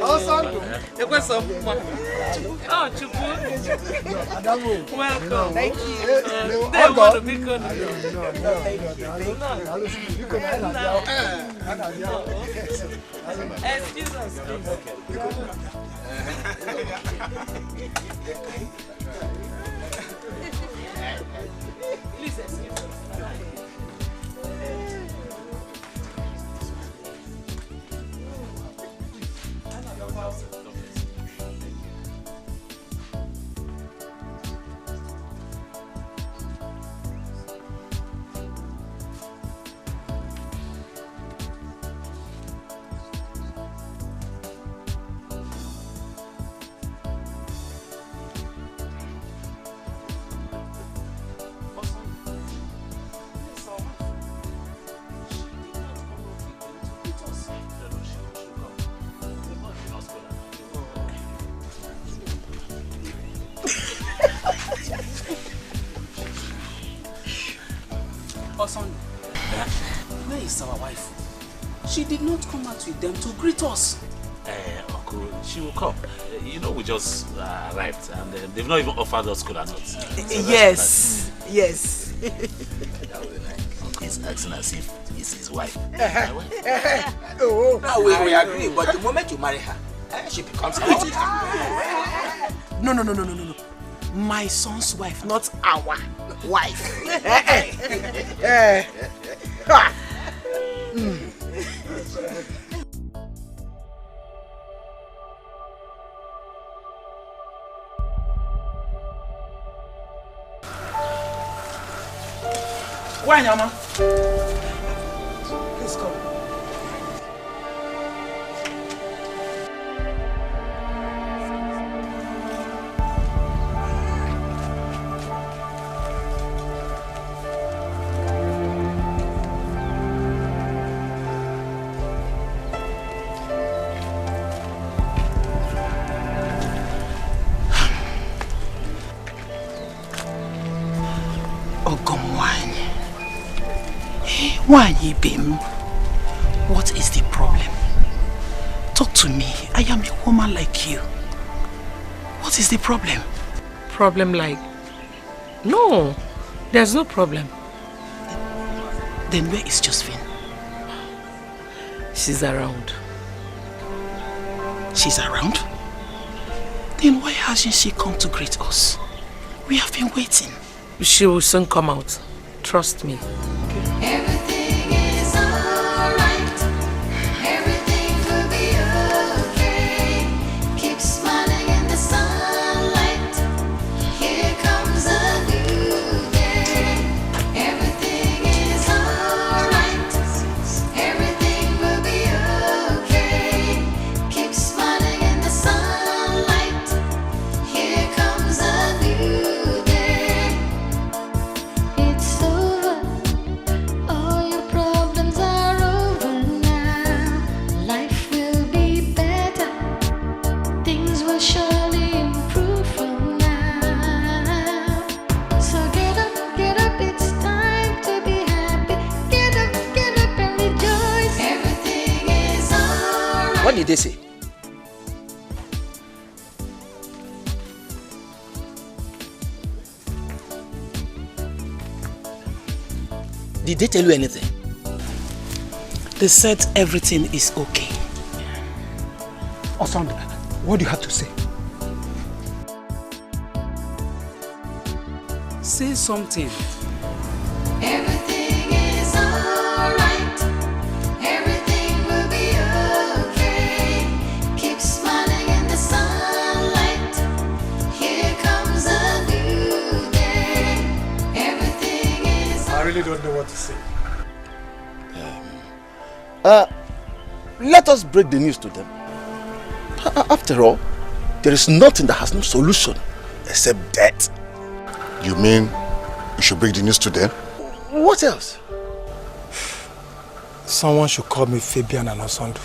Oh, Chupu. Welcome. Thank you. They want to be good. Excuse us, please excuse us. Where is our wife? She did not come out with them to greet us. Uncle, she will come. You know, we just arrived and they've not even offered us cola nuts. Yes, yes. Uncle is acting as if it's his wife. Oh, no, we agree, but the moment you marry her, she becomes our wife. No. My son's wife, not our wife. Why, Mama? Please come. Why, Bim? What is the problem? Talk to me. I am a woman like you. What is the problem? Problem like? No, there's no problem. Then where is Josephine? She's around. She's around? Then why hasn't she come to greet us? We have been waiting. She will soon come out. Trust me. Everything is alright. Everything will be okay. Keep smiling in the sunlight. Here comes a new day. Everything is alright. Everything will be okay. Keep smiling in the sunlight. Here comes a new day. It's over. All your problems are over now. Life will be better. Things will surely improve from now. So get up, it's time to be happy. Get up and rejoice. Everything is alright. What did they say? Did they tell you anything? They said everything is okay. Osand, what do you have to say? Say something. Everything is alright. Everything will be okay. Keep smiling in the sunlight. Here comes a new day. Everything is I really don't know what to say. Let us break the news to them. After all, there is nothing that has no solution except death. You mean we should break the news to them? What else? Someone should call me Fabian and Osand.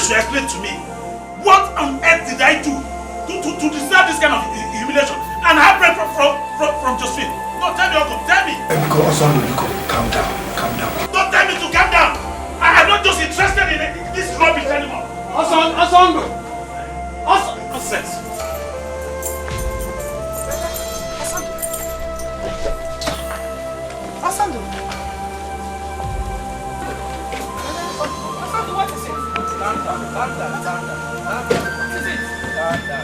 should explain to me what on earth did I do to deserve this kind of humiliation and heartbreak from Josephine. No, tell me, Uncle, tell me. Calm down, calm down. Don't tell me to calm down. I'm not just interested in this rubbish anymore. Nonsense. Asando, what is it? Calm down. What is it? Calm down.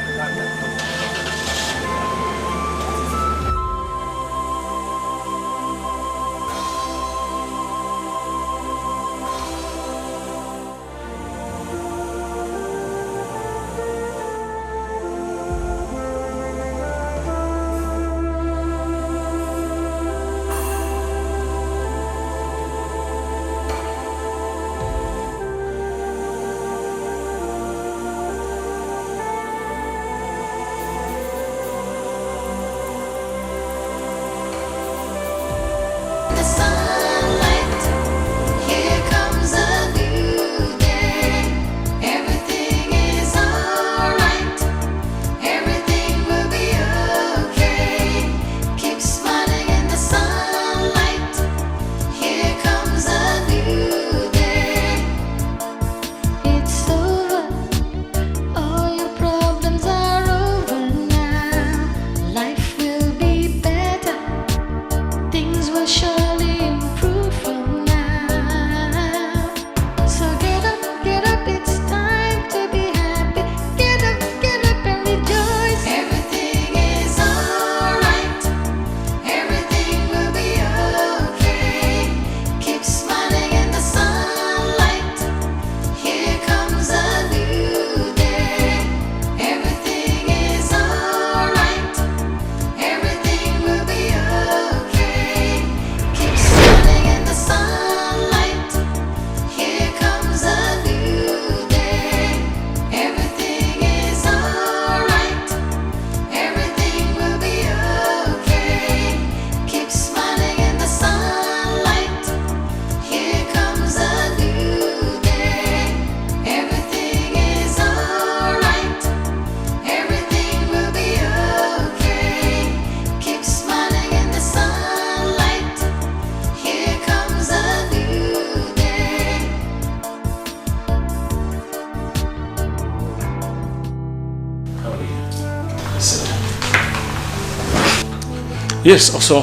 Yes, also,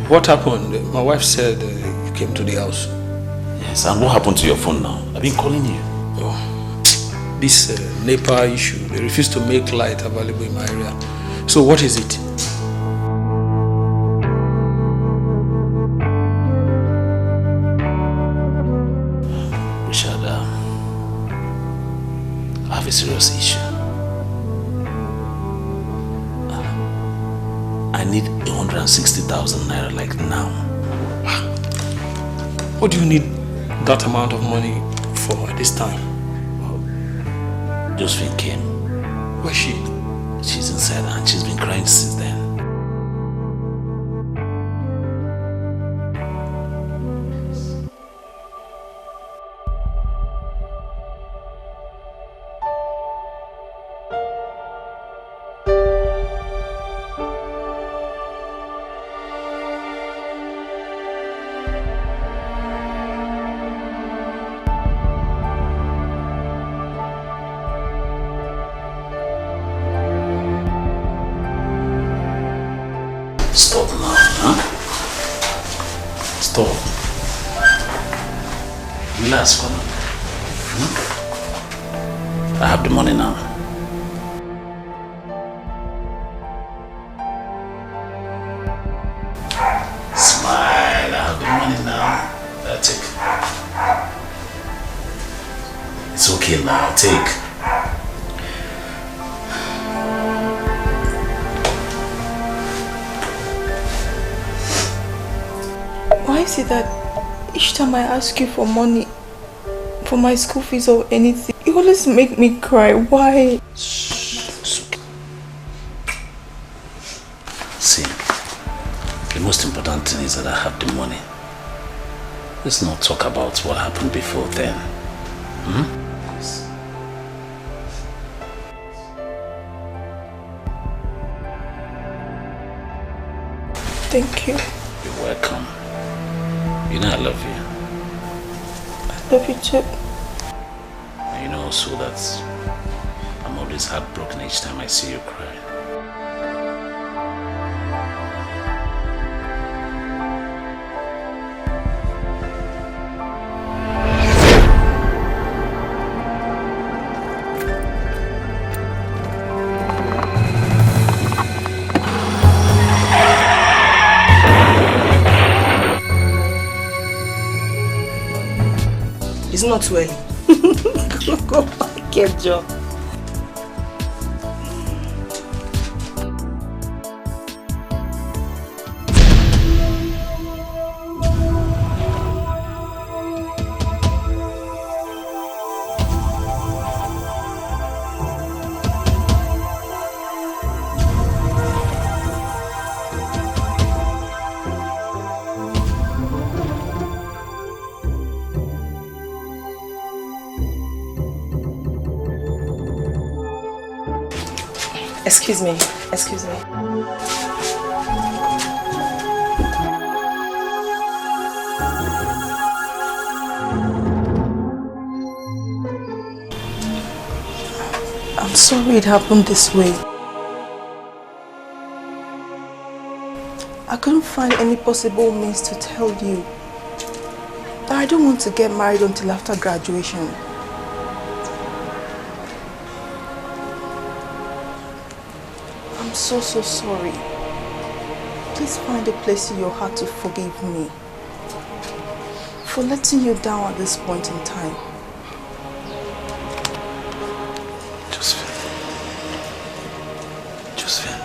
what happened? My wife said you came to the house. Yes, and what happened to your phone now? I've been calling you. Oh, this NEPA issue, they refuse to make light available in my area. So what is it? Richard, I have a serious issue. I need 160,000 naira like now. What do you need that amount of money for at this time? Josephine came. Where's she? She's inside and she's been crying since then. Stop now, huh? Stop. Relax, come on. I have the money now. Smile, I have the money now. Take. It's okay now, take. Why is it that each time I ask you for money, for my school fees or anything, you always make me cry? Why? See, the most important thing is that I have the money. Let's not talk about what happened before then. Hmm? Thank you. You're welcome. You know I love you. I love you too. And you know also that I'm always heartbroken each time I see you cry. It's not too early. Go back, get job. Excuse me. I'm sorry it happened this way. I couldn't find any possible means to tell you that I don't want to get married until after graduation. I'm so sorry. Please find a place in your heart to forgive me for letting you down at this point in time. Josephine,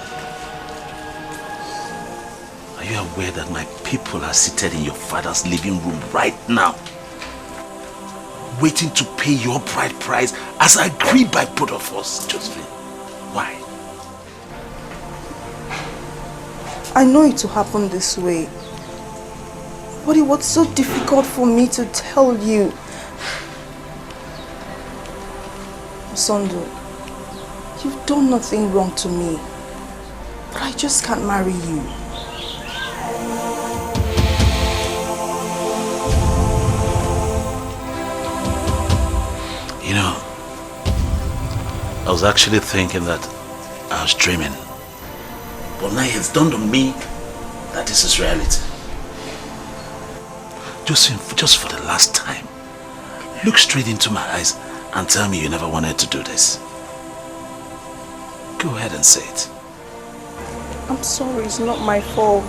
are you aware that my people are seated in your father's living room right now, waiting to pay your bride price as agreed by both of us, Josephine? Why? I know it will happen this way, but it was so difficult for me to tell you. Sundu, you've done nothing wrong to me, but I just can't marry you. You know, I was actually thinking that I was dreaming. But now it's dawned on me that this is reality. Just for the last time, look straight into my eyes and tell me you never wanted to do this. Go ahead and say it. I'm sorry, it's not my fault.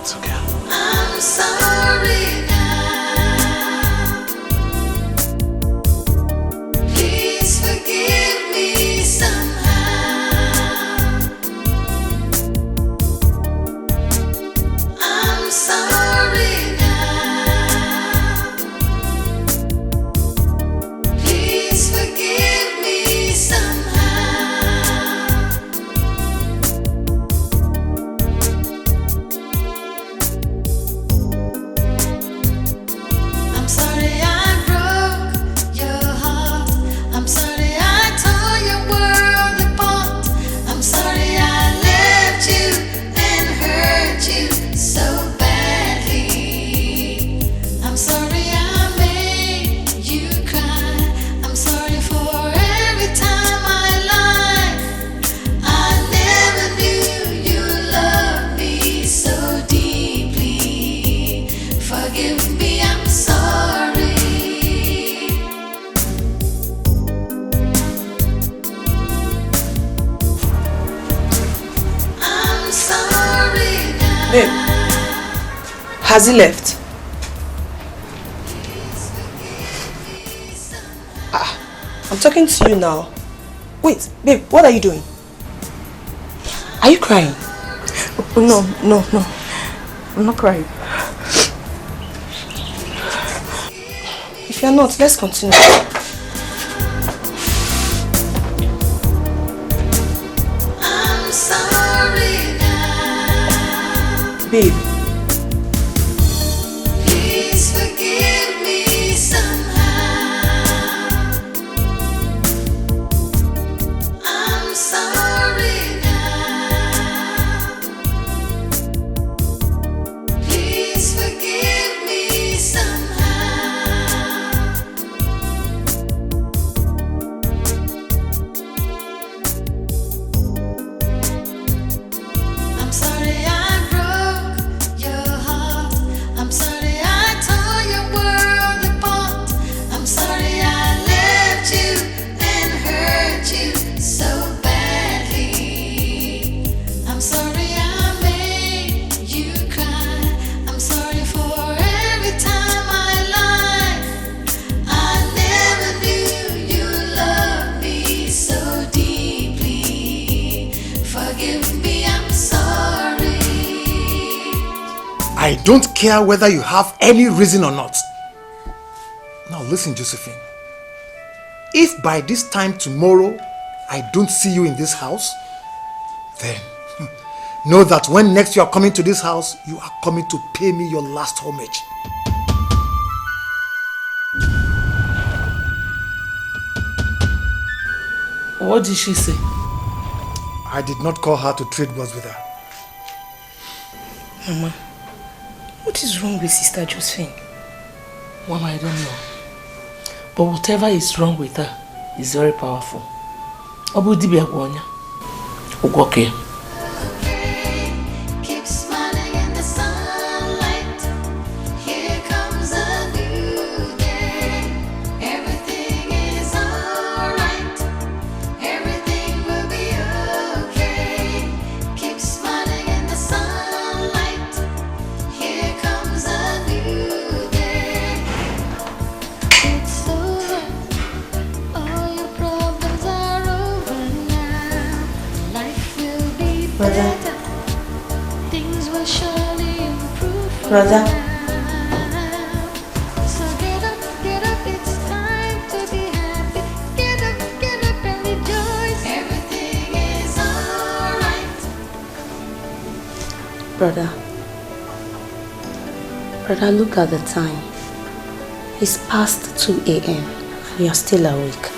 It's okay. I'm sorry now. Please forgive me somehow. I'm sorry now. Please forgive me somehow. I'm sorry I broke your heart. I'm sorry I tore your world apart. I'm sorry I left you and hurt you so badly. I'm sorry I made you cry. I'm sorry for every time I lied. I never knew you loved me so deeply. Forgive me, I'm sorry. I'm sorry now. Babe, has he left? I'm talking to you now. Wait, babe, what are you doing? Are you crying? Oh, no. I'm not crying. If you're not, let's continue. I'm sorry now. Babe, Please forgive me somehow. I don't care whether you have any reason or not. Now listen, Josephine. If by this time tomorrow I don't see you in this house, then know that when next you are coming to this house, you are coming to pay me your last homage. What did she say? I did not call her to trade words with her. Mama, what is wrong with Sister Josephine? Mama, I don't know. But whatever is wrong with her is very powerful. Obu dibia gwonya. Ugoke. Keep smiling in the sunlight. Here comes a new day. Everything is alright. Everything will be okay. Keep smiling in the sunlight. Here comes a new day. It's over. All your problems are over now. Life will be better. Things will surely improve. Brother. So get up, it's time to be happy. Get up and rejoice. Everything is alright. Brother, look at the time. It's past 2 a.m. and you're still awake.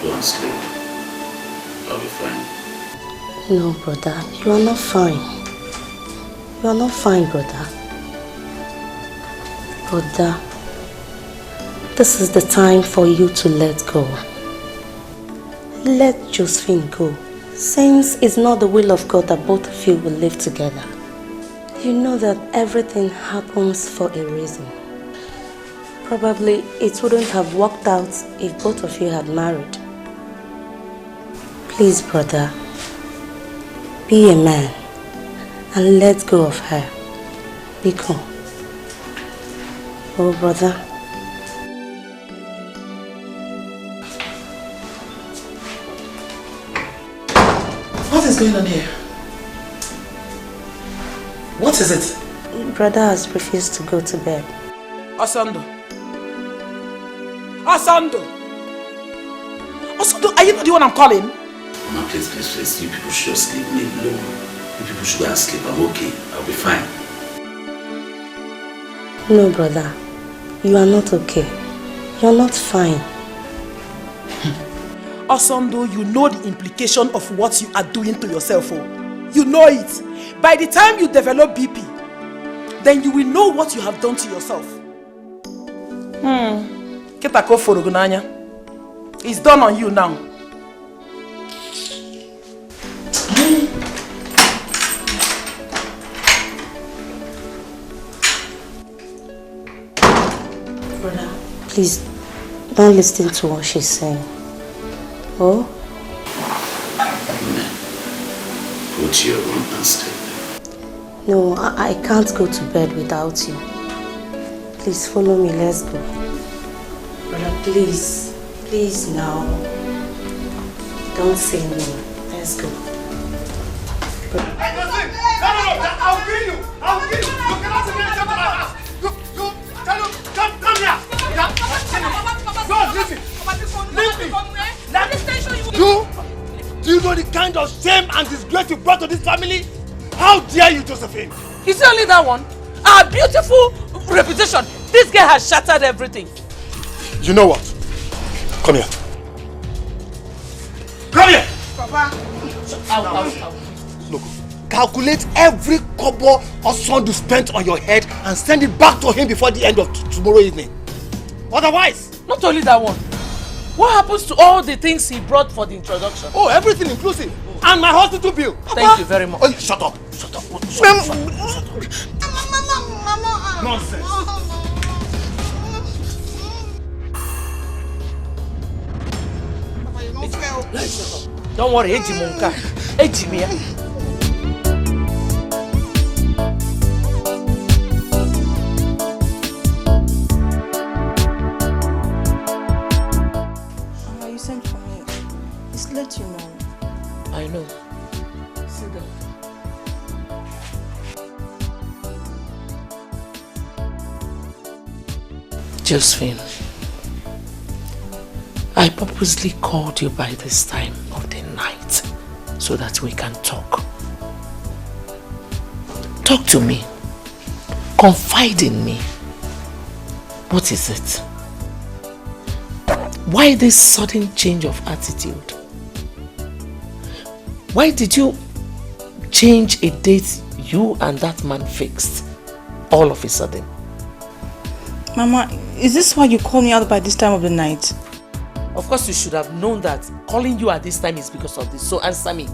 Don't sleep. I'll be fine. No, brother, you are not fine. You are not fine, brother. Brother, this is the time for you to let go. Let Josephine go, since it's not the will of God that both of you will live together. You know that everything happens for a reason. Probably it wouldn't have worked out if both of you had married. Please, brother, be a man and let go of her. Biko. Oh, brother. What is going on here? What is it? Brother has refused to go to bed. Osando, are you not the one I'm calling? Mama, please. You people should just leave me alone. You people should go and sleep. I'm okay. I'll be fine. No, brother. You are not okay. You are not fine. Osando, you know the implication of what you are doing to yourself. Oh. You know it. By the time you develop BP, then you will know what you have done to yourself. Ketako forogunanya. It's done on you now. Brother, please don't listen to what she's saying. Oh? Go to your room and stay there. No, I can't go to bed without you. Please follow me, let's go. Brother, please. Please now. Don't say no. Let's go. Hey, Josephine! No, I'll kill you! I'll kill you! You cannot say anything to my house! Come here! Go, listen! Leave me! Do you know the kind of shame and disgrace you brought to this family? How dare you, Josephine? Is it only that one? Our beautiful reputation. This girl has shattered everything. You know what? Come here. Come here! Papa. Look, calculate every kobo Osondu spent on your head and send it back to him before the end of tomorrow evening. Otherwise... Not only that one. What happens to all the things he brought for the introduction? Oh, everything inclusive. And my hospital bill. Thank you very much. Oh, shut up. Shut up. Nonsense. Don't worry, Ejimunka. Ejimia. You sent for me. It's let you know. I know. Sit down. Josephine, I purposely called you by this time of the night so that we can talk. Talk to me. Confide in me. What is it? Why this sudden change of attitude? Why did you change a date you and that man fixed all of a sudden? Mama, is this why you called me out by this time of the night? Of course you should have known that calling you at this time is because of this, so answer me.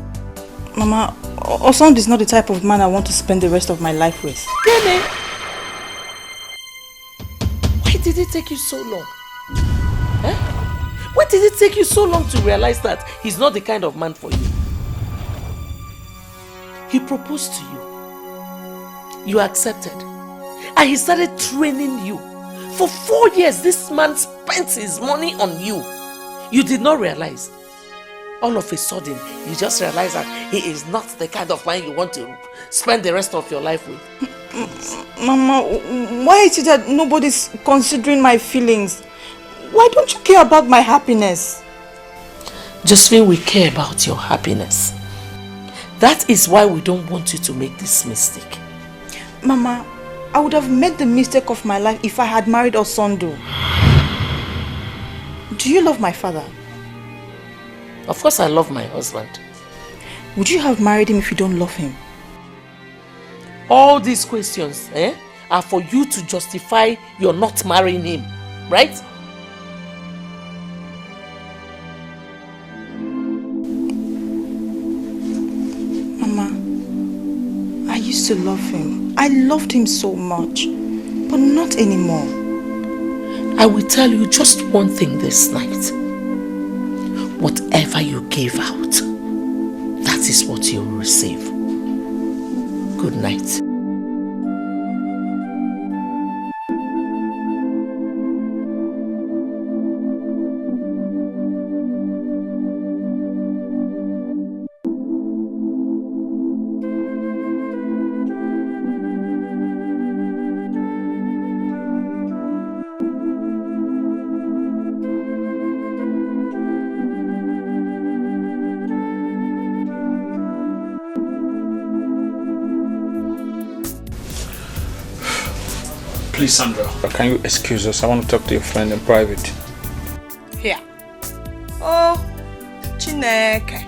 Mama, Osand is not the type of man I want to spend the rest of my life with. Really? Why did it take you so long? Eh? Why did it take you so long to realize that he's not the kind of man for you? He proposed to you. You accepted. And he started training you. For 4 years, this man spent his money on you. You did not realize. All of a sudden, you just realize that he is not the kind of man you want to spend the rest of your life with. Mama, why is it that nobody's considering my feelings? Why don't you care about my happiness? Josephine, we care about your happiness. That is why we don't want you to make this mistake. Mama, I would have made the mistake of my life if I had married Osondo. Do you love my father? Of course I love my husband. Would you have married him if you don't love him? All these questions are for you to justify your not marrying him, right? Mama, I used to love him. I loved him so much, but not anymore. I will tell you just one thing this night. Whatever you give out, that is what you will receive. Good night. Please, Sandra, can you excuse us? I want to talk to your friend in private. Here. Oh, Chineke.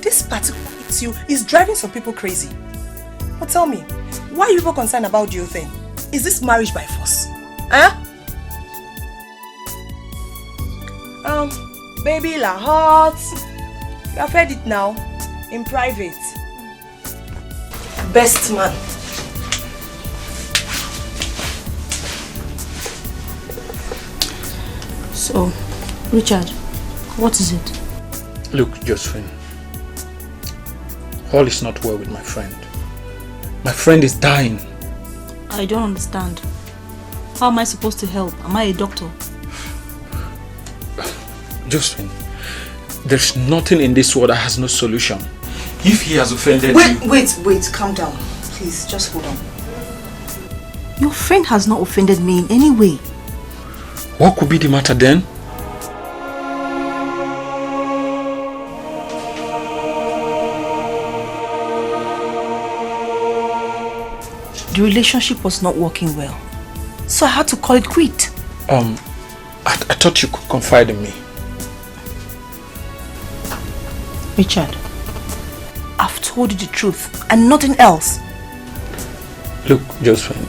This particular issue is driving some people crazy. But tell me, why are you people concerned about the whole thing? Is this marriage by force? Huh? Baby la hot. You have heard it now. In private. Best man. So, Richard, what is it? Look, Josephine, all is not well with my friend. My friend is dying. I don't understand. How am I supposed to help? Am I a doctor? Josephine, there's nothing in this world that has no solution. If he has offended you... Wait, calm down. Please, just hold on. Your friend has not offended me in any way. What could be the matter then? The relationship was not working well, so I had to call it quit. I thought you could confide in me. Richard, I've told you the truth and nothing else. Look, Josephine,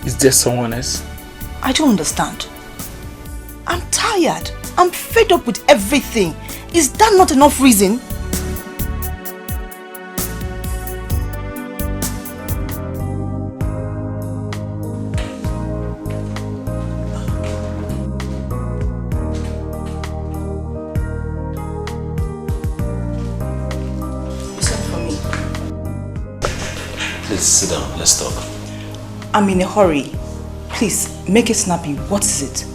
is there someone else? I don't understand. I'm tired. I'm fed up with everything. Is that not enough reason? Sit down, let's talk. I'm in a hurry. Please, make it snappy. What is it?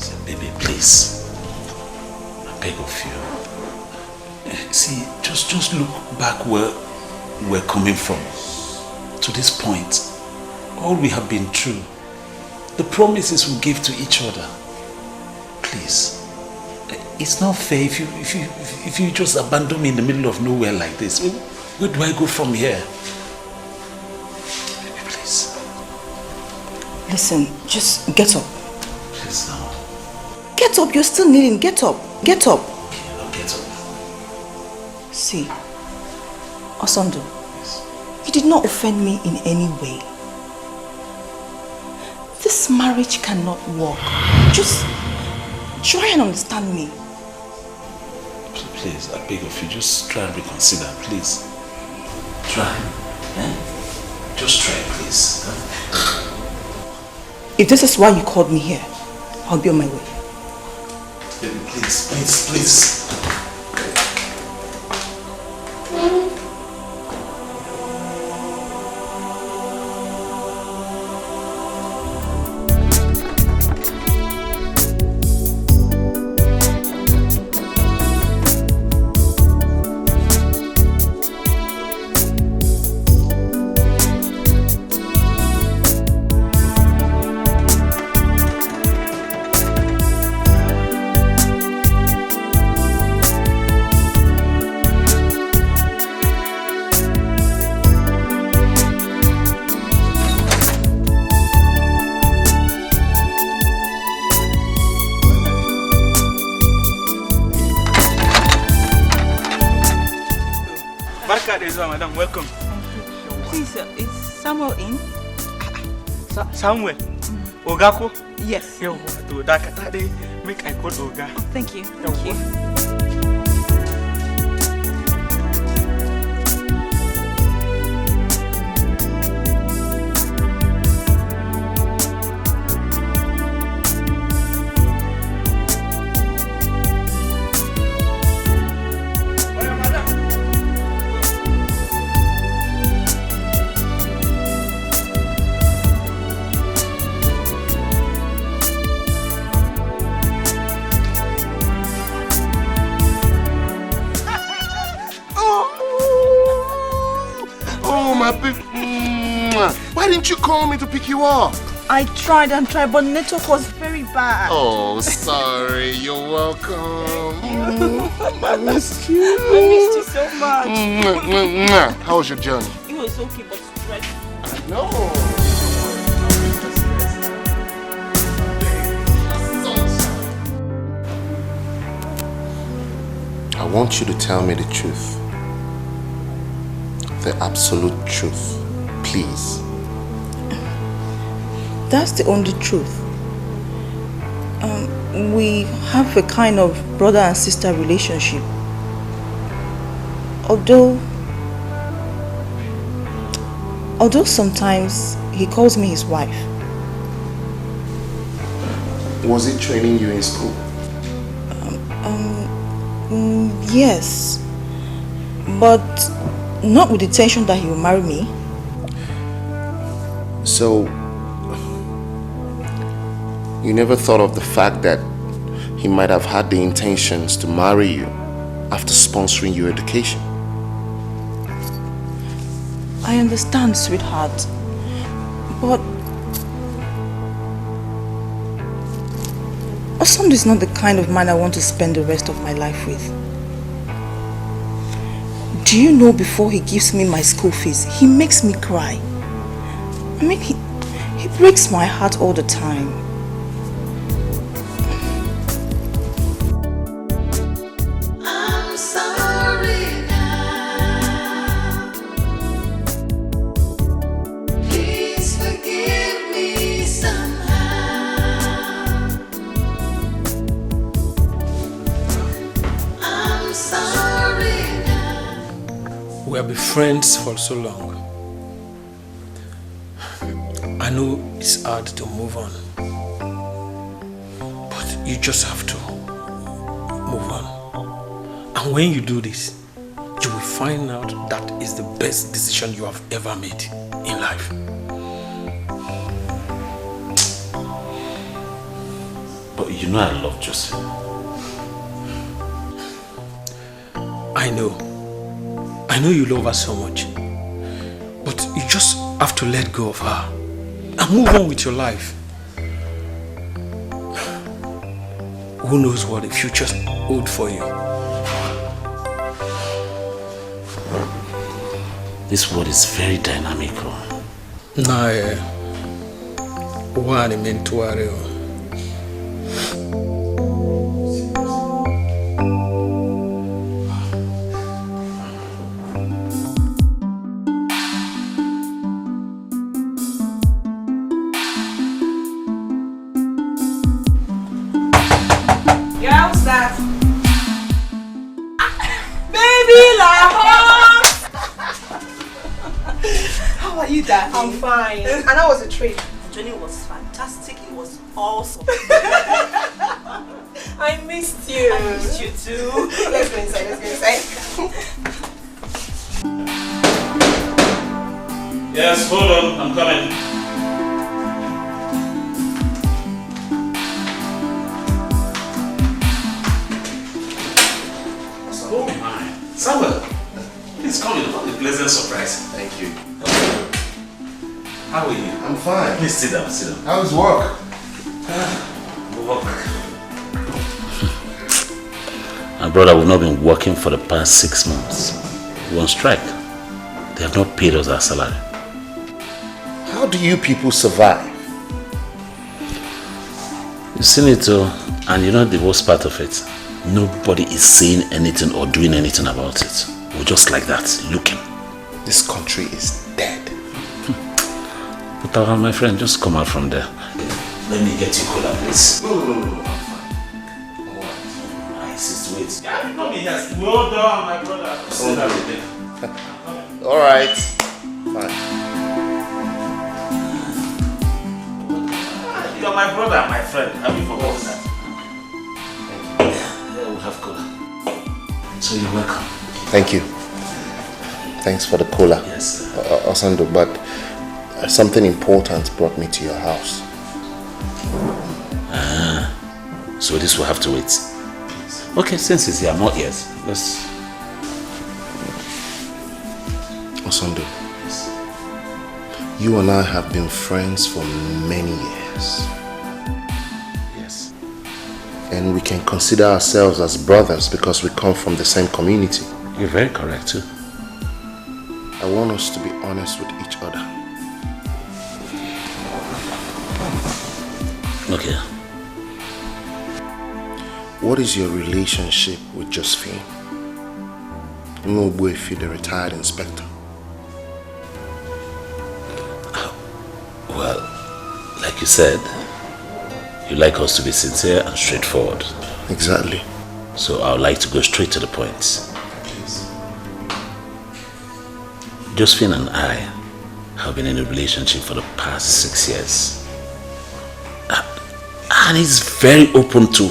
So, baby, please. I beg of you. See, just look back where we're coming from. To this point. all we have been through, the promises we gave to each other. Please, it's not fair if you just abandon me in the middle of nowhere like this. Where do I go from here? Please. Listen, just get up. Please now. Get up, you're still kneeling. Get up. Get up. Okay, I'll get up. See, Osondo, you did not offend me in any way. This marriage cannot work. Just try and understand me. Please, I beg of you, just try and reconsider, please. Try. Just try, please. If this is why you called me here, I'll be on my way. Baby, please. Madam, welcome. Please, is Samuel in? Samuel? Ogako? Yes. Yo, to Dakatade, make I call Oga. Oh, thank you. Thank you. Why didn't you call me to pick you up? I tried and tried, but network was very bad. Oh, sorry. You're welcome. I missed you. I missed you so much. How was your journey? It was okay, but stressful. I know. I want you to tell me the truth. The absolute truth. Please. That's the only truth. We have a kind of brother and sister relationship. Although sometimes he calls me his wife. Was he training you in school? Yes. But not with the intention that he will marry me. So, you never thought of the fact that he might have had the intentions to marry you after sponsoring your education? I understand, sweetheart. But Osondo is not the kind of man I want to spend the rest of my life with. Do you know, before he gives me my school fees, he makes me cry. I mean, he breaks my heart all the time. I'm sorry now. Please forgive me somehow. I'm sorry now. We have been friends for so long. I know it's hard to move on, but you just have to move on. And when you do this, you will find out that is the best decision you have ever made in life. But you know I love Joseph. I know you love her so much, but you just have to let go of her. and move on with your life. Who knows what the future holds for you? This world is very dynamic. Nah, one meant to worry. I'm fine. And that was a trip. The journey was fantastic. It was awesome. I missed you. I missed you too. Let's go inside. Yes, hold on. I'm coming. Oh my. Samuel, please come in. What a pleasant surprise. Thank you. How are you? I'm fine. Please sit down, sit down. How's work? Work. My brother, we've not been working for the past 6 months. We're on strike. They have not paid us our salary. How do you people survive? You've seen it too, and you know the worst part of it? Nobody is saying anything or doing anything about it. We're just like that, looking. This country is dead. But my friend, just come out from there. Let me get you cola, please. No, I'm fine. I insist, wait. Yeah, you know me, yes. Well done, my brother. Sit down with me. Alright. Fine. You're my brother and my friend. Have you forgotten that? Yeah, we'll have cola. So you're welcome. Thank you. Thanks for the cola. Yes. Osando, but something important brought me to your house. So this will have to wait. Okay, since it's here, not yet. Let's... Osando, you and I have been friends for many years. Yes. And we can consider ourselves as brothers because we come from the same community. You're very correct too. I want us to be honest with each other. Okay. What is your relationship with Josephine? Mugwefi, the retired inspector. Well, like you said, you like us to be sincere and straightforward. Exactly. So I would like to go straight to the point. Josephine and I have been in a relationship for the past 6 years. And he's very open to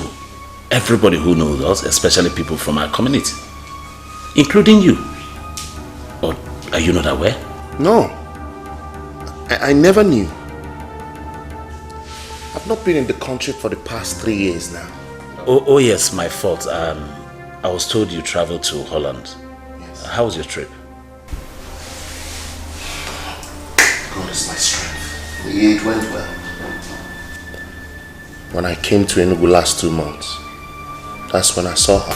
everybody who knows us, especially people from our community, including you. Or are you not aware? No. I never knew. I've not been in the country for the past 3 years now. Oh yes, my fault. I was told you traveled to Holland. Yes. How was your trip? God is my strength. It went well. When I came to Enugu last 2 months, that's when I saw her.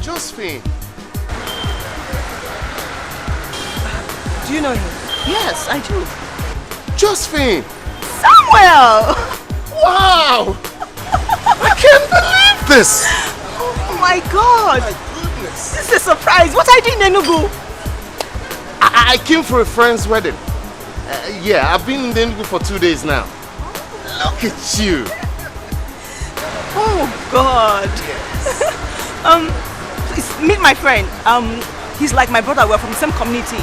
Josephine. Do you know him? Yes, I do. Josephine. Samuel! Wow! I can't believe this! Oh my God! My goodness! This is a surprise! What are you doing in Enugu? I came for a friend's wedding. Yeah, I've been in Enugu for 2 days now. Look at you! Oh God! Yes. Please meet my friend. He's like my brother. We're from the same community.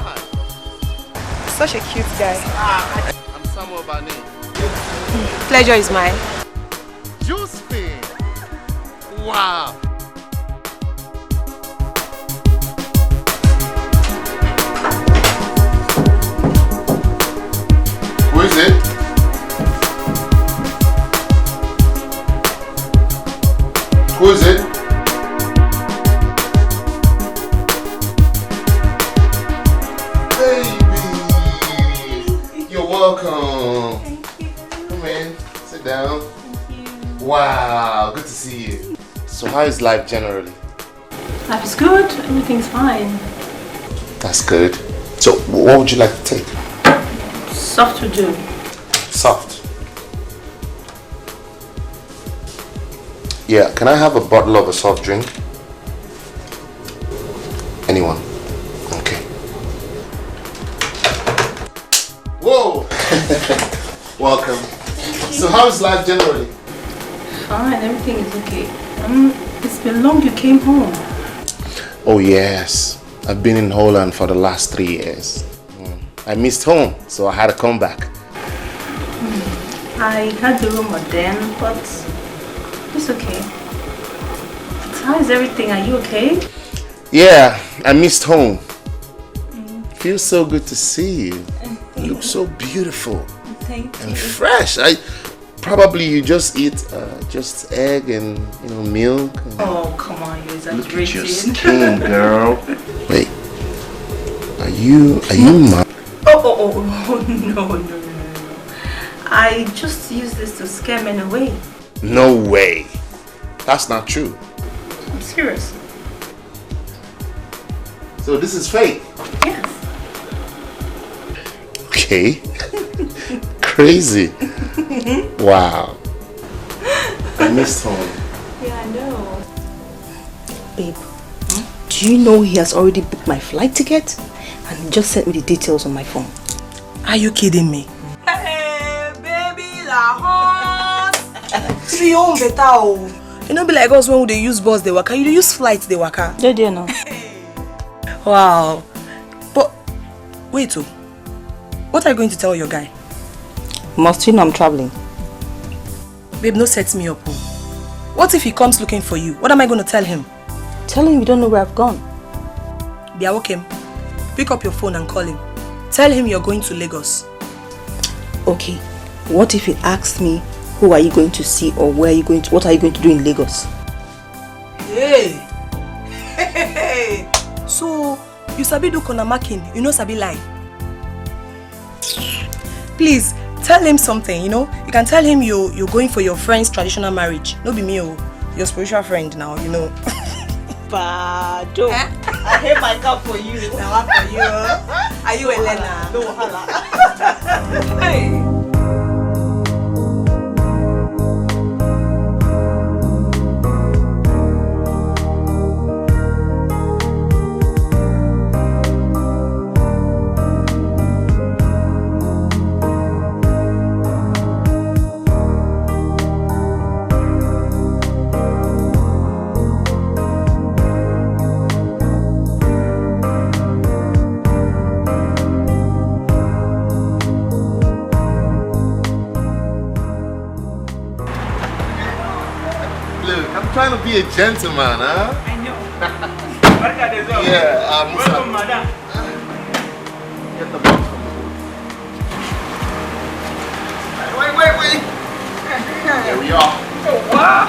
Hi. Such a cute guy. I'm Samuel Bani. Pleasure is mine. Josephine! Wow! welcome. Thank you. Come in, sit down. Thank you. Wow, good to see you. So how is life generally? Life is good, everything's fine. That's good. So what would you like to take? Soft to do. Soft. Yeah, can I have a bottle of a soft drink? Anyone? Okay. Whoa! Welcome. So how's life generally? Fine, everything is okay. It's been long you came home. Oh yes. I've been in Holland for the last 3 years. I missed home, so I had to come back. I had the rumor then, but it's okay. How is everything? Are you okay? Yeah, I missed home. Feels so good to see you. You look so beautiful. Thank you. And fresh. Probably you just eat just egg and milk. And Oh come on, you're exaggerating. look at your skin, girl. Wait, are you mad? Oh, no. I just use this to scare men away. No way. That's not true. I'm serious. So this is fake? Yes. Okay. Crazy. Wow. I missed home. Yeah, I know. Babe, do you know he has already booked my flight ticket? And he just sent me the details on my phone. Are you kidding me? Hey, baby, la hot. See your own better. Oh. You know, be like us when they use bus, they waka. You use flights, they waka. Yeah, dear, no. Wow. But wait, what are you going to tell your guy? Must you know I'm traveling? Babe, no set me up. What if he comes looking for you? What am I going to tell him? Tell him you don't know where I've gone. Biawokem, pick up your phone and call him. Tell him you're going to Lagos. Okay, what if he asks me, who are you going to see or where are you going to, what are you going to do in Lagos? Hey! So, you sabi do konamakin, you know sabi lie. Please, tell him something, you can tell him you're going for your friend's traditional marriage. No be me, your spiritual friend now, Bado. I hate my cup for you. Now for you. Are you Elena? No, hala. Hey. Trying to be a gentleman, huh? I know. Yeah, welcome, madam. Get the box from me. Wait. Here we are. Oh, wow.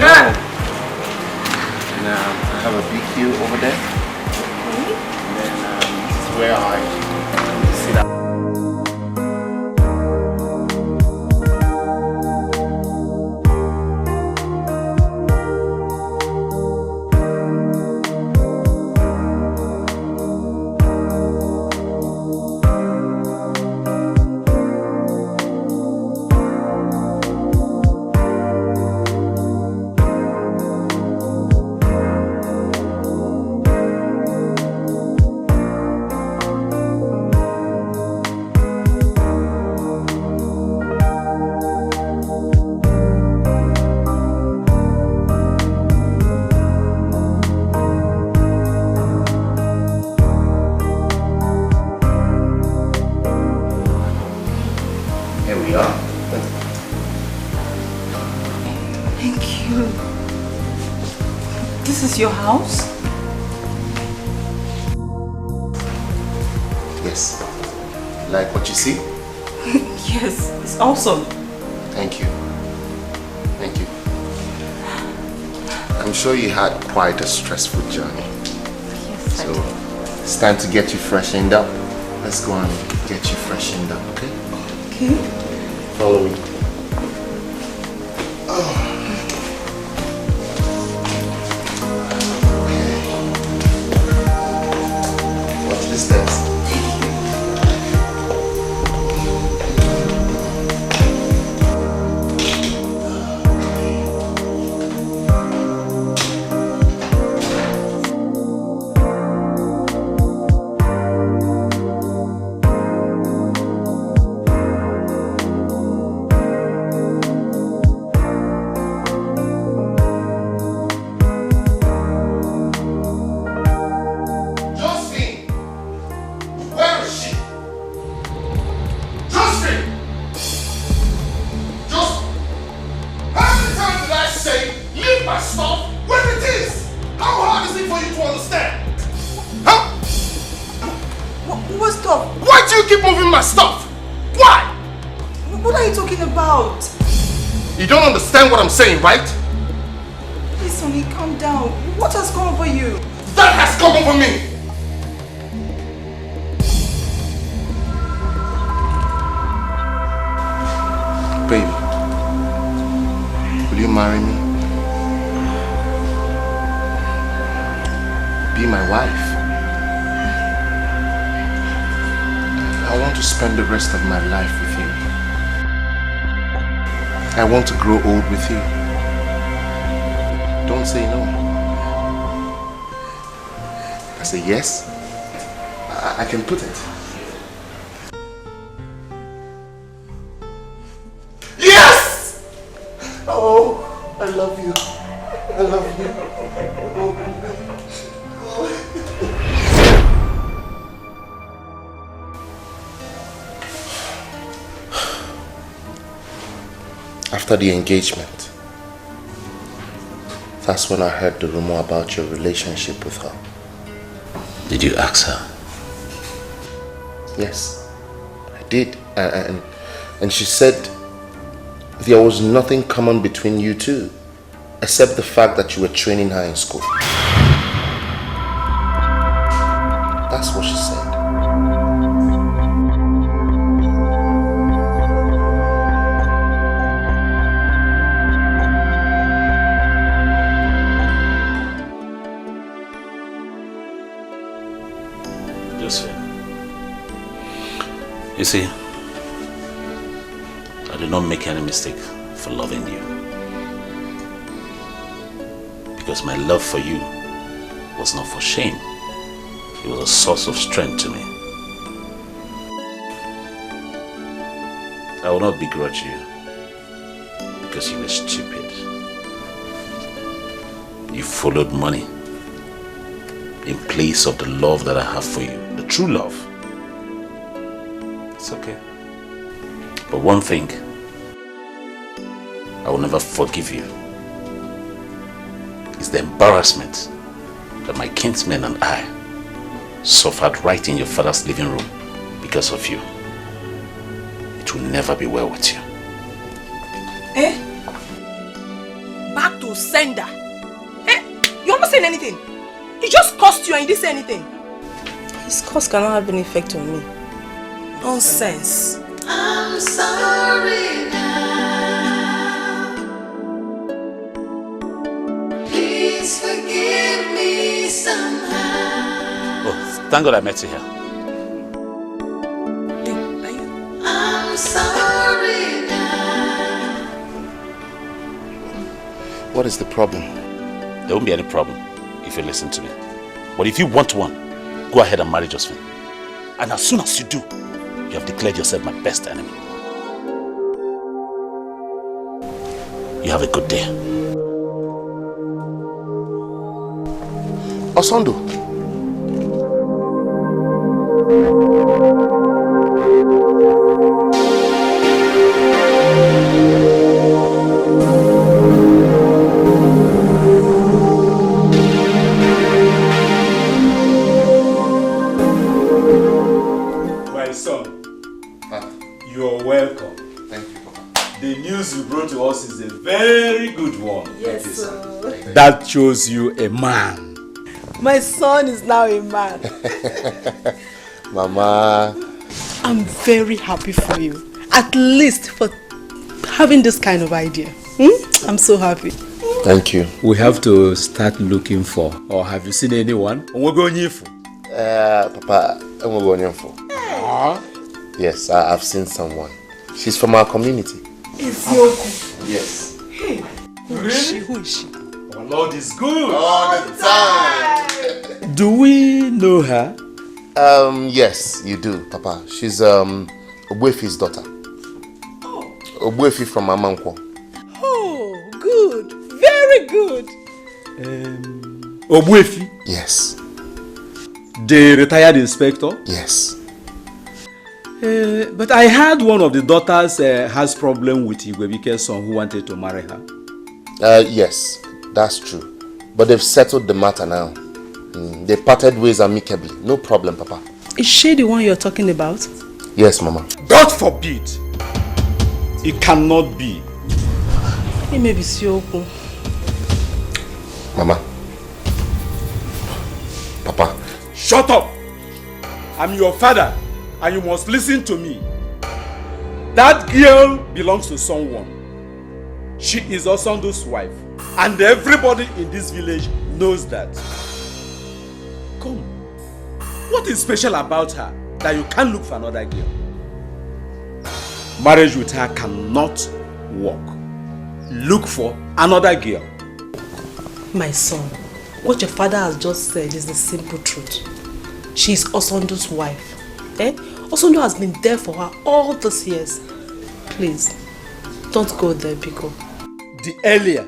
No. Now, I have a BQ over there. And then this is where I sit up. Your house? Yes. Like what you see? Yes, it's awesome. Thank you. Thank you. I'm sure you had quite a stressful journey. Yes, so It's time to get you freshened up. Let's go and get you freshened up, okay? Okay. Follow me. Watch the steps. What I'm saying, right? Please, Sonny, calm down. What has come over you? That has come over me! Baby, will you marry me? Be my wife. I want to spend the rest of my life with you. I want to grow old with you. Don't say no. I say yes. I can put it. Yes! Oh, I love you. I love you. After the engagement, that's when I heard the rumor about your relationship with her. Did you ask her? Yes, I did. And she said there was nothing common between you two, except the fact that you were training her in school. That's what she said. You see, I did not make any mistake for loving you. Because my love for you was not for shame. It was a source of strength to me. I will not begrudge you because you were stupid. You followed money in place of the love that I have for you, the true love. It's okay. But one thing, I will never forgive you. It's the embarrassment that my kinsmen and I suffered right in your father's living room because of you. It will never be well with you. Eh? Back to sender. Eh? You're not saying anything. He just cursed you and you didn't say anything. His curse cannot have any effect on me. Nonsense. I'm sorry now. Please forgive me somehow. Oh, thank God I met you here. I'm sorry now. What is the problem? There won't be any problem if you listen to me. But if you want one, go ahead and marry Josephine. And as soon as you do, you have declared yourself my best enemy. You have a good day. Osondo. My son, you're welcome. Thank you, Papa. The news you brought to us is a very good one. Yes, sir. That shows you a man. My son is now a man. Mama. I'm very happy for you. At least for having this kind of idea. I'm so happy. Thank you. We have to start looking for, or have you seen anyone? Papa, yes, I've seen someone. She's from our community. Yes. Hey, who is she? Our Lord is good. All the time. Do we know her? Yes, you do, Papa. She's Ogbuefi's daughter. Ogbuefi from Amankwo. Oh, good. Very good. Ogbuefi? Yes. The retired inspector? Yes. But I heard one of the daughters has problem with Igwebike's son who wanted to marry her. Yes, that's true. But they've settled the matter now. They parted ways amicably. No problem, Papa. Is she the one you're talking about? Yes, Mama. God forbid! It cannot be. It may be Sioko. Mama. Papa. Shut up! I'm your father and you must listen to me. That girl belongs to someone. She is Osondo's wife and everybody in this village knows that. Come. What is special about her that you can't look for another girl? Marriage with her cannot work. Look for another girl. My son, what your father has just said is the simple truth. She is Osondo's wife. Osondo has been there for her all these years. Please, don't go there, Biko. The earlier,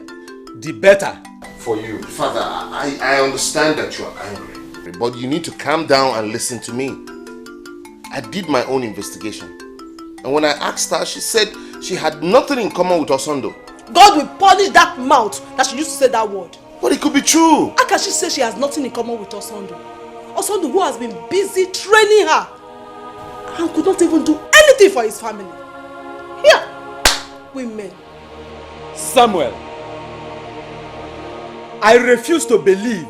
the better. For you. Father, I understand that you are angry. But you need to calm down and listen to me. I did my own investigation. And when I asked her, she said she had nothing in common with Osondo. God will punish that mouth that she used to say that word. But it could be true. How can she say she has nothing in common with Osondo? Osondo who has been busy training her and could not even do anything for his family. Here, women. Samuel, I refuse to believe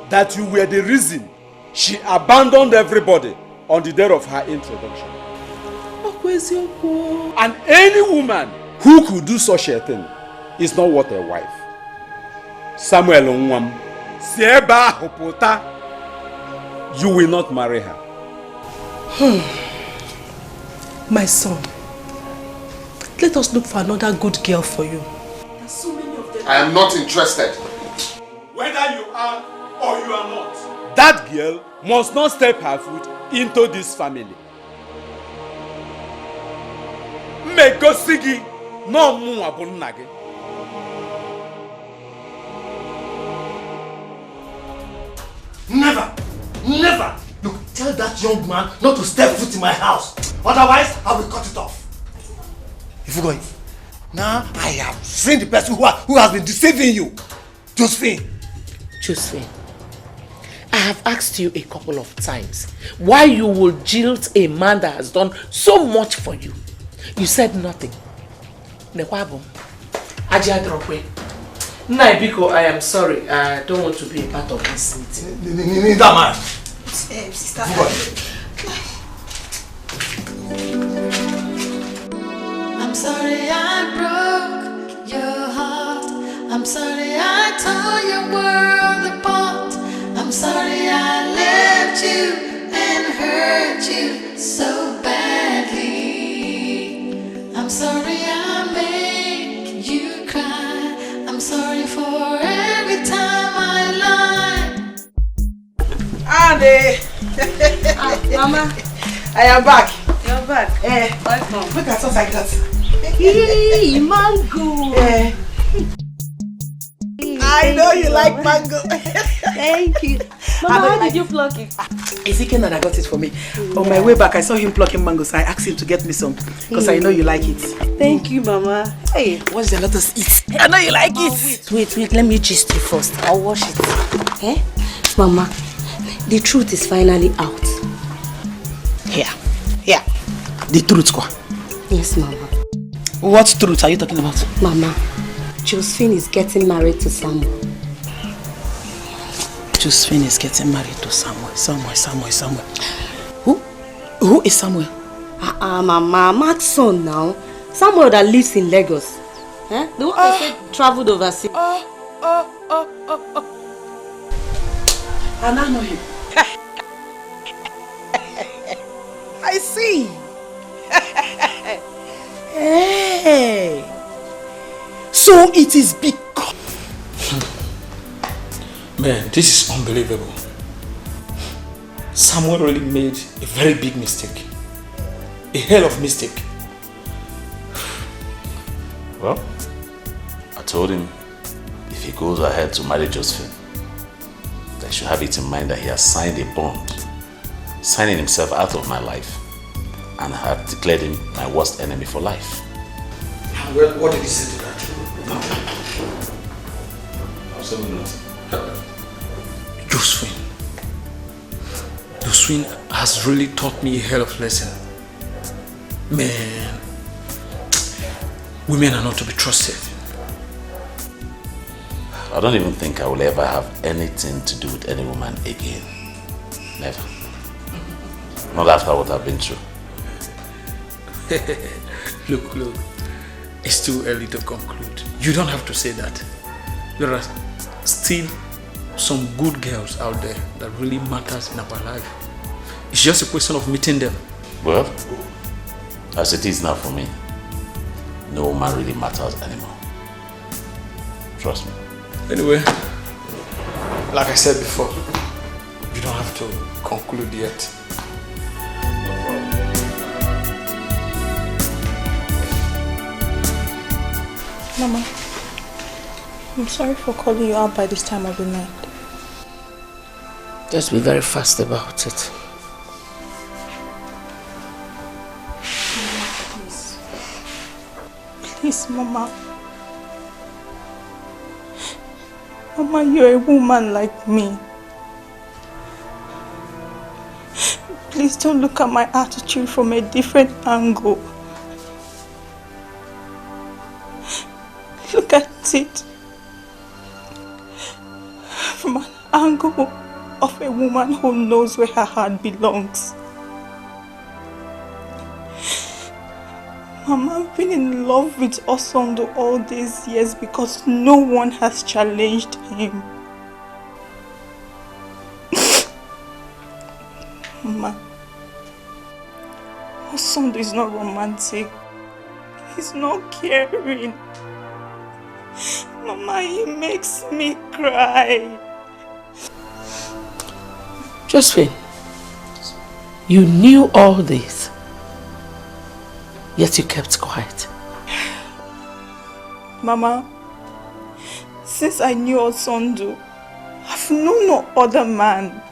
that you were the reason she abandoned everybody on the day of her introduction. And any woman who could do such a thing is not worth a wife. Samuel Onwam, Sieba Hopota, you will not marry her. My son, let us look for another good girl for you. I am not interested. Whether you are or you are not, that girl must not step her foot into this family. Megosigi no mu abunage. Never! Never! Look, tell that young man not to step foot in my house. Otherwise, I will cut it off. If you go, now I have seen the person who has been deceiving you. Josephine. Josephine, I have asked you a couple of times why you will jilt a man that has done so much for you. You said nothing. Nekwabo, Ajadrokwe. Naibiko, I am sorry. I don't want to be a part of this meeting. Neither man. Sister. I'm sorry I broke your heart. I'm sorry I tore your world apart. I'm sorry I left you and hurt you so badly. I'm sorry I made you cry. I'm sorry for every time I lied. Andy! Mama, I am back. you're back. Welcome. Look at what I got. Hey, mango. I know you like mango. Thank you. Mama, how did you pluck it? Ezekiel and I got it for me. On my way back, I saw him plucking mango, so I asked him to get me some because I know you like it. Thank you, Mama. Hey, watch the lettuce eat. I know you like it. Wait, let me gist you first. I'll wash it. Eh? Mama, the truth is finally out. Here. The truth, Kwa. Yes, Mama. What truth are you talking about? Mama, Josephine is getting married to Samuel. Josephine is getting married to Samuel. Samuel. Who is Samuel? Mama, Mark's son now. Samuel that lives in Lagos. The one I said traveled overseas. And I know him. I see. Hey. So it is because... Man, this is unbelievable. Samuel really made a very big mistake. A hell of a mistake. Well, I told him if he goes ahead to marry Josephine, that he should have it in mind that he has signed a bond, signing himself out of my life, and I have declared him my worst enemy for life. Well, what did he say to that? Absolutely not. Josephine has really taught me a hell of a lesson. Man, women are not to be trusted. I don't even think I will ever have anything to do with any woman again. Never. Not after what I've been through. Look. It's too early to conclude. You don't have to say that. There are still some good girls out there that really matters in our life. It's just a question of meeting them. Well, as it is now for me, no woman really matters anymore. Trust me. Anyway, like I said before, you don't have to conclude yet. Mama, I'm sorry for calling you out by this time of the night. Just be very fast about it. Please. Please, Mama. Mama, you're a woman like me. Please don't look at my attitude from a different angle. Look at it from an angle of a woman who knows where her heart belongs. Mama, I've been in love with Osondo all these years because no one has challenged him. Mama, Osondo is not romantic. He's not caring. Mama, he makes me cry. Josephine, you knew all this, yet you kept quiet. Mama, since I knew Osondo, I've known no other man.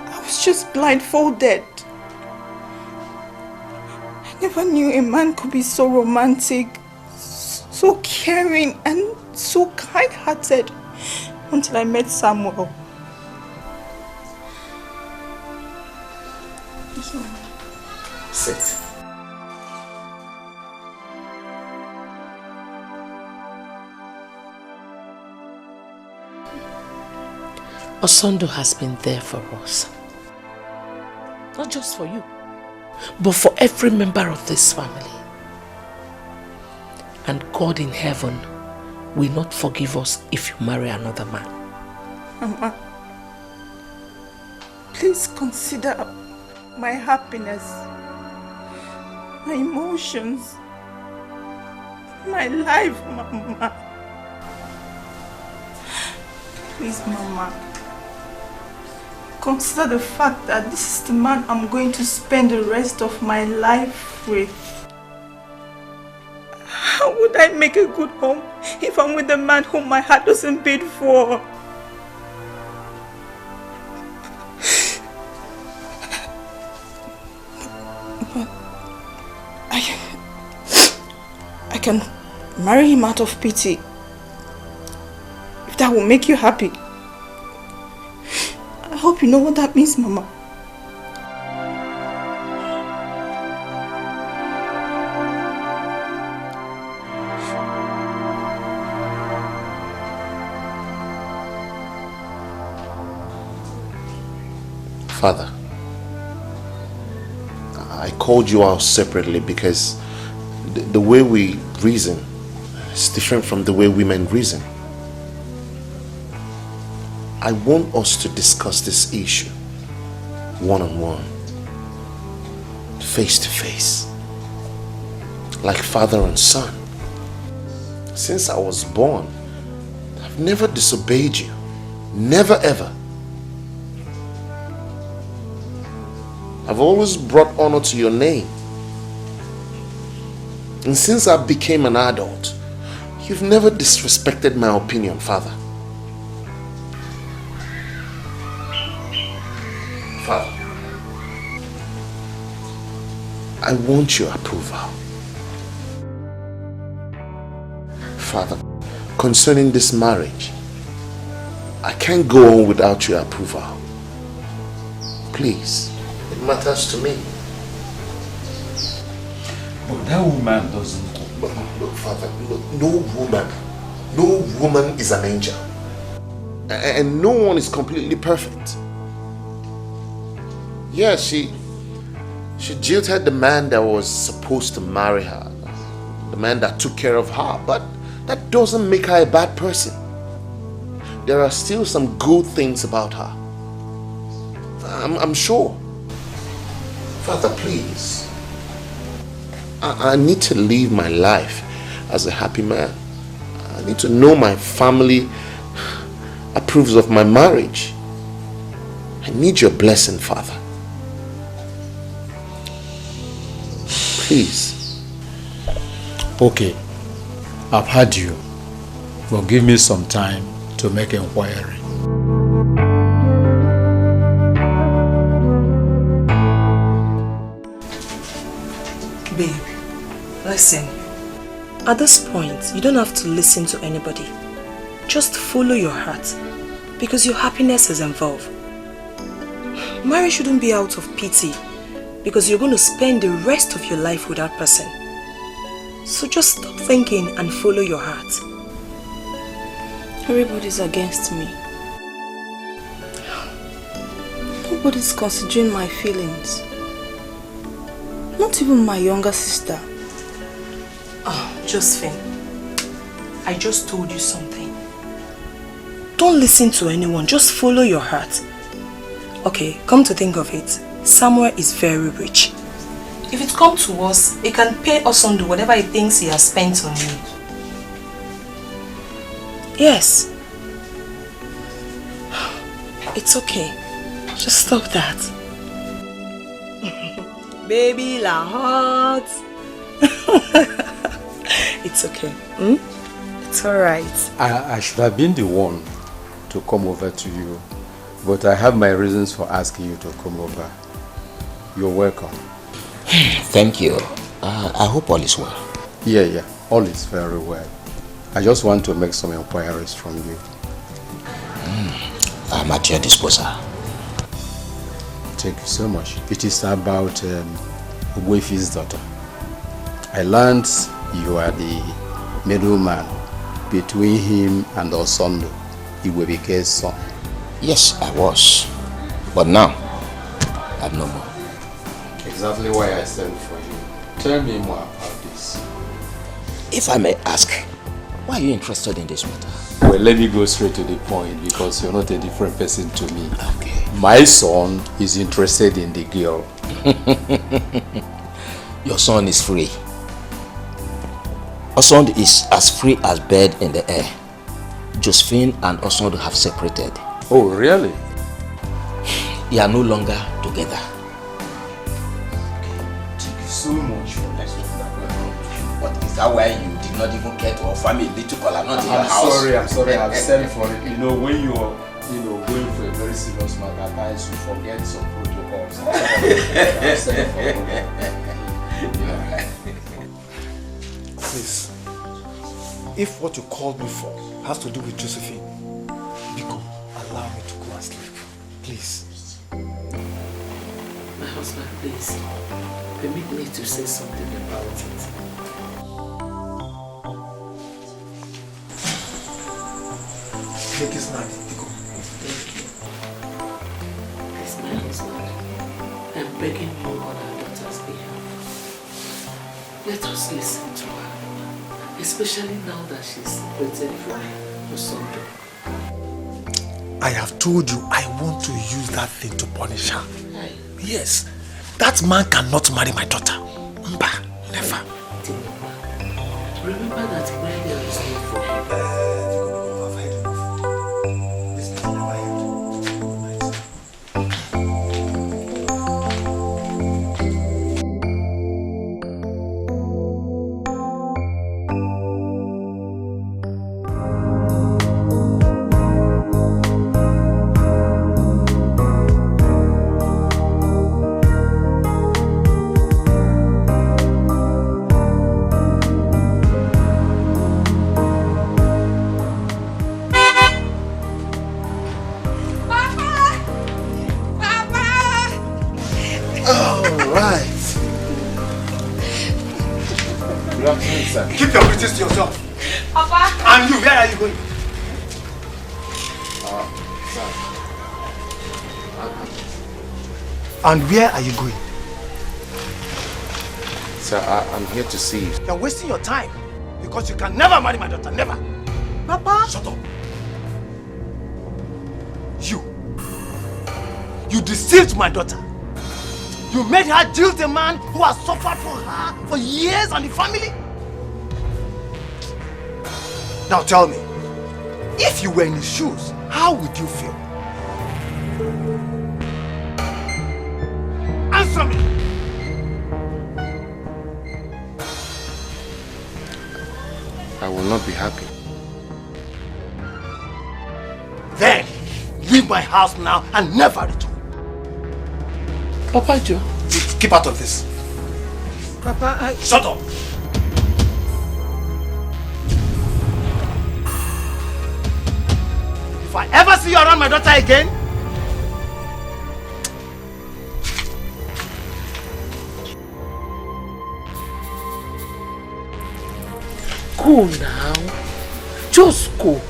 I was just blindfolded. I never knew a man could be so romantic, so caring and so kind-hearted until I met Samuel. Sit. Osondo has been there for us. Not just for you, but for every member of this family. And God in heaven will not forgive us if you marry another man. Mama, please consider my happiness, my emotions, my life, Mama. Please, Mama, consider the fact that this is the man I'm going to spend the rest of my life with. How would I make a good home if I'm with a man whom my heart doesn't beat for? But I can marry him out of pity. If that will make you happy. I hope you know what that means, Mama. Father, I called you out separately because the way we reason is different from the way women reason. I want us to discuss this issue one-on-one, face-to-face, like father and son. Since I was born, I've never disobeyed you. Never ever. I've always brought honor to your name. And since I became an adult, you've never disrespected my opinion, Father. Father, I want your approval. Father, concerning this marriage, I can't go on without your approval. Please, it matters to me. But that woman doesn't. Look, Father, look, no woman is an angel. And no one is completely perfect. Yeah, she jilted the man that was supposed to marry her, the man that took care of her, but that doesn't make her a bad person. There are still some good things about her. I'm sure. Father, please. I need to live my life as a happy man. I need to know my family approves of my marriage. I need your blessing, Father. Please. Okay, I've heard you, but give me some time to make inquiry. Babe, listen. At this point, you don't have to listen to anybody. Just follow your heart, because your happiness is involved. Marriage shouldn't be out of pity, because you're going to spend the rest of your life with that person. So just stop thinking and follow your heart. Everybody's against me. Nobody's considering my feelings. Not even my younger sister. Oh, Josephine, I just told you something. Don't listen to anyone, just follow your heart. Okay, come to think of it, Samuel is very rich. If it comes to us, he can pay us on whatever he thinks he has spent on me. Yes. It's okay. Just stop that. Baby la hot. It's okay. It's alright. I should have been the one to come over to you, but I have my reasons for asking you to come over. You're welcome. Thank you. I hope all is well. Yeah, all is very well. I just want to make some inquiries from you. I'm at your disposal. Thank you so much. It is about Ugwefi's daughter. I learned you are the middleman between him and Osondo, Igwebike's son. Yes, I was. But now, I'm no more. Exactly why I sent for you. Tell me more about this. If I may ask, why are you interested in this matter? Well, let me go straight to the point because you're not a different person to me. Okay. My son is interested in the girl. Your son is free. Osondo is as free as bird in the air. Josephine and Osondo have separated. Oh, really? They are no longer together. Thank you so much for that. But is that why you did not even care to offer me a little color, not in your house? I'm sorry, I've sent for it. You know, when you're going for a very serious matter, at times you forget some protocols. I've sent for it. Please, if what you called me for has to do with Josephine, Biko, allow me to go and sleep. Please. My husband, please, permit me to say something about it. Make it snappy, Biko. Thank you. Please, I understand. I'm begging you on our daughter's behalf. Let us listen to her. Especially now that she's separated from Osondo. I have told you I want to use that thing to punish her. Yes. That man cannot marry my daughter. Mba, never. Remember that where there is no forgiveness. Keep your pretense to yourself. Papa. And you, where are you going? And where are you going? Sir, I'm here to see you. You're wasting your time because you can never marry my daughter, never. Papa. Shut up. You deceived my daughter. You made her jilt a man who has suffered for her for years and the family. Now tell me, if you were in his shoes, how would you feel? Answer me! I will not be happy. Then, leave my house now and never return. Papa Joe. Keep out of this. Papa, Shut up! If I ever see you around my daughter again, go now. Just go.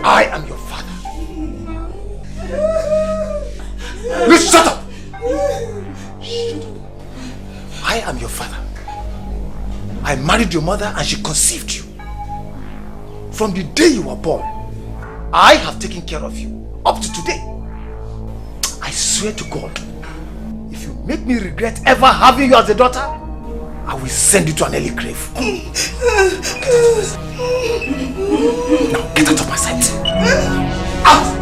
I am your father. Please shut up! I am your father. I married your mother and she conceived you. From the day you were born, I have taken care of you up to today. I swear to God, if you make me regret ever having you as a daughter, I will send you to an early grave. Now get out of my sight. Out!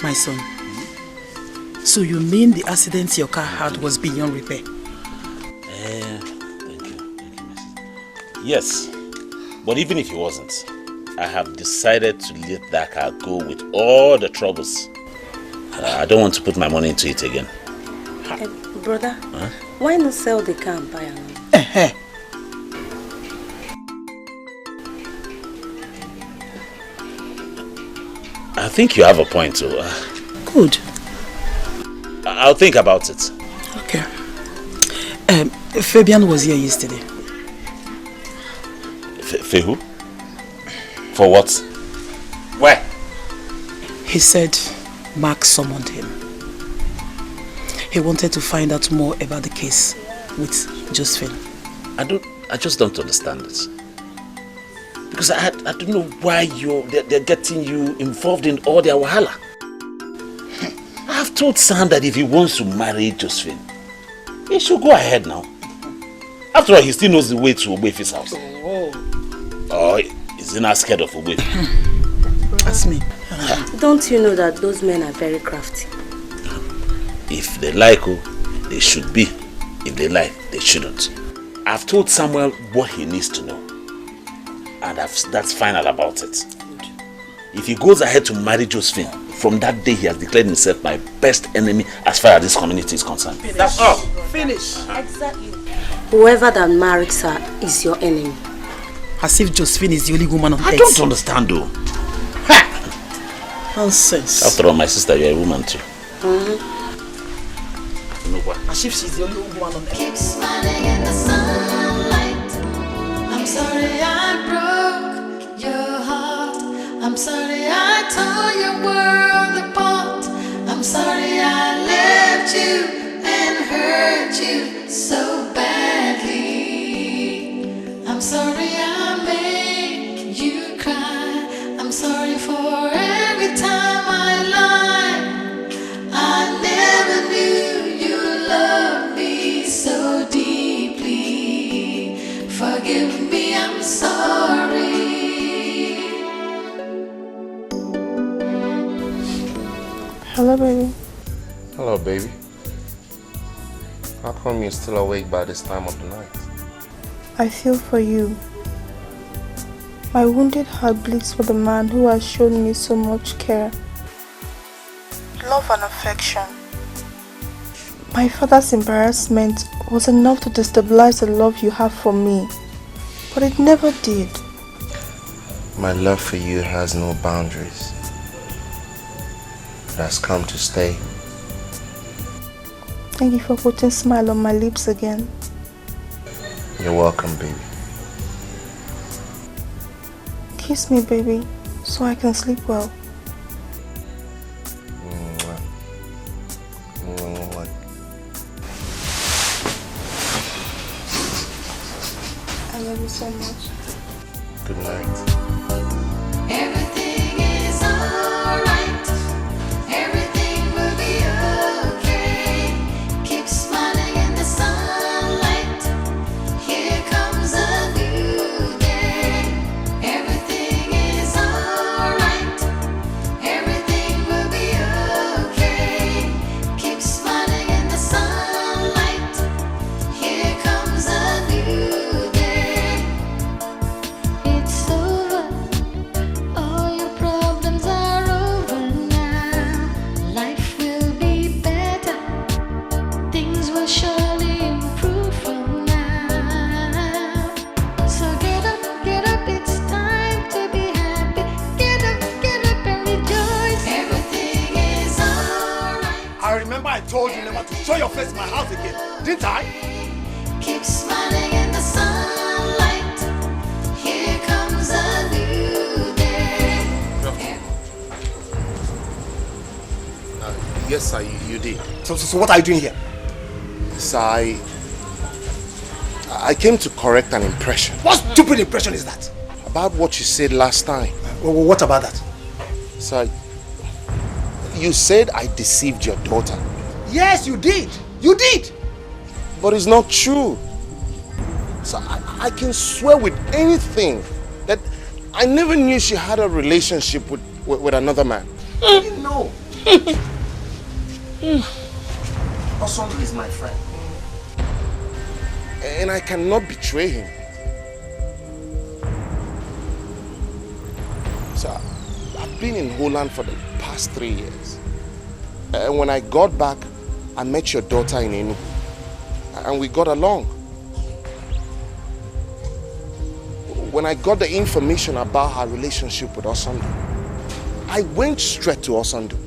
My son, so you mean the accident your car had was beyond repair? Thank you, yes, but even if it wasn't, I have decided to let that car go with all the troubles. I don't want to put my money into it again. Brother, why not sell the car and buy another? I think you have a point too. Good. I'll think about it. Okay. Fabian was here yesterday. Who? For what? Where? He said Mark summoned him. He wanted to find out more about the case with Josephine. I just don't understand this. Because I don't know why they're getting you involved in all their wahala. I've told Sam that if he wants to marry Josephine, he should go ahead now. After all, he still knows the way to Ogbefi's house. Oh, is he not scared of Ogbefi? That's me. Don't you know that those men are very crafty? If they like, they should be. If they like, they shouldn't. I've told Samuel what he needs to know. And that's final about it. If he goes ahead to marry Josephine, from that day he has declared himself my best enemy as far as this community is concerned. Finish. That's all. Finish. Exactly. Whoever that marries her is your enemy. As if Josephine is the only woman on earth. I don't understand though. Nonsense. After all, my sister, you're a woman too. You know what? As if she's the only woman on earth. Keep smiling in the sunlight. I'm sorry I broke your heart. I'm sorry I tore your world apart. I'm sorry I left you and hurt you so badly. I'm sorry I made you cry. I'm sorry for every time I lied. I never knew you loved me so deeply. Forgive me, I'm sorry. Hello, baby. Hello, baby. How come you're still awake by this time of the night? I feel for you. My wounded heart bleeds for the man who has shown me so much care, love and affection. My father's embarrassment was enough to destabilize the love you have for me, but it never did. My love for you has no boundaries. It has come to stay. Thank you for putting a smile on my lips again. You're welcome, baby. Kiss me, baby, so I can sleep well. I love you so much. Good night. Everything is alright. Everything will be okay. Keep smiling in the sunlight. Here comes a new day. Everything is alright. Everything will be okay. Keep smiling in the sunlight. Here comes a new day. It's over. All your problems are over now. Life will be better. Things will surely improve from now. So get up, it's time to be happy. Get up and rejoice. Everything is alright. I remember I told you never to show your face in my house again, didn't I? Keep smiling in the sunlight. Here comes a new day. Yes, sir, you did. So what are you doing here? Sir, I came to correct an impression. What stupid impression is that? About what you said last time. What about that? Sir, you said I deceived your daughter. Yes, you did. You did. But it's not true. So I can swear with anything that I never knew she had a relationship with another man. No. Osondu is my friend. And I cannot betray him. So I've been in Holland for the past 3 years. And when I got back, I met your daughter in Enugu. And we got along. When I got the information about her relationship with Osondu, I went straight to Osondu.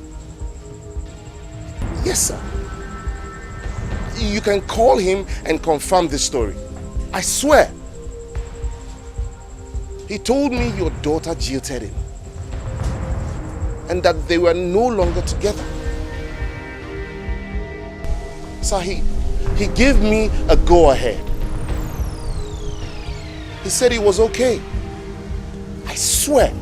Yes, sir. You can call him and confirm this story. I swear. He told me your daughter jilted him. and that they were no longer together. So he gave me a go-ahead. He said it was okay. I swear.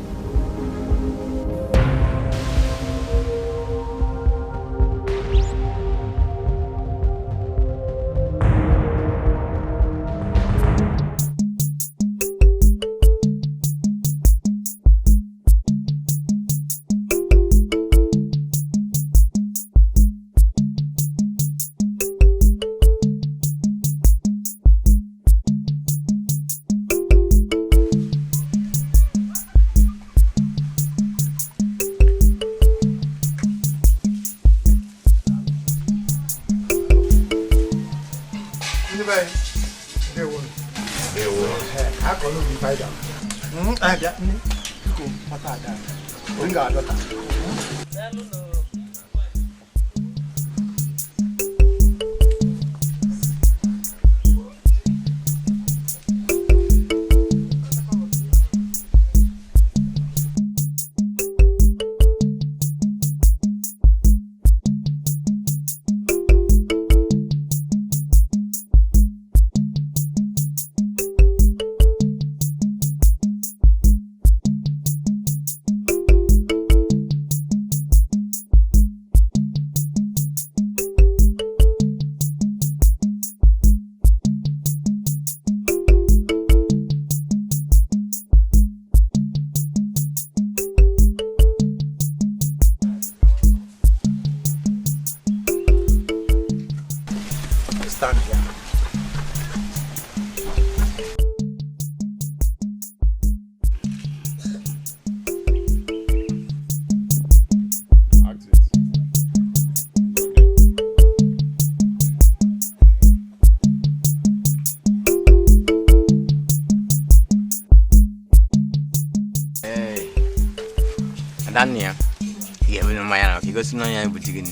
Dania, you have no man, you got no young boutique.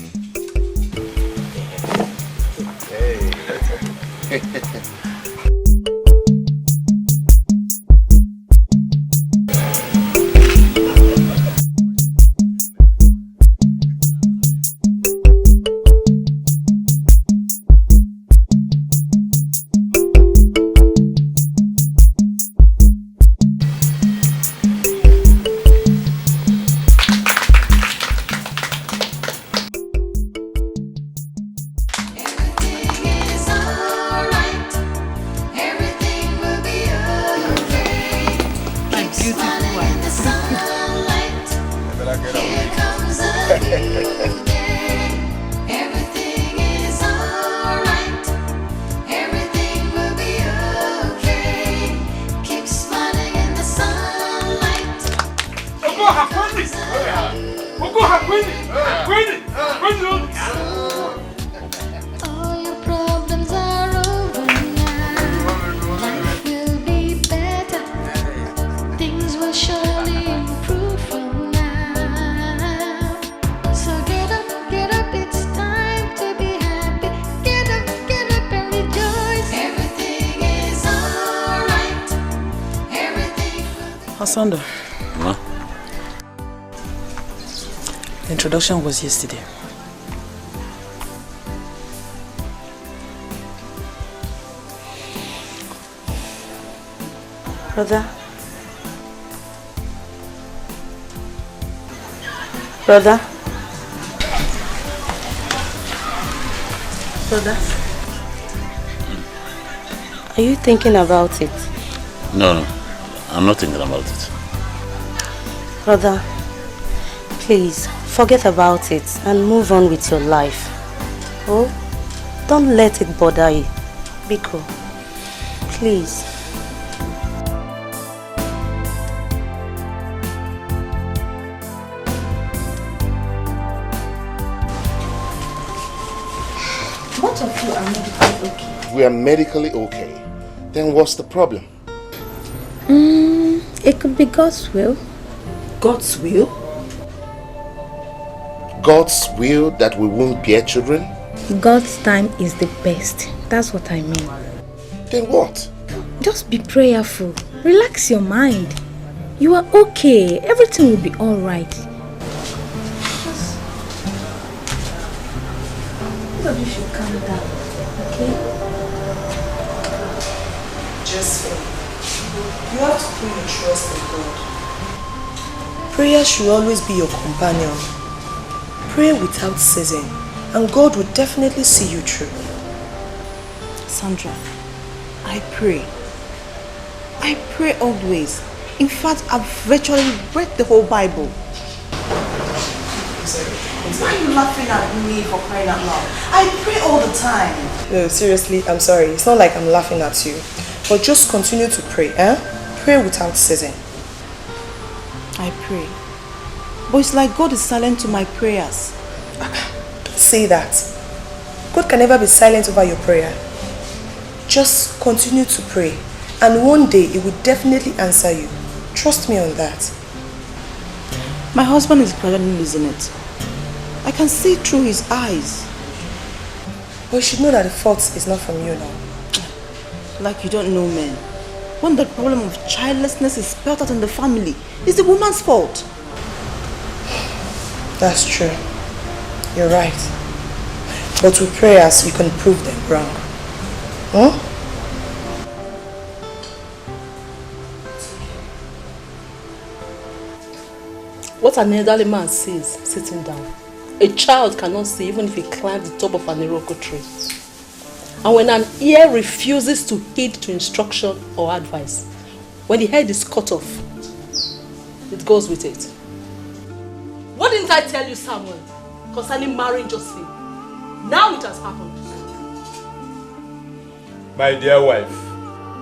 Sandra. Huh? The introduction was yesterday. Brother. Brother. Brother. Are you thinking about it? No. I'm not thinking about it. Brother, please forget about it and move on with your life. Oh, don't let it bother you. Biko, please. Both of you are medically okay. We are medically okay. Then what's the problem? It could be God's will. God's will? God's will that we won't bear children? God's time is the best. That's what I mean. Then what? Just be prayerful. Relax your mind. You are okay. Everything will be alright. of you should calm down, okay? Just you have to put your trust in God. Prayer should always be your companion. Pray without ceasing, and God will definitely see you through. Sandra, I pray. I pray always. In fact, I've virtually read the whole Bible. Why are you laughing at me for crying out loud? I pray all the time. No, seriously, I'm sorry. It's not like I'm laughing at you. But just continue to pray, eh? Pray without ceasing. I pray. But it's like God is silent to my prayers. Don't say that. God can never be silent over your prayer. Just continue to pray. And one day, He will definitely answer you. Trust me on that. My husband is gradually losing it. I can see through his eyes. But you should know that the fault is not from you now. Like you don't know men. When the problem of childlessness is spelled out in the family, it's the woman's fault. That's true. You're right. But with prayers, you can prove them wrong. Huh? What an elderly man sees sitting down, a child cannot see even if he climbs the top of an iroko tree. And when an ear refuses to heed to instruction or advice, when the head is cut off, it goes with it. What didn't I tell you, Samuel, concerning marrying Josephine? Now it has happened. My dear wife,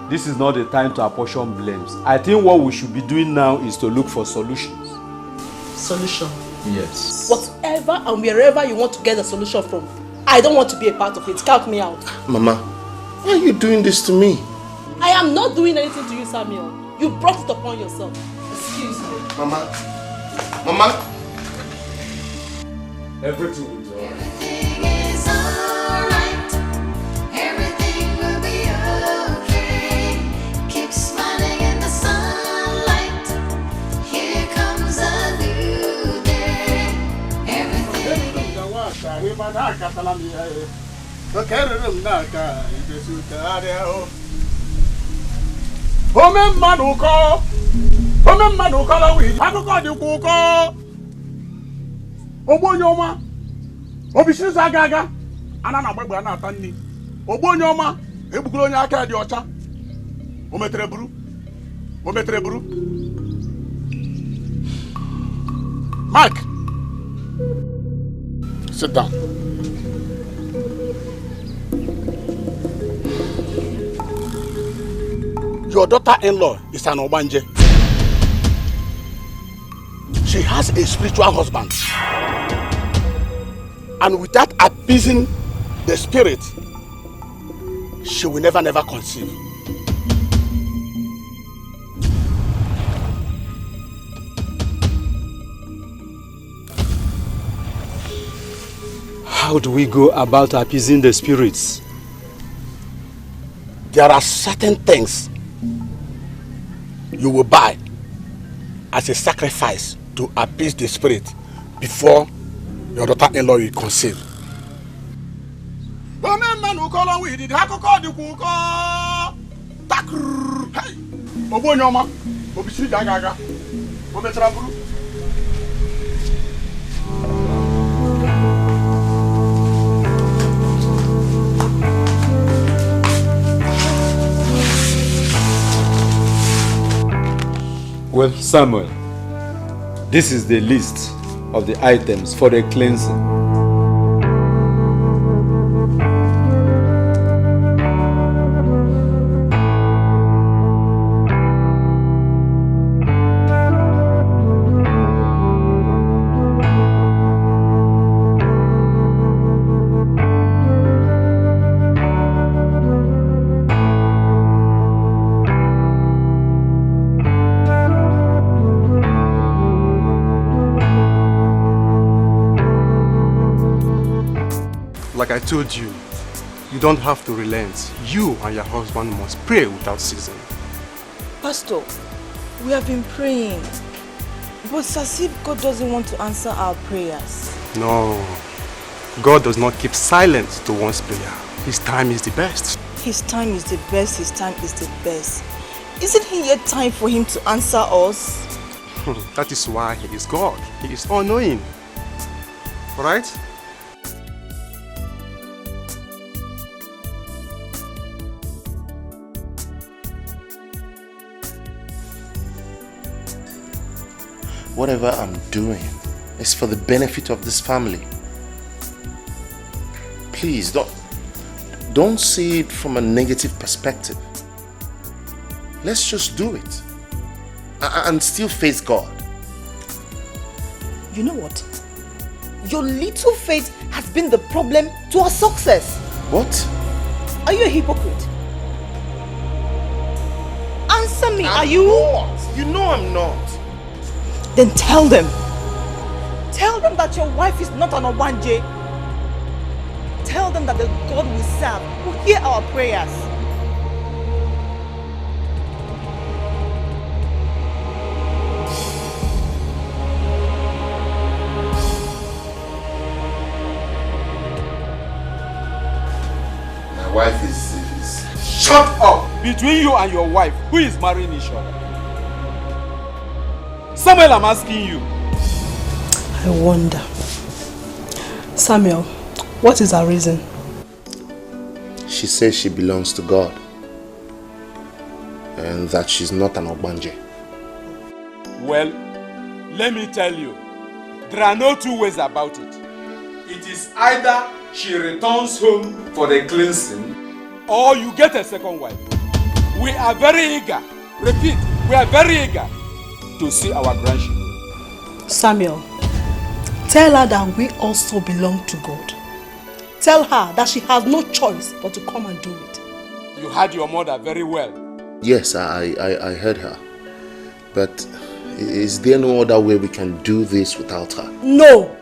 this is not the time to apportion blames. I think what we should be doing now is to look for solutions. Solution? Yes. Whatever and wherever you want to get a solution from, I don't want to be a part of it. Count me out. Mama, why are you doing this to me? I am not doing anything to you, Samuel. You brought it upon yourself. Excuse me. Mama. Mama. Everything will be alright. Everything is alright. Everything will be okay. Keep smiling in the sunlight. Here comes a new day. Everything. Ome mmadụ kọrọ wii akụkọ dịkwa ụkọ ogbo onye ọma obisirisa aga aga ana na agbagbe na-ata nri ogbo onye ọma egbugoro onye aka dị ọcha o metere buru Mike, sit down. Your daughter-in-law is an Obanje. She has a spiritual husband. And without appeasing the spirit, she will never conceive. How do we go about appeasing the spirits? There are certain things you will buy as a sacrifice to appease the spirit before your daughter-in-law will conceive. Well, Samuel, this is the list of the items for the cleansing. Like I told you, you don't have to relent. You and your husband must pray without ceasing. Pastor, we have been praying, but it's as if God doesn't want to answer our prayers. No, God does not keep silent to one's prayer. His time is the best. His time is the best, his time is the best. Isn't it yet time for him to answer us? That is why he is God. He is all-knowing. Alright? Whatever I'm doing is for the benefit of this family. Please don't see it from a negative perspective. Let's just do it and still face God. You know what? Your little faith has been the problem to our success. What? Are you a hypocrite? Answer me, are you? Not. You know I'm not. Then tell them. Tell them that your wife is not an Obanje. Tell them that the God we serve will hear our prayers. My wife is... Shut up! Between you and your wife, who is marrying each other? Samuel, I'm asking you. I wonder. Samuel, what is her reason? She says she belongs to God and that she's not an Obanje. Well, let me tell you, there are no two ways about it. It is either she returns home for the cleansing or you get a second wife. We are very eager, repeat, we are very eager to see our grandchildren. Samuel, tell her that we also belong to God. Tell her that she has no choice but to come and do it. You heard your mother very well. Yes, I heard her. But is there no other way we can do this without her? No,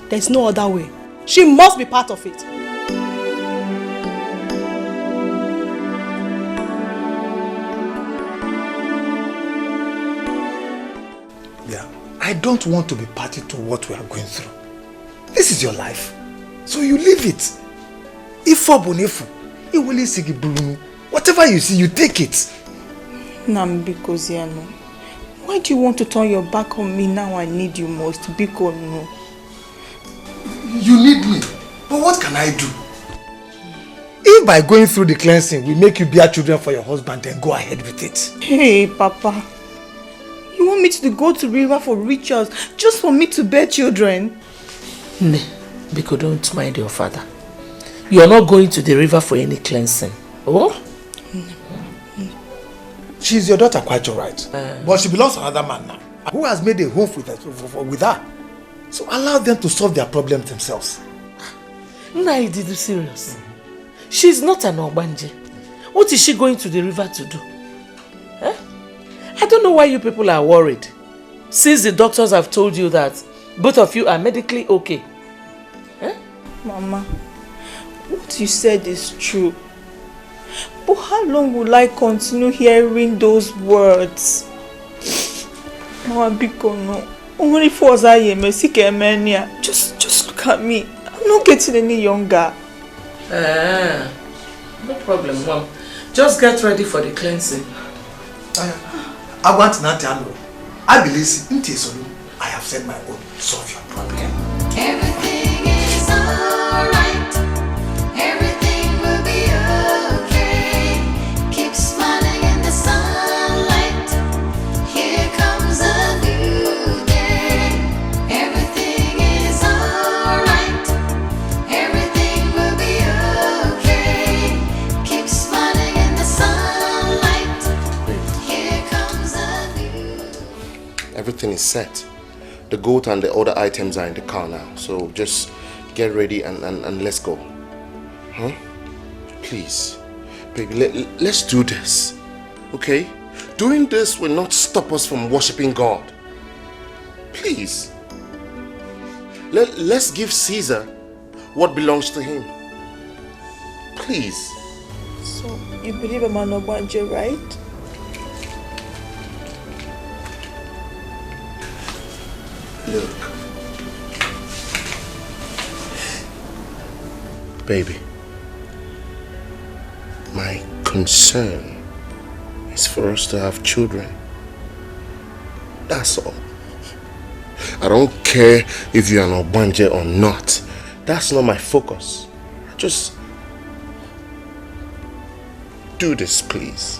there's no other way. She must be part of it. I don't want to be party to what we are going through. This is your life, so you live it. Whatever you see, you take it. Nambikoziano, why do you want to turn your back on me now I need you most? Biko no. You need me, but what can I do? If by going through the cleansing we make you bear children for your husband, then go ahead with it. Hey, Papa. You want me to go to river for rituals just for me to bear children? Ne, Biko, don't mind your father. You are not going to the river for any cleansing. Oh? She's your daughter, quite alright. But she belongs to another man now, who has made a home with her. So allow them to solve their problems themselves. Nah, did you serious? She's not an Obanje. What is she going to the river to do? Huh? I don't know why you people are worried. Since the doctors have told you that both of you are medically okay. Huh? Mama, what you said is true. But how long will I continue hearing those words? Mama, Biko, no. Only for just look at me. I'm not getting any younger. No problem, Mom. Just get ready for the cleansing. I want Natiano. I believe I have said my own. Solve your problem. Everything is alright. Everything will be okay. Keep smiling in the sunlight. Here comes a new day. Everything is alright. Everything will be okay. Keep smiling in the sunlight. Here comes a new. Everything is set. The goat and the other items are in the car now. So just get ready and let's go. Huh? Please. Baby, let's do this. Okay? Doing this will not stop us from worshiping God. Please. Let's give Caesar what belongs to him. Please. So, you believe I'm an Obanje, right? Look, Baby, my concern is for us to have children. That's all. I don't care if you're an Obanje or not. That's not my focus. Just do this, please.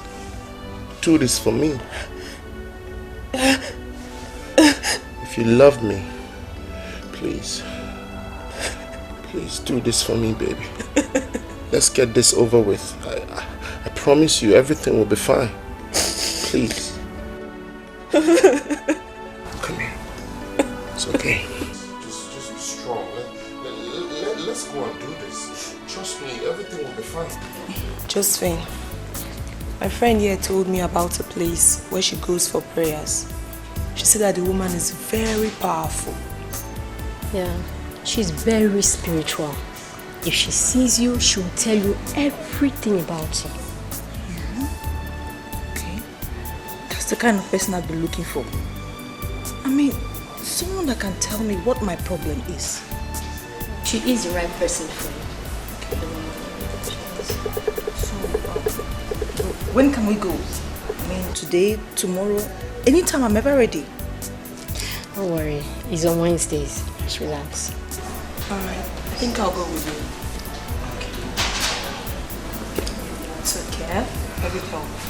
Do this for me. If you love me, please do this for me, baby. Let's get this over with. I promise you everything will be fine. Please. Come here. It's okay. Just be strong. Let's go and do this. Trust me, everything will be fine. Josephine, my friend here told me about a place where she goes for prayers. She said that the woman is very powerful. Yeah, she's very spiritual. If she sees you, she'll tell you everything about you. Okay. That's the kind of person I've been looking for. I mean, someone that can tell me what my problem is. She is the right person for you. When can we go? I mean, today, tomorrow, anytime. I'm ever ready. Don't worry, it's on Wednesdays. Just relax. Alright, I think I'll go with you. Okay. It's okay. Everything will be fine.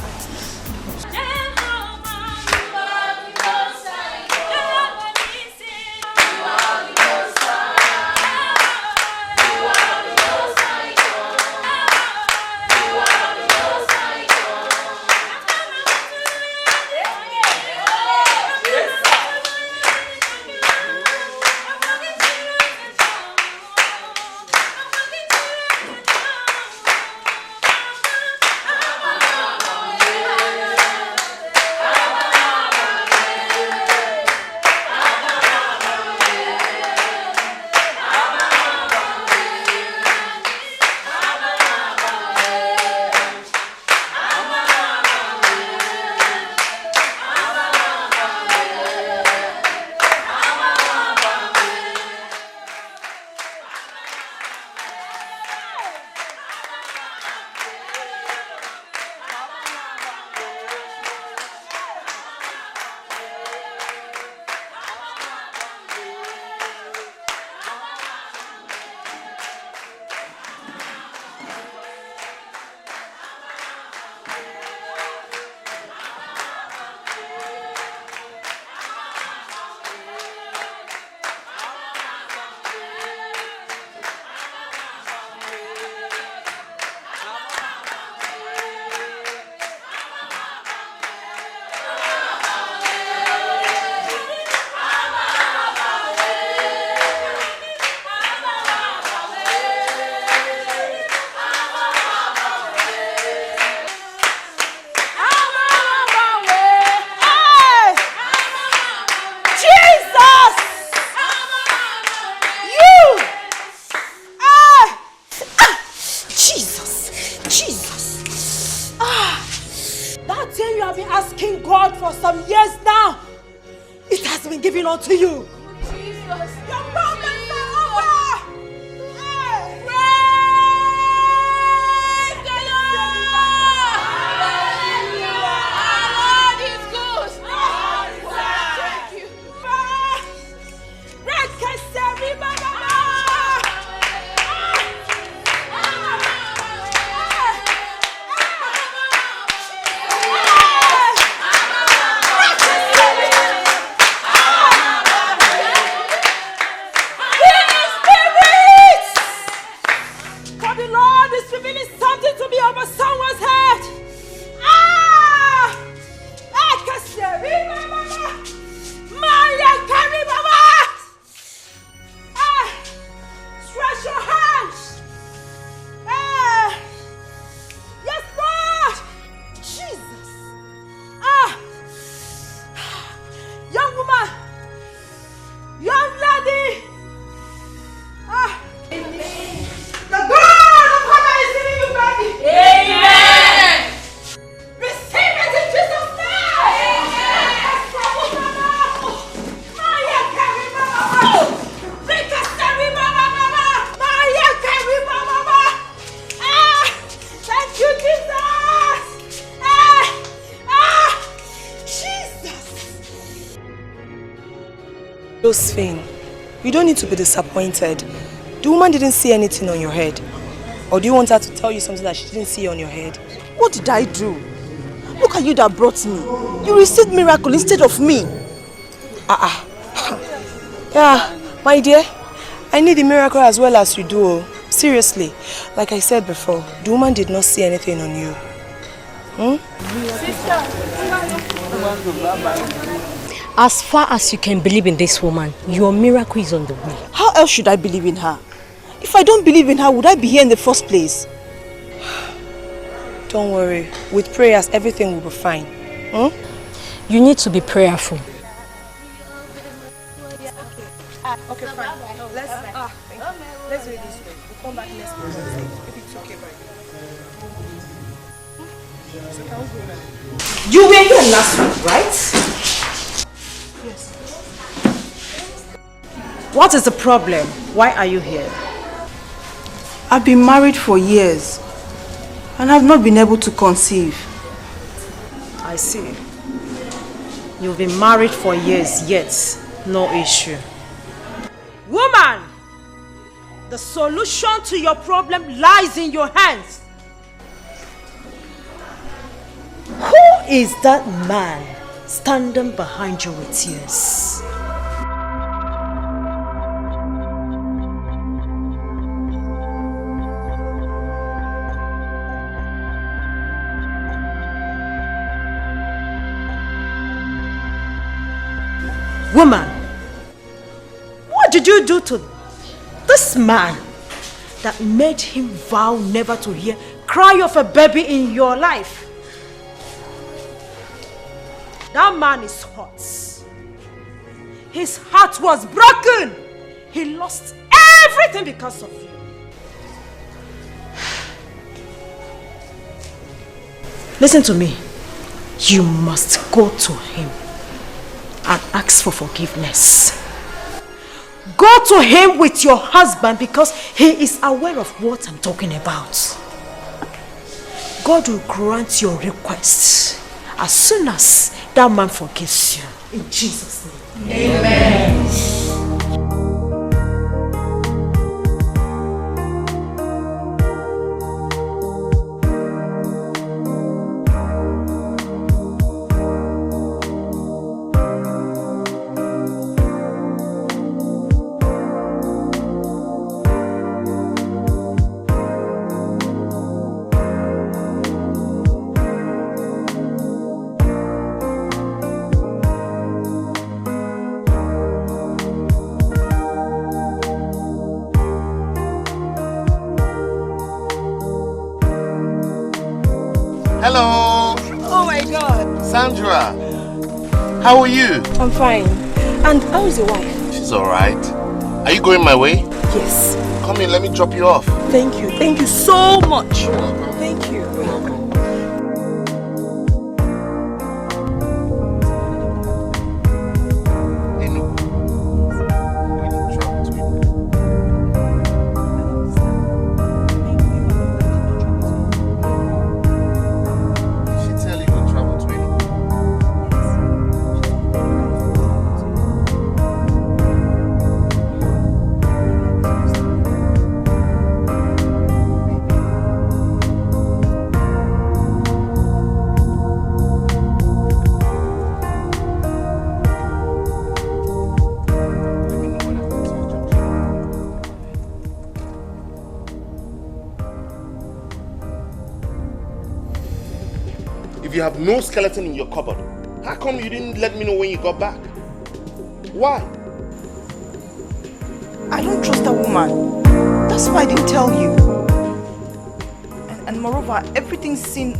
To you. Jesus. Your problems are over. Hey. Praise the Lord. Our Lord is good. Thank you. Josephine, you don't need to be disappointed. The woman didn't see anything on your head. Or do you want her to tell you something that she didn't see on your head? What did I do? Look at you that brought me. You received miracle instead of me. Yeah, my dear, I need a miracle as well as you do. Seriously, like I said before, the woman did not see anything on you. As far as you can believe in this woman, your miracle is on the way. How else should I believe in her? If I don't believe in her, would I be here in the first place? Don't worry. With prayers, everything will be fine. You need to be prayerful. Okay, fine. Let's do it this way. We'll come back next week. If it's okay, right? You were here last week, right? Yes. What is the problem? Why are you here? I've been married for years and I've not been able to conceive. I see. You've been married for years, yet no issue. Woman! The solution to your problem lies in your hands. Who is that man standing behind you with tears? Woman, what did you do to this man that made him vow never to hear cry of a baby in your life? That man is hurt. His heart was broken. He lost everything because of you. Listen to me. You must go to him and ask for forgiveness. Go to him with your husband because he is aware of what I'm talking about. God will grant your request as soon as that man forgives you. In Jesus' name. Amen. Hello. Oh my God. Sandra. How are you? I'm fine. And how is your wife? She's alright. Are you going my way? Yes. Come in, let me drop you off. Thank you. Thank you so much. You're welcome. Thank you. You're welcome. If you have no skeleton in your cupboard, how come you didn't let me know when you got back? Why? I don't trust that woman. That's why I didn't tell you. And moreover, everything seemed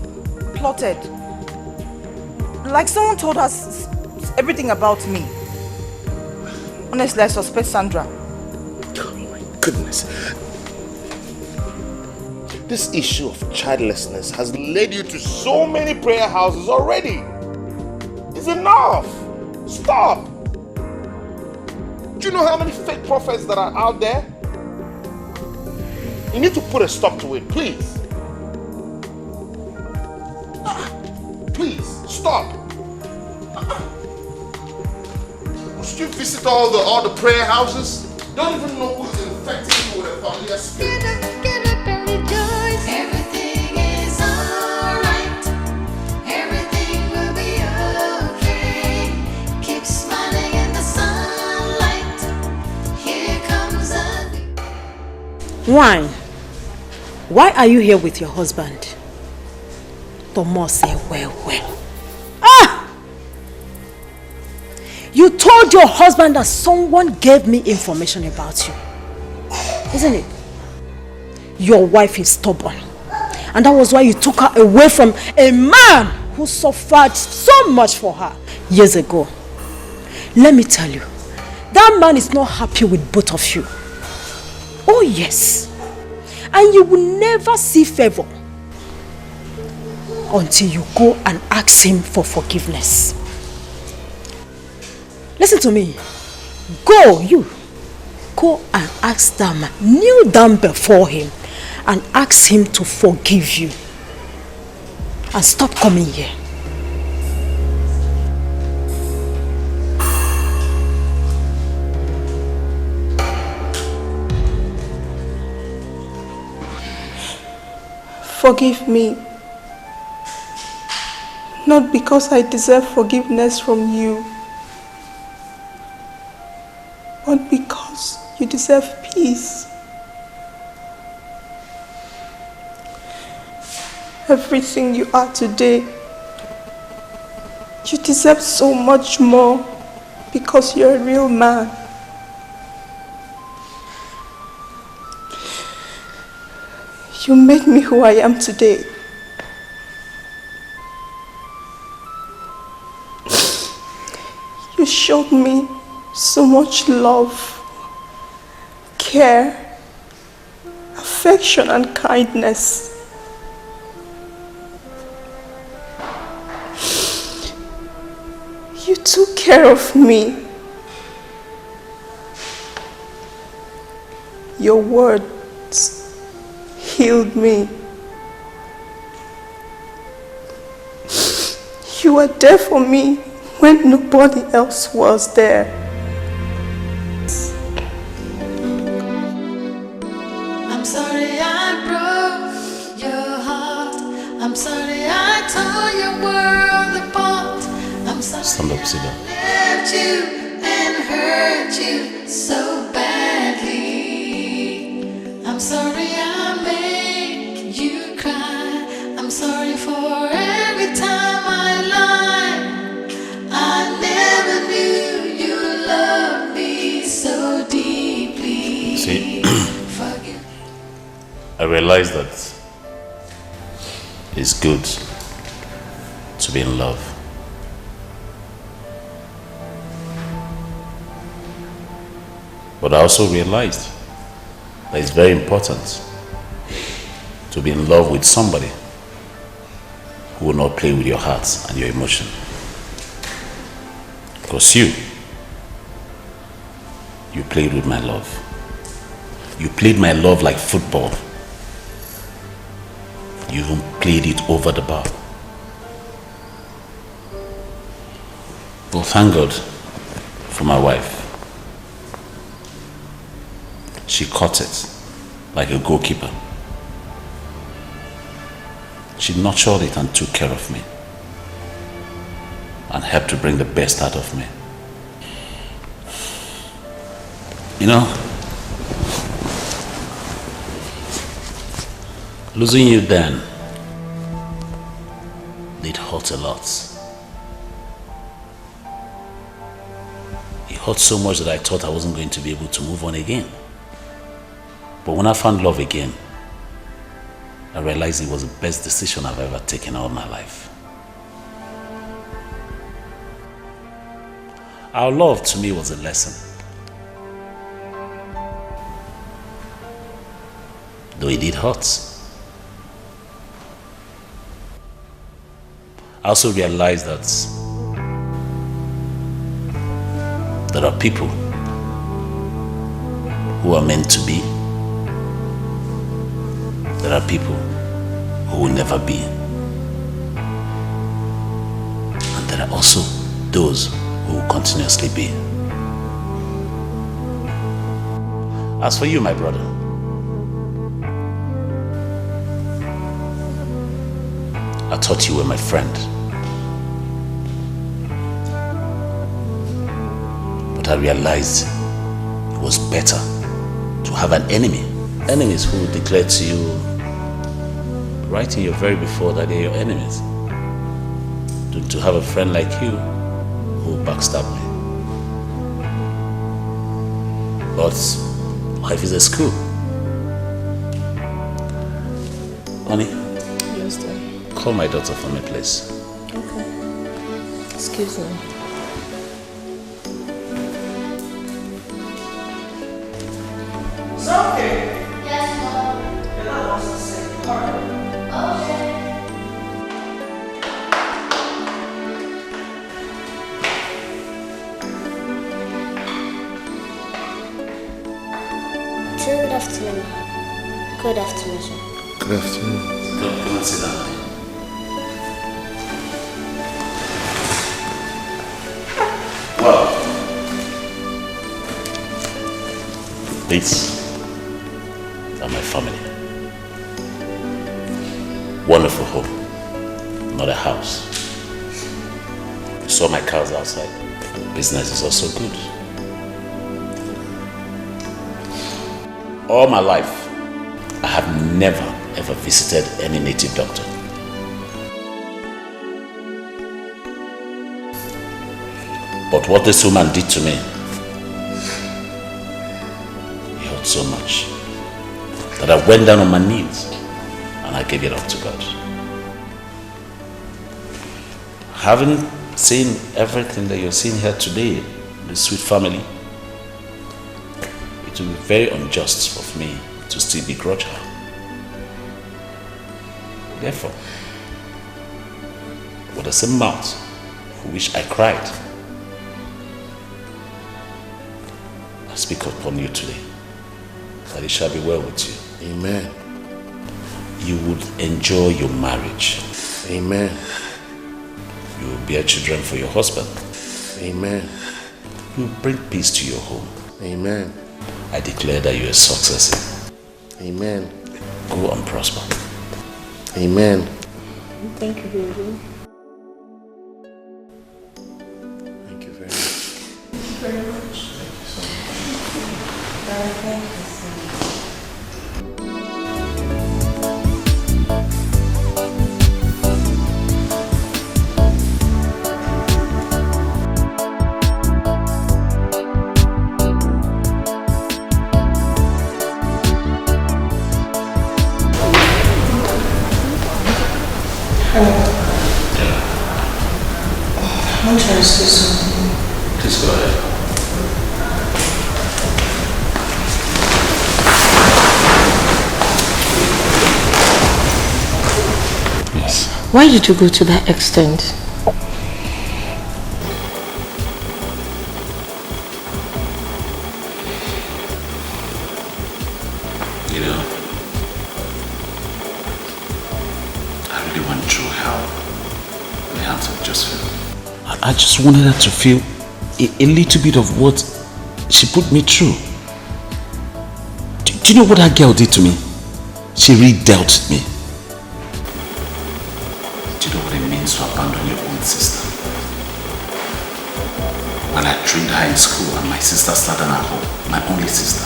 plotted. Like someone told us everything about me. Honestly, I suspect Sandra. Oh my goodness. This issue of childlessness has led you to so many prayer houses already. It's enough. Stop. Do you know how many fake prophets that are out there? You need to put a stop to it, please. Please, stop. Should you visit all the prayer houses? Don't even know who's infecting you with a familiar spirit. Get up and rejoice. Everything is alright. Everything will be okay. Keep smiling in the sunlight. Here comes a new... Why are you here with your husband? Thomas said, well. You told your husband that someone gave me information about you. Isn't it? Your wife is stubborn. And that was why you took her away from a man who suffered so much for her years ago. Let me tell you, that man is not happy with both of you. Oh yes. And you will never see favor until you go and ask him for forgiveness. Listen to me. Go and ask that man. Kneel down before him and ask him to forgive you. And stop coming here. Forgive me. Not because I deserve forgiveness from you, but because you deserve peace. Everything you are today, you deserve so much more because you're a real man. You made me who I am today. You showed me so much love, care, affection and kindness. You took care of me. Your words healed me. You were there for me when nobody else was there. I'm sorry I broke your heart. I'm sorry I tore your world apart. I'm sorry Stand up, sit down. I left you and hurt you so badly. I'm sorry I made you cry. I'm sorry for every time I lied. I never knew you loved me so deeply. See, I realize that it's good to be in love. But I also realized that it's very important to be in love with somebody who will not play with your heart and your emotion. Because you played with my love. You played my love like football. You even played it over the bar. Well, thank God for my wife. She caught it like a goalkeeper. She nurtured it and took care of me and helped to bring the best out of me. You know, losing you then, it hurt a lot. It hurt so much that I thought I wasn't going to be able to move on again. But when I found love again, I realized it was the best decision I've ever taken all my life. Our love to me was a lesson. Though it did hurt. I also realized that there are people who are meant to be. There are people who will never be. And there are also those who will continuously be. As for you, my brother, I thought you were my friend. But I realized it was better to have an enemy. Enemies who declare to you right in your very before that they're your enemies. To have a friend like you who backstab me. But life is a school. Honey, Yes, dear. call my daughter for me, please. Okay. Excuse me. Sophie! Yes, Mom. Your dad wants to say, alright. Okay. Good afternoon. Good afternoon, sir. Good afternoon. Come and sit down. Well, these are my family. Wonderful home, not a house. You saw my cars outside. Business is also good. All my life, I have never ever visited any native doctor. But what this woman did to me, it hurt so much that I went down on my knees and I gave it up to God. Having seen everything that you're seeing here today, this sweet family, it will be very unjust of me to still begrudge her. Therefore, with the same mouth for which I cried, I speak upon you today, that it shall be well with you. Amen. You would enjoy your marriage. Amen. You will bear children for your husband. Amen. You will bring peace to your home. Amen. I declare that you are a success. Amen. Go and prosper. Amen. Thank you, baby. Thank you very much. Thank you very much. Thank you so much. Thank you so much. I'm trying to say something. Please go ahead. Yes. Why did you go to that extent? You know, I really went through hell in the hands of Josephine. I just wanted her to feel a little bit of what she put me through. Do you know what that girl did to me? She really dealt with me. Do you know what it means to abandon your own sister? When I trained her in school and my sister started at home, my only sister.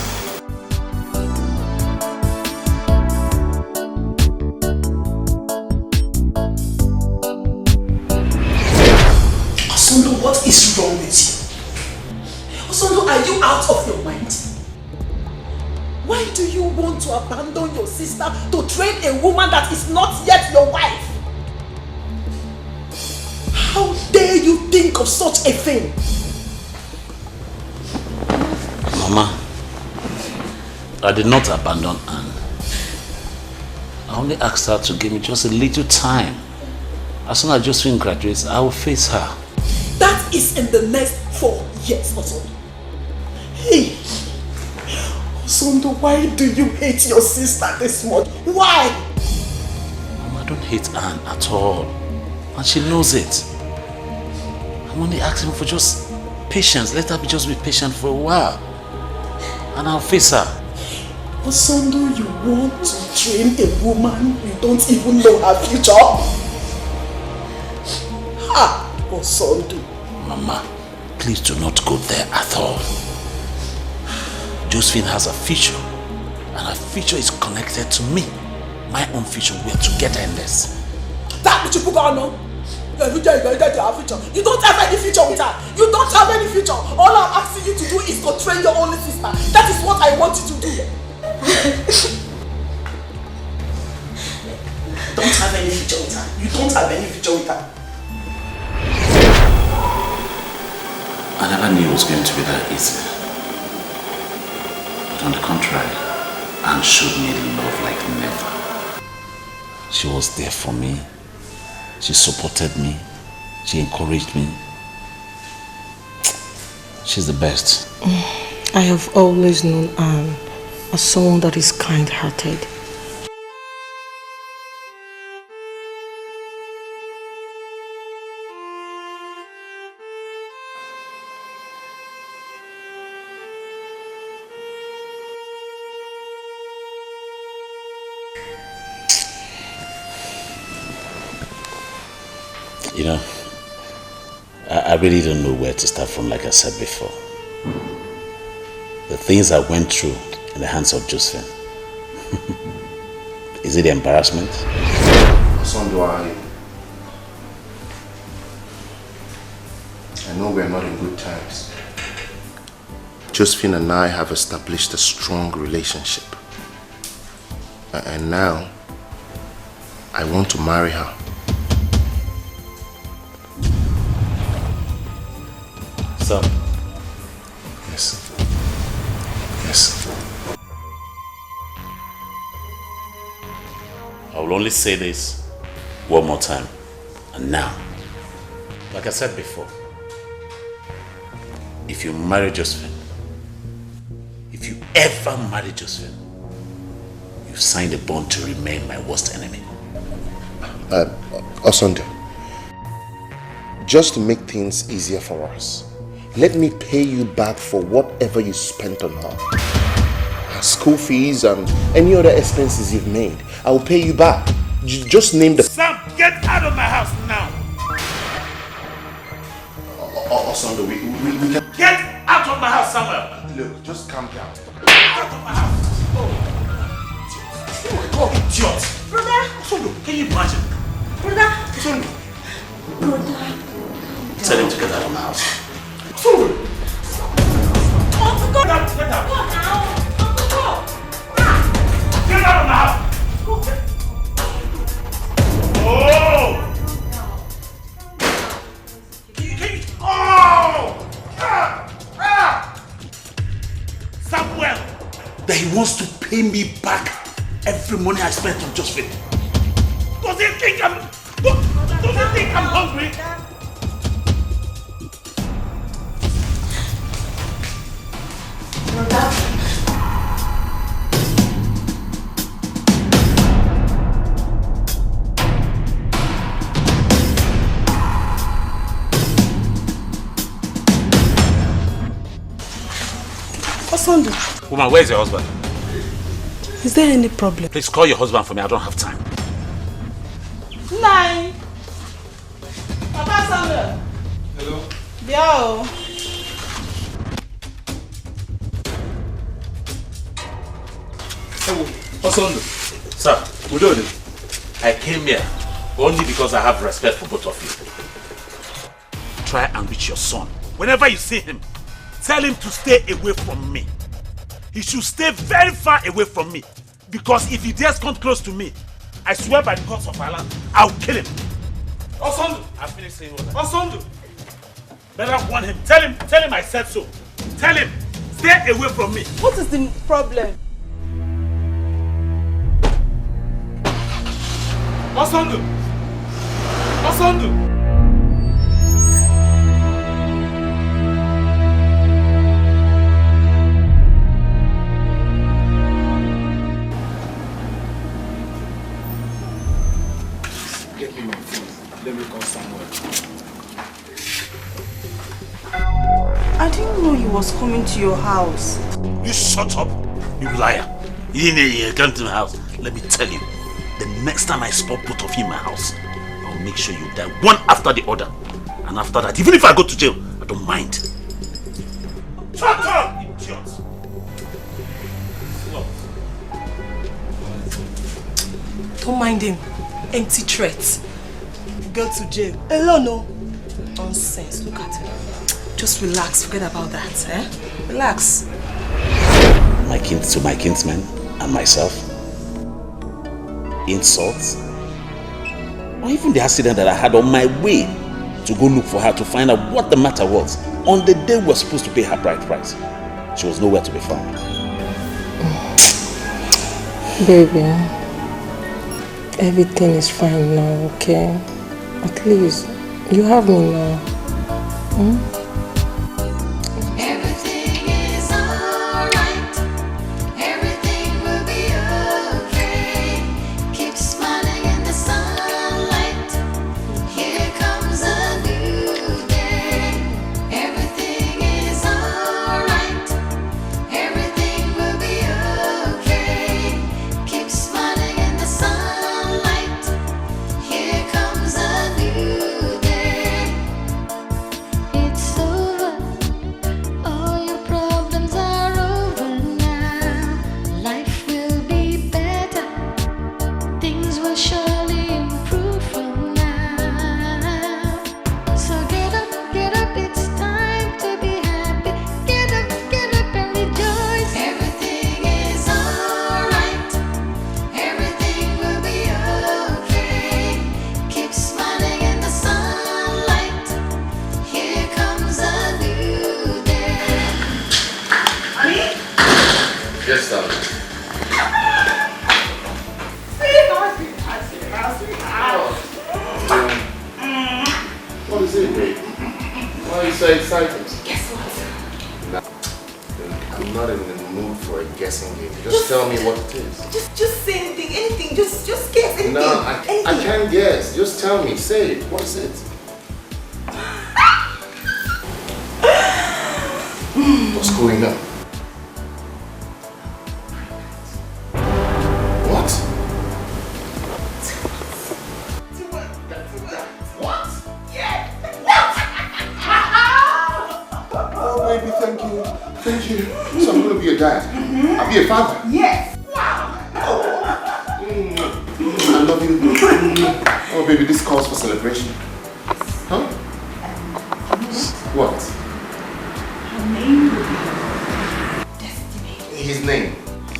Osondo, what is wrong with you? Osondo, are you out of your mind? Why do you want to abandon your sister to train a woman that is not yet your wife? How dare you think of such a thing? Mama, I did not abandon Anne. I only asked her to give me just a little time. As soon as Josephine graduates, I will face her. That is in the next 4 years, Osondo. Hey, Osondo, why do you hate your sister this much? Why? Mama, I don't hate Anne at all. And she knows it. I'm only asking for just patience. Let her just be patient for a while. And I'll face her. Osondo, you want to train a woman you don't even know her future? Ha! Osondo. Mama, please do not go there at all. Josephine has a future, and her future is connected to me. My own future, we are together in this. That which you put on, no? Your future is going to have future. You don't have any future with her. You don't have any future. All I'm asking you to do is to train your only sister. That is what I want you to do. Don't have any future with her. You don't have any future with her. I never knew it was going to be that easy. But on the contrary, Anne showed me love like never. She was there for me. She supported me. She encouraged me. She's the best. I have always known Anne as someone that is kind-hearted. You know, I really don't know where to start from, like I said before. The things I went through in the hands of Josephine. Is it embarrassment? Osondo, I know we're not in good times. Josephine and I have established a strong relationship. And now, I want to marry her. So? Yes. Yes. I will only say this one more time. And now, like I said before, if you marry Josephine, if you ever marry Josephine, you've signed a bond to remain my worst enemy. Osondo, just to make things easier for us, let me pay you back for whatever you spent on her. Her school fees and any other expenses you've made. I will pay you back. Just name the... Sam, get out of my house now! Osondo, we can... Get out of my house, Samuel! Look, just calm down. Out of my house! Oh my God, idiot! Brother! Osondo, can you imagine? Brother! Osondo! Brother! Tell him to get out of my house. Uncle God! Get out! Get out! Uncle God! Get out of my house! Oh! Oh! Samuel! That he wants to pay me back every money I spent on Josephine. Does he think I'm hungry? Osondo. Woman, where's your husband? Is there any problem? Please call your husband for me. I don't have time. Nine. Papa Samuel. Hello. Yo. Osondo. Sir. Udodi. I came here only because I have respect for both of you. Try and reach your son. Whenever you see him, tell him to stay away from me. He should stay very far away from me. Because if he dares come close to me, I swear by the gods of our land, I'll kill him. Osondo. I'm finished saying what Osondo. Better warn him. Tell him I said so. Tell him, stay away from me. What is the problem? Osondo. Osondo. Get me my phone. Let me call Samuel. I didn't know he was coming to your house. You shut up, you liar. Come to my house. Let me tell you, the next time I spot both of you in my house, I'll make sure you die one after the other. And after that, even if I go to jail, I don't mind. Shut up, idiot! Don't mind him. Empty threats. Go to jail. Hello, no. Nonsense. Look at him. Just relax. Forget about that. Relax. My kinsmen and myself. Insults. Or even the accident that I had on my way to go look for her to find out what the matter was. On the day we were supposed to pay her bride price. She was nowhere to be found. Baby, everything is fine now, okay? At least you have me now. Everything is alright. Everything will be okay. Keep smiling in the sunlight. Here comes a new day. Everything is alright. Everything will be okay. Keep smiling in the sunlight. Here comes a new day. It's over. All your problems are over now. Life will be better. Things will surely improve from now. So get up, it's time to be happy. Get up and rejoice. Everything is alright. Everything will be okay. Keep smiling in the sunlight. Here comes a new day. Yes, darling. What is it, babe? Why are you so excited? Guess what? I'm not in the mood for a guessing game. Just tell me what it is. Just say anything. Just guess anything. No, I can't guess. Just tell me. Say it. What is it? What's going on? What? What? Yeah. What? Oh, baby, thank you. Thank you. So I'm going to be a dad. I'll be a father. Yes. Wow. I love you. Oh, baby, this calls for celebration. Huh? What? Her name will be Destiny. His name?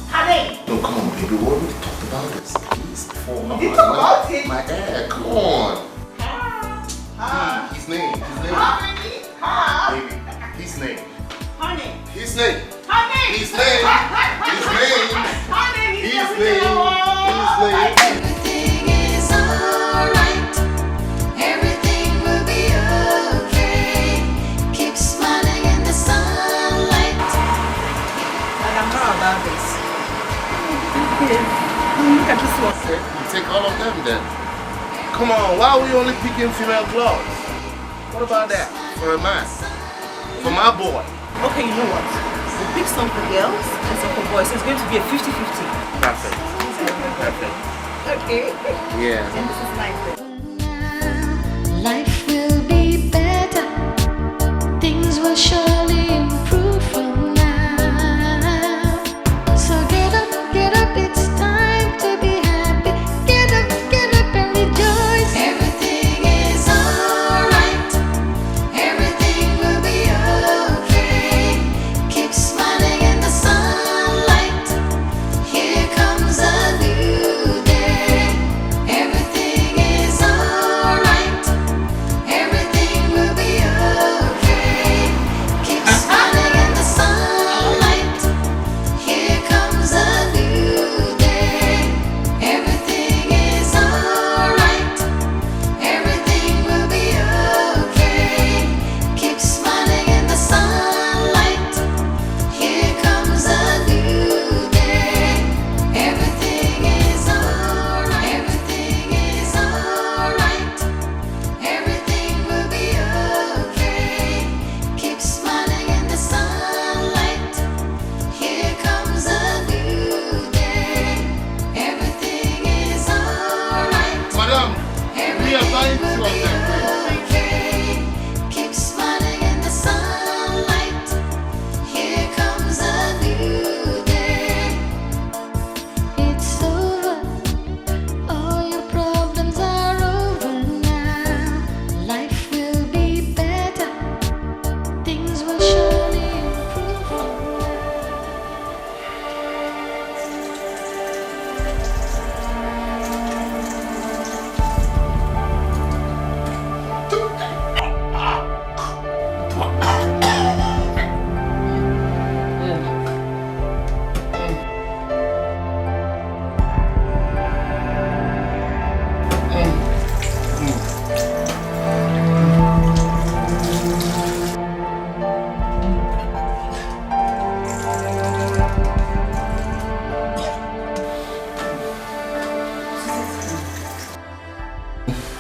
Her name. No, come on, baby. We already talked about this. Please, before You did talk about it? my air. Come on. His name. Honey. Baby, his name. Honey. His name. Honey. His name. His name. Honey. His name. Everything is alright. Everything will be okay. Keep smiling in the sunlight. And I'm not about this. Look at this one. You take all of them then. Come on, why are we only picking female clothes? What about that? For a man? For my boy? Okay, you know what? We'll pick some for girls and some for boys. So it's going to be a 50-50. Perfect. Perfect. Okay. Yeah. And this is nice. Life will be better. Things will surely improve from now. So get up, it's time to be happy. Get up and rejoice. Everything is alright. Everything will be okay. Keep smiling in the sunlight. Here comes a new day. Everything is Everything will be okay. Keep smiling in the sunlight. Here comes a new day. It's over. All your problems are over now. Life will be better. Things will surely improve from now.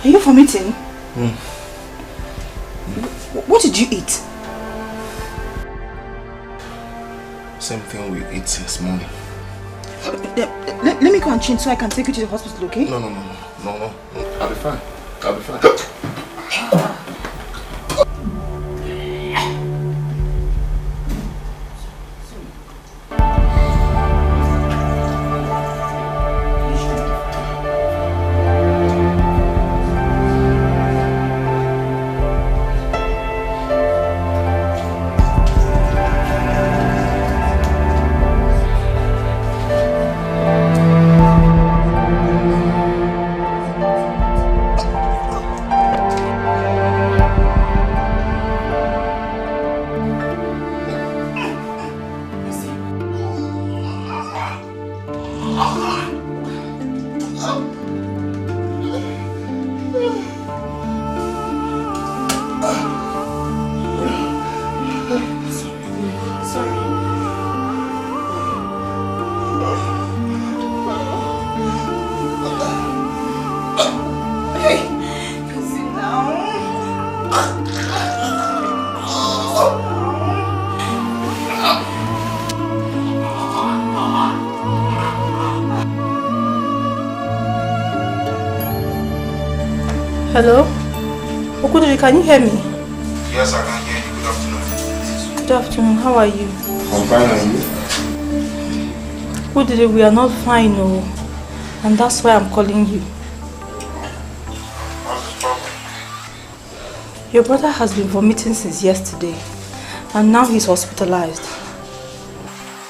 Are you vomiting? What did you eat? Same thing we ate since morning. Let me go and change so I can take you to the hospital, okay? No. I'll be fine. I'll be fine. Hello? Okudiri, can you hear me? Yes, I can hear you. Good afternoon. Good afternoon, how are you? I'm fine, and you? Okudiri, we are not fine, no. And that's why I'm calling you. What's the problem? Your brother has been vomiting since yesterday. And now he's hospitalized.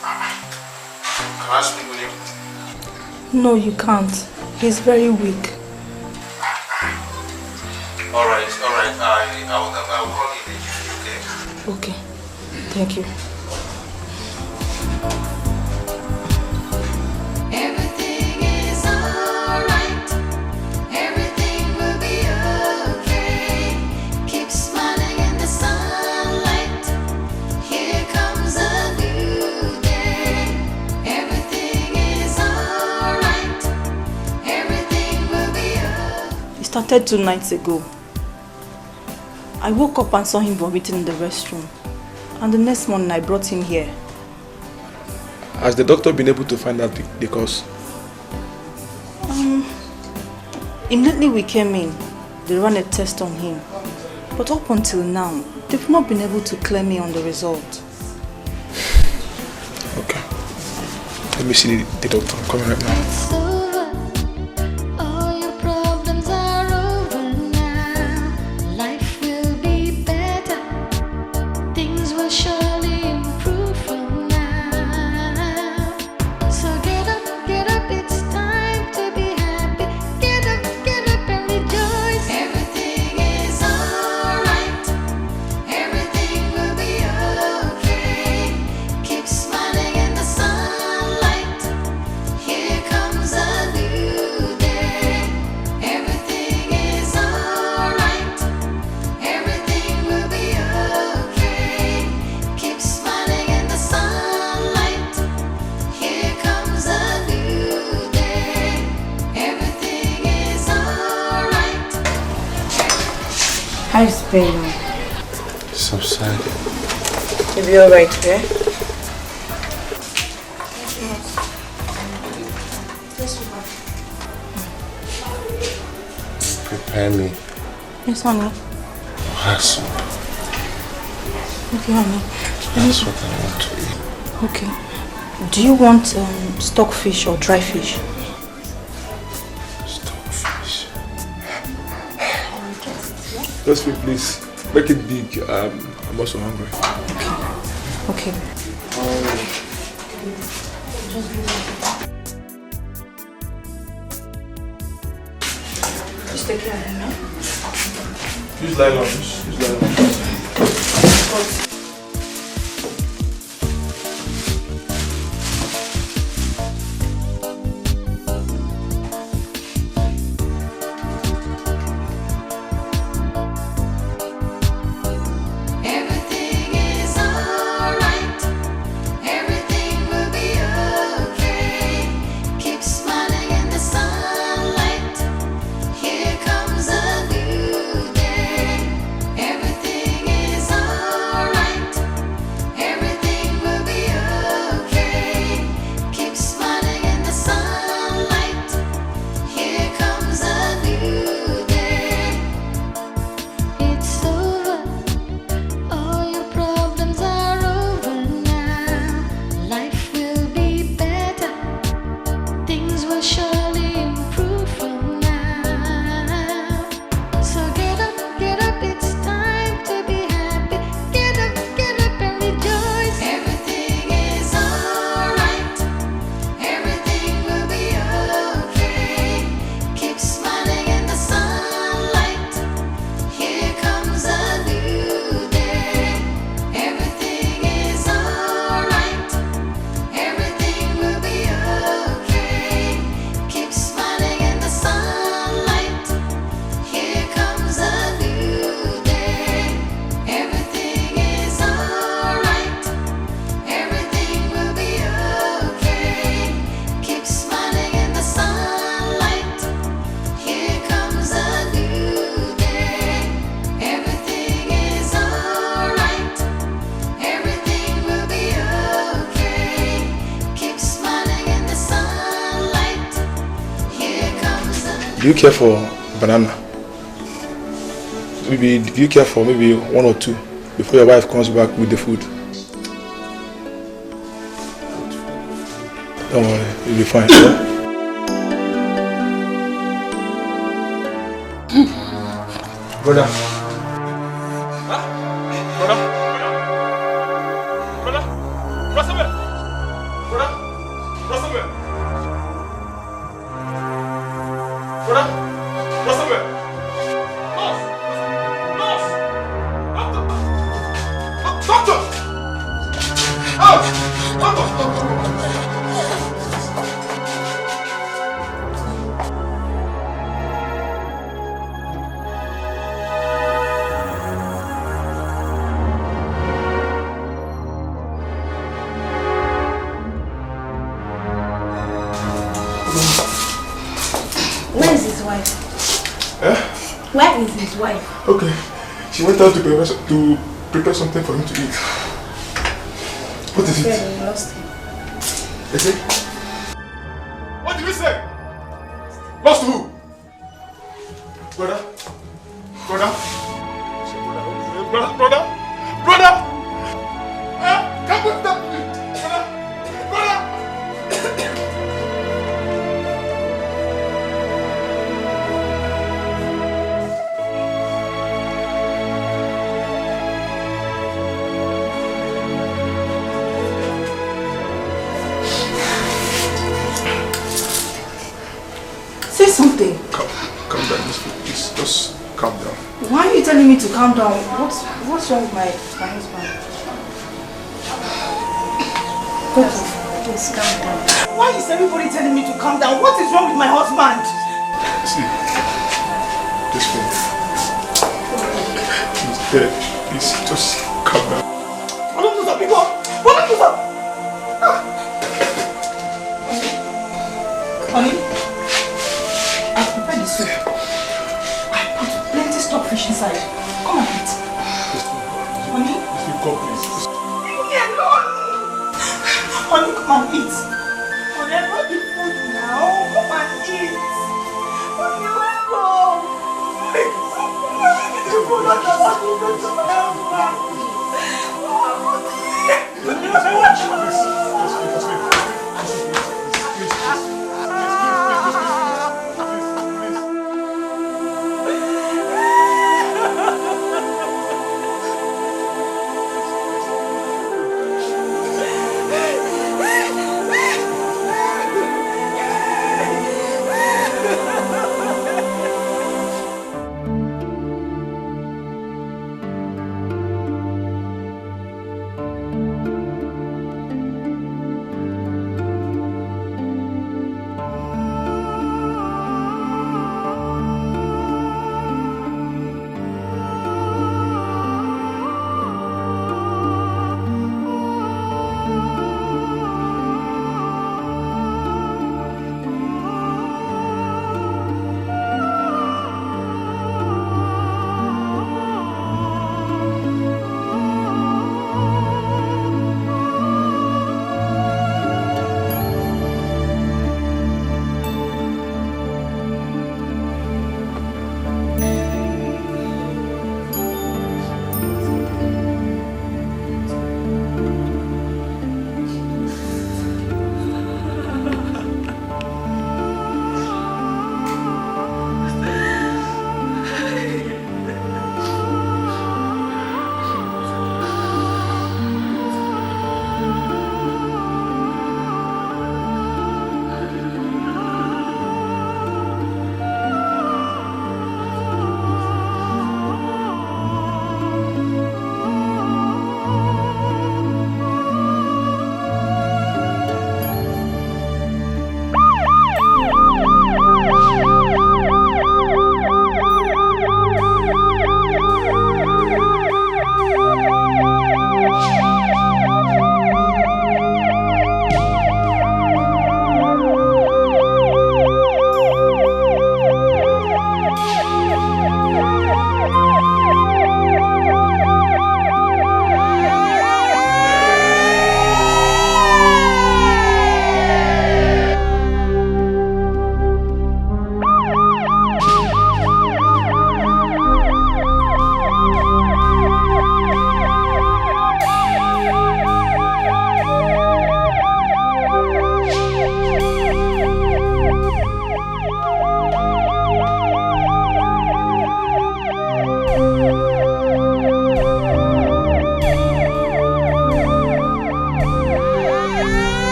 Can I speak with him? No, you can't. He's very weak. Alright. I'll call you later, okay? Okay. Thank you. Everything is alright. Everything will be okay. Keep smiling in the sunlight. Here comes a new day. Everything is alright. Everything will be okay. It started 2 nights ago. I woke up and saw him vomiting in the restroom. And the next morning I brought him here. Has the doctor been able to find out the cause? Immediately we came in, they ran a test on him. But up until now, they've not been able to clear me on the result. Okay. Let me see the doctor. I'm coming right now. All your problems are over now. Life will be better. Things will surely improve from now. So get up, it's time to be happy. Get up and rejoice. Everything is alright. Everything will be okay. Keep smiling in the sunlight. Here comes a new day. Everything is alright. Everything will be okay. Keep smiling in the sunlight. Here comes a new day. Everything is alright. How's the pain? Subsided. You'll be alright, yeah? prepare me Yes, honey. oha soup. Okay, honey. That's what I want to eat. Okay. Do you want stockfish or dry fish? Stockfish. Just wait, please. Make it big. I'm also hungry. Okay. Just take care of him, yeah? Use nylon. Use nylon. Everything is alright. Everything will be okay. Keep smiling in the sunlight. Here comes a new day. Everything is alright. Everything will be okay. Keep smiling in the sunlight. Here comes a new day. It's over. All your problems are over now. Life will be better. Things will surely improve from now. So get up, it's time to be happy. Get up and rejoice. Everything is alright. Everything will be okay. Keep smiling in the sunlight. Here comes a new day. Everything is alright. Everything will be okay. Keep smiling in the sunlight. Here comes a new day. Everything is alright. Everything will be okay. Keep smiling in the sunlight. Here comes a new day. Everything is alright. Everything will be okay. Keep smiling in the sunlight. Here comes a Do you care for banana? Maybe do you care for maybe one or two before your wife comes back with the food? Don't worry, you'll be fine. Yeah? Brother. Brother. Brother. Brother. Brother. Brother. Brother. Brother. Nurse. Nurse. Doctor. Where is his wife? Eh? Where is his wife? Okay. She went out to prepare something for him to eat. What is it? Fred, we lost him. Is it? What did you say? Lost who? Brother? Brother? Brother? Brother? Come with that, please. Brother? Brother? Say something. Calm down, please. Just calm down. Why are you telling me to calm down? What's wrong with my husband? Please calm down. Why is everybody telling me to calm down? What is wrong with my husband? See, this one. He's dead. Please, just calm down. Follow me, people. Follow me, honey, I prepared the soup. I put plenty stockfish inside. Come and eat. Honey? God, please. Leave me alone. Honey, come and eat. Honey, I brought the food now. Come and eat. Honey, wake up.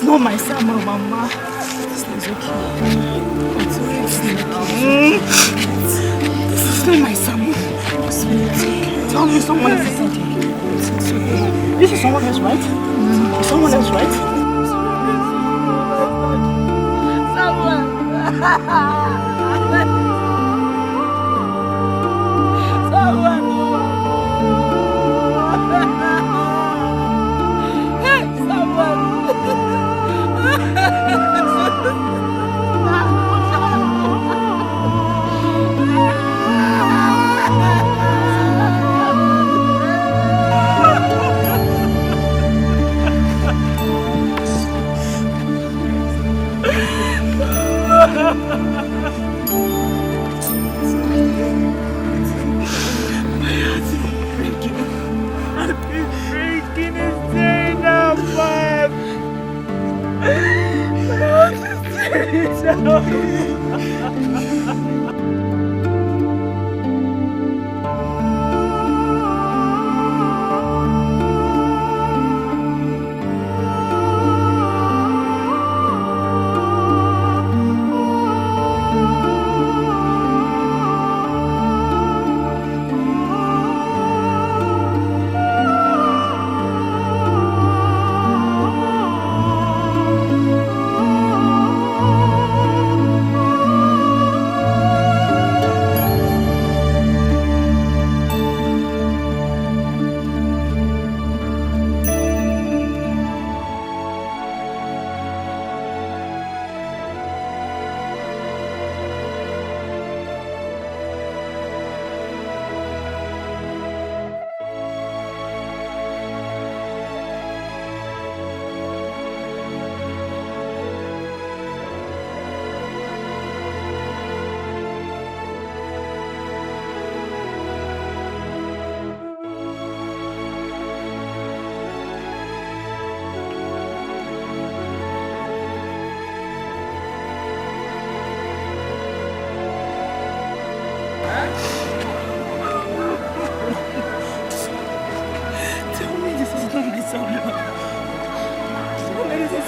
It's not my Samuel, Mama. This is okay. It's okay. This is not my Samuel. It's okay. Tell me someone else is okay. This is someone else, right? Is someone else, right? Someone.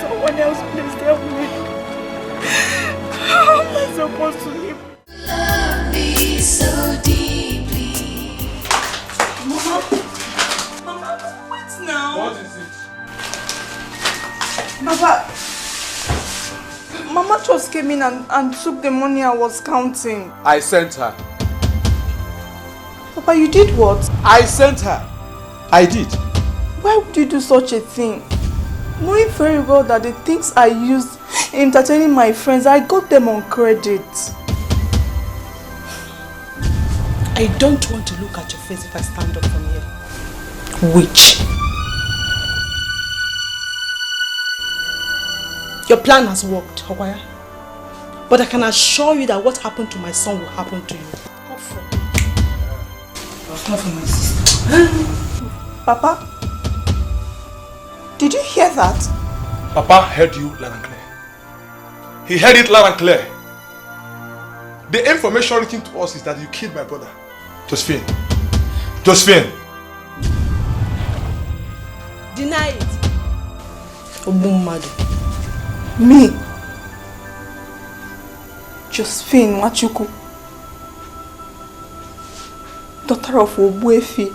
Someone else, please tell me. How am I supposed to live? Love me so deeply. Mama, wait now. What is it? Papa, Mama just came in and took the money I was counting. I sent her. Papa, you did what? I sent her. I did. Why would you do such a thing? Knowing very well that the things I used in entertaining my friends, I got them on credit. I don't want to look at your face if I stand up from here. Witch. Your plan has worked, Hawaya. But I can assure you that what happened to my son will happen to you. Not for my sister. Papa, did you hear that? Papa heard you loud and clear. He heard it loud and clear. The information written to us is that you killed my brother. Josephine. Josephine. Deny it. Obummadu. Me? Josephine Wachuku, daughter of Obuefi,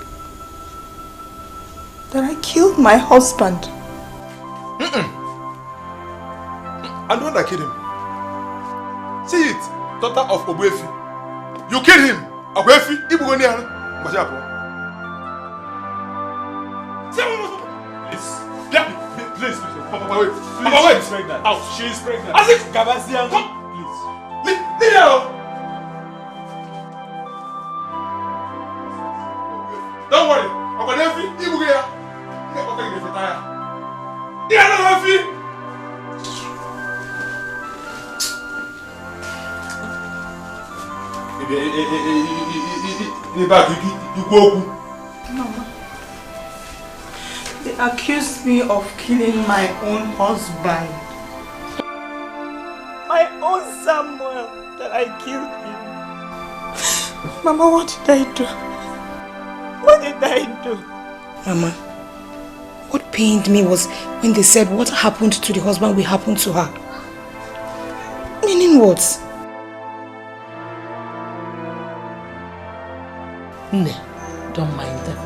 that I killed my husband. I'm the one that killed him. See it, daughter of Obuefi. You killed him. Obuefi, Ibugonian. Please, Papa, wait. Papa, wait. She's pregnant. Out. She is pregnant. As if Gabazian, come. Please. Leave her out. Don't worry. Obuefi, Ibugonian. You can't take the retire. Obuefi. Mama, they accused me of killing my own husband. My own Samuel, that I killed him. Mama, what did I do? What did I do? Mama, what pained me was when they said what happened to the husband will happen to her. Meaning what? Ne, don't mind them.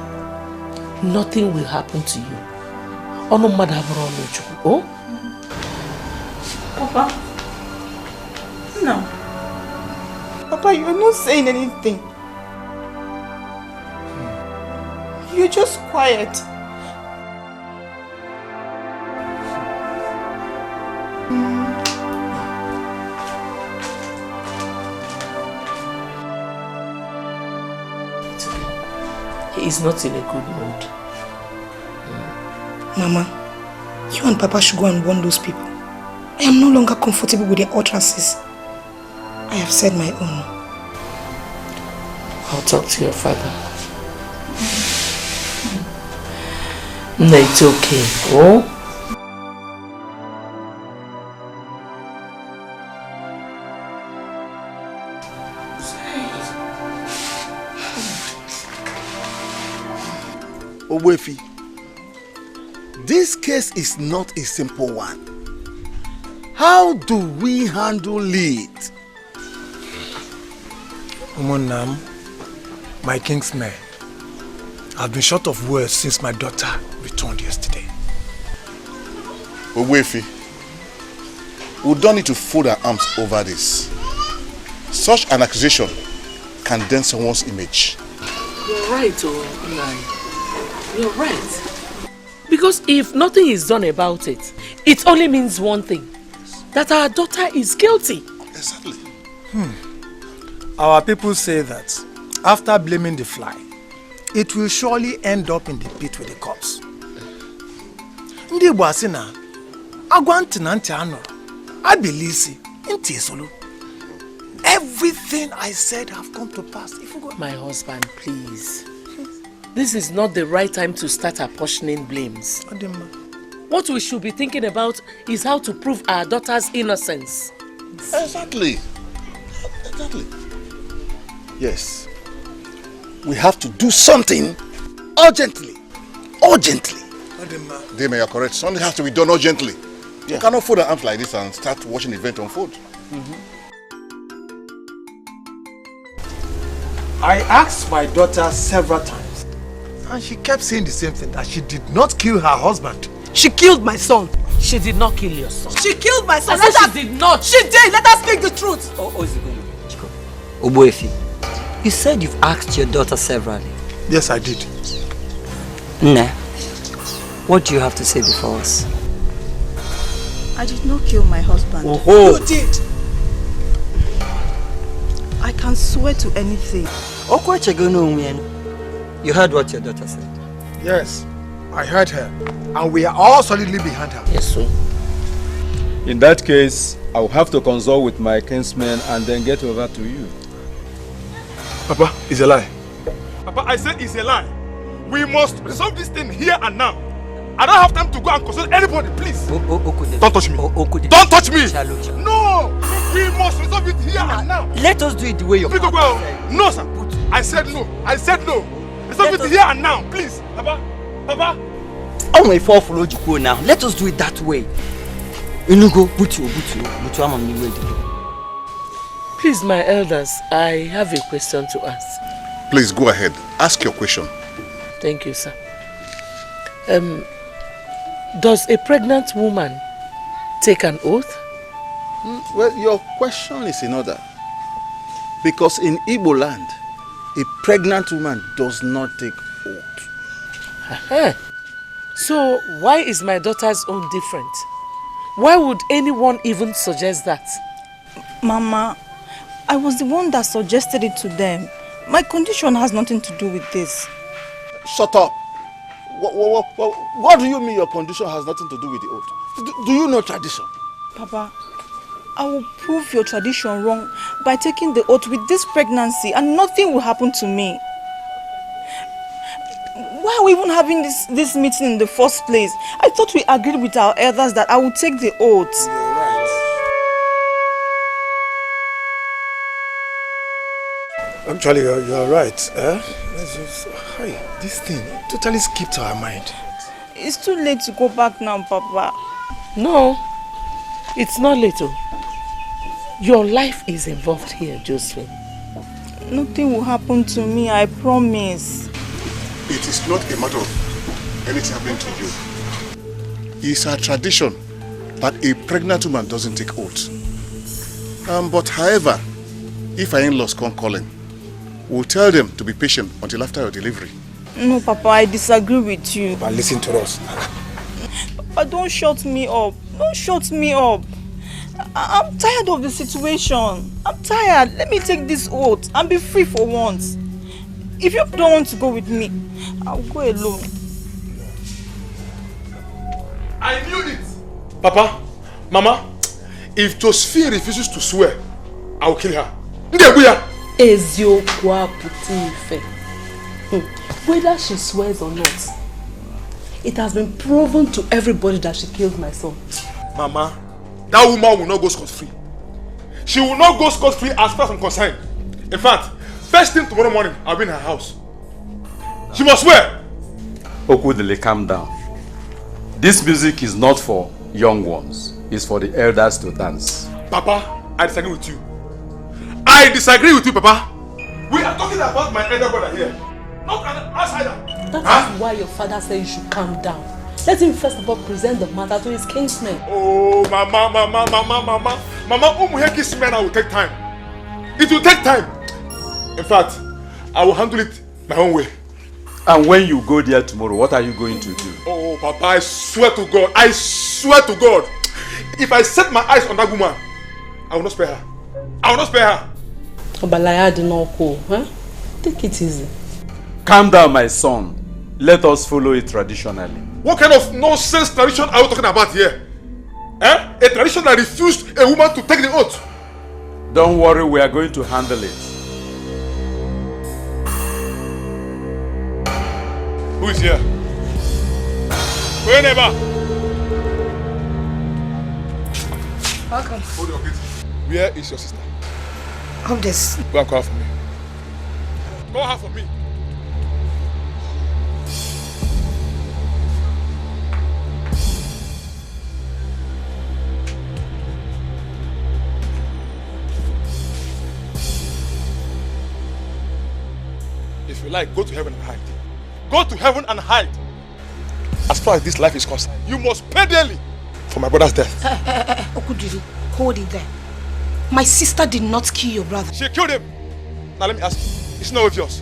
Nothing will happen to you. Oh no, Madam Rono. Oh? Papa? No. Papa, you're not saying anything. You're just quiet. He is not in a good mood. Mama, you and Papa should go and warn those people. I am no longer comfortable with their utterances. I have said my own. I'll talk to your father. No, it's okay. Oh? Ogbuefi, this case is not a simple one. How do we handle it? Umunam, my kingsman, I've been short of words since my daughter returned yesterday. Ogbuefi, we don't need to fold our arms over this. Such an accusation can dent someone's image. You're right, oh Nai. You're right. Because if nothing is done about it, it only means one thing. That our daughter is guilty. Exactly. Our people say that after blaming the fly, it will surely end up in the pit with the corpse. Ndi Igbo asị na agwa ntị na ntị anụrụ, abilisi ntị esolu. Everything I said have come to pass. My husband, please. This is not the right time to start apportioning blames. What we should be thinking about is how to prove our daughter's innocence. Exactly. Exactly. Yes. We have to do something urgently. Urgently. Deme, you're correct. Something has to be done urgently. You cannot fold our arms like this and start watching the event unfold. I asked my daughter several times, and she kept saying the same thing, that she did not kill her husband. She killed my son. She did not kill your son. She killed my son. I said she did not. She did. Let us speak the truth. Ogbuefi, you said you've asked your daughter severally. Yes, I did. Nne, what do you have to say before us? I did not kill my husband. Oh. You did. I can swear to anything. You heard what your daughter said? Yes, I heard her. And we are all solidly behind her. Yes, sir. In that case, I will have to consult with my kinsmen and then get over to you. Papa, it's a lie. Papa, I said it's a lie. We must resolve this thing here and now. I don't have time to go and consult anybody, please. Don't touch me. Don't touch me. No! We must resolve it here and now. Let us do it the way you're said. No, sir. I said no. I said no. Resolve it here and now, please. Papa. Papa. Oh my fall follow you now. Let us do it that way. Please, my elders, I have a question to ask. Please go ahead. Ask your question. Thank you, sir. Does a pregnant woman take an oath? Well, your question is in order. Because in Igbo land, a pregnant woman does not take oath. So why is my daughter's own different? Why would anyone even suggest that? Mama, I was the one that suggested it to them. My condition has nothing to do with this. Shut up. What do you mean your condition has nothing to do with the oath? Do you know tradition? Papa, I will prove your tradition wrong by taking the oath with this pregnancy and nothing will happen to me. Why are we even having this meeting in the first place? I thought we agreed with our elders that I would take the oath. Actually, you're right. This thing totally skipped our mind. It's too late to go back now, Papa. No, it's not little. Your life is involved here, Josephine. Nothing will happen to me, I promise. It is not a matter of anything happening to you. It's a tradition that a pregnant woman doesn't take oath. But however, if our in-laws come calling, we'll tell them to be patient until after your delivery. No, Papa, I disagree with you. But listen to us. Papa, don't shut me up. Don't shut me up. I'm tired of the situation. I'm tired. Let me take this oath and be free for once. If you don't want to go with me, I'll go alone. I knew it! Papa, Mama, if Josephine refuses to swear, I will kill her. Whether she swears or not, it has been proven to everybody that she killed my son. Mama, that woman will not go scot-free. She will not go scot-free as far as I'm concerned. In fact, first thing tomorrow morning, I'll be in her house. She must swear! Okudele, calm down. This music is not for young ones. It's for the elders to dance. Papa, I disagree with you. I disagree with you, Papa. We are talking about my elder brother here, not an outsider. That is why your father said you should calm down. Let him first of all present the matter to his kinsmen. Oh, Mama, Umuheki's men will take time. It will take time. In fact, I will handle it my own way. And when you go there tomorrow, what are you going to do? Oh, Papa, I swear to God. I swear to God. If I set my eyes on that woman, I will not spare her. I will not spare her. Obalaya did not go. Huh? Take it easy. Calm down, my son. Let us follow it traditionally. What kind of nonsense tradition are you talking about here? A tradition that refused a woman to take the oath. Don't worry, we are going to handle it. Who is here? Whenever. Welcome. Hold your gate. Where is your sister? Of this. Go and call her for me. Call her for me. If you like, go to heaven and hide. Go to heaven and hide. As far as this life is concerned, you must pay daily for my brother's death. Okudiri, hold it there. My sister did not kill your brother. She killed him. Now let me ask you, it's not obvious.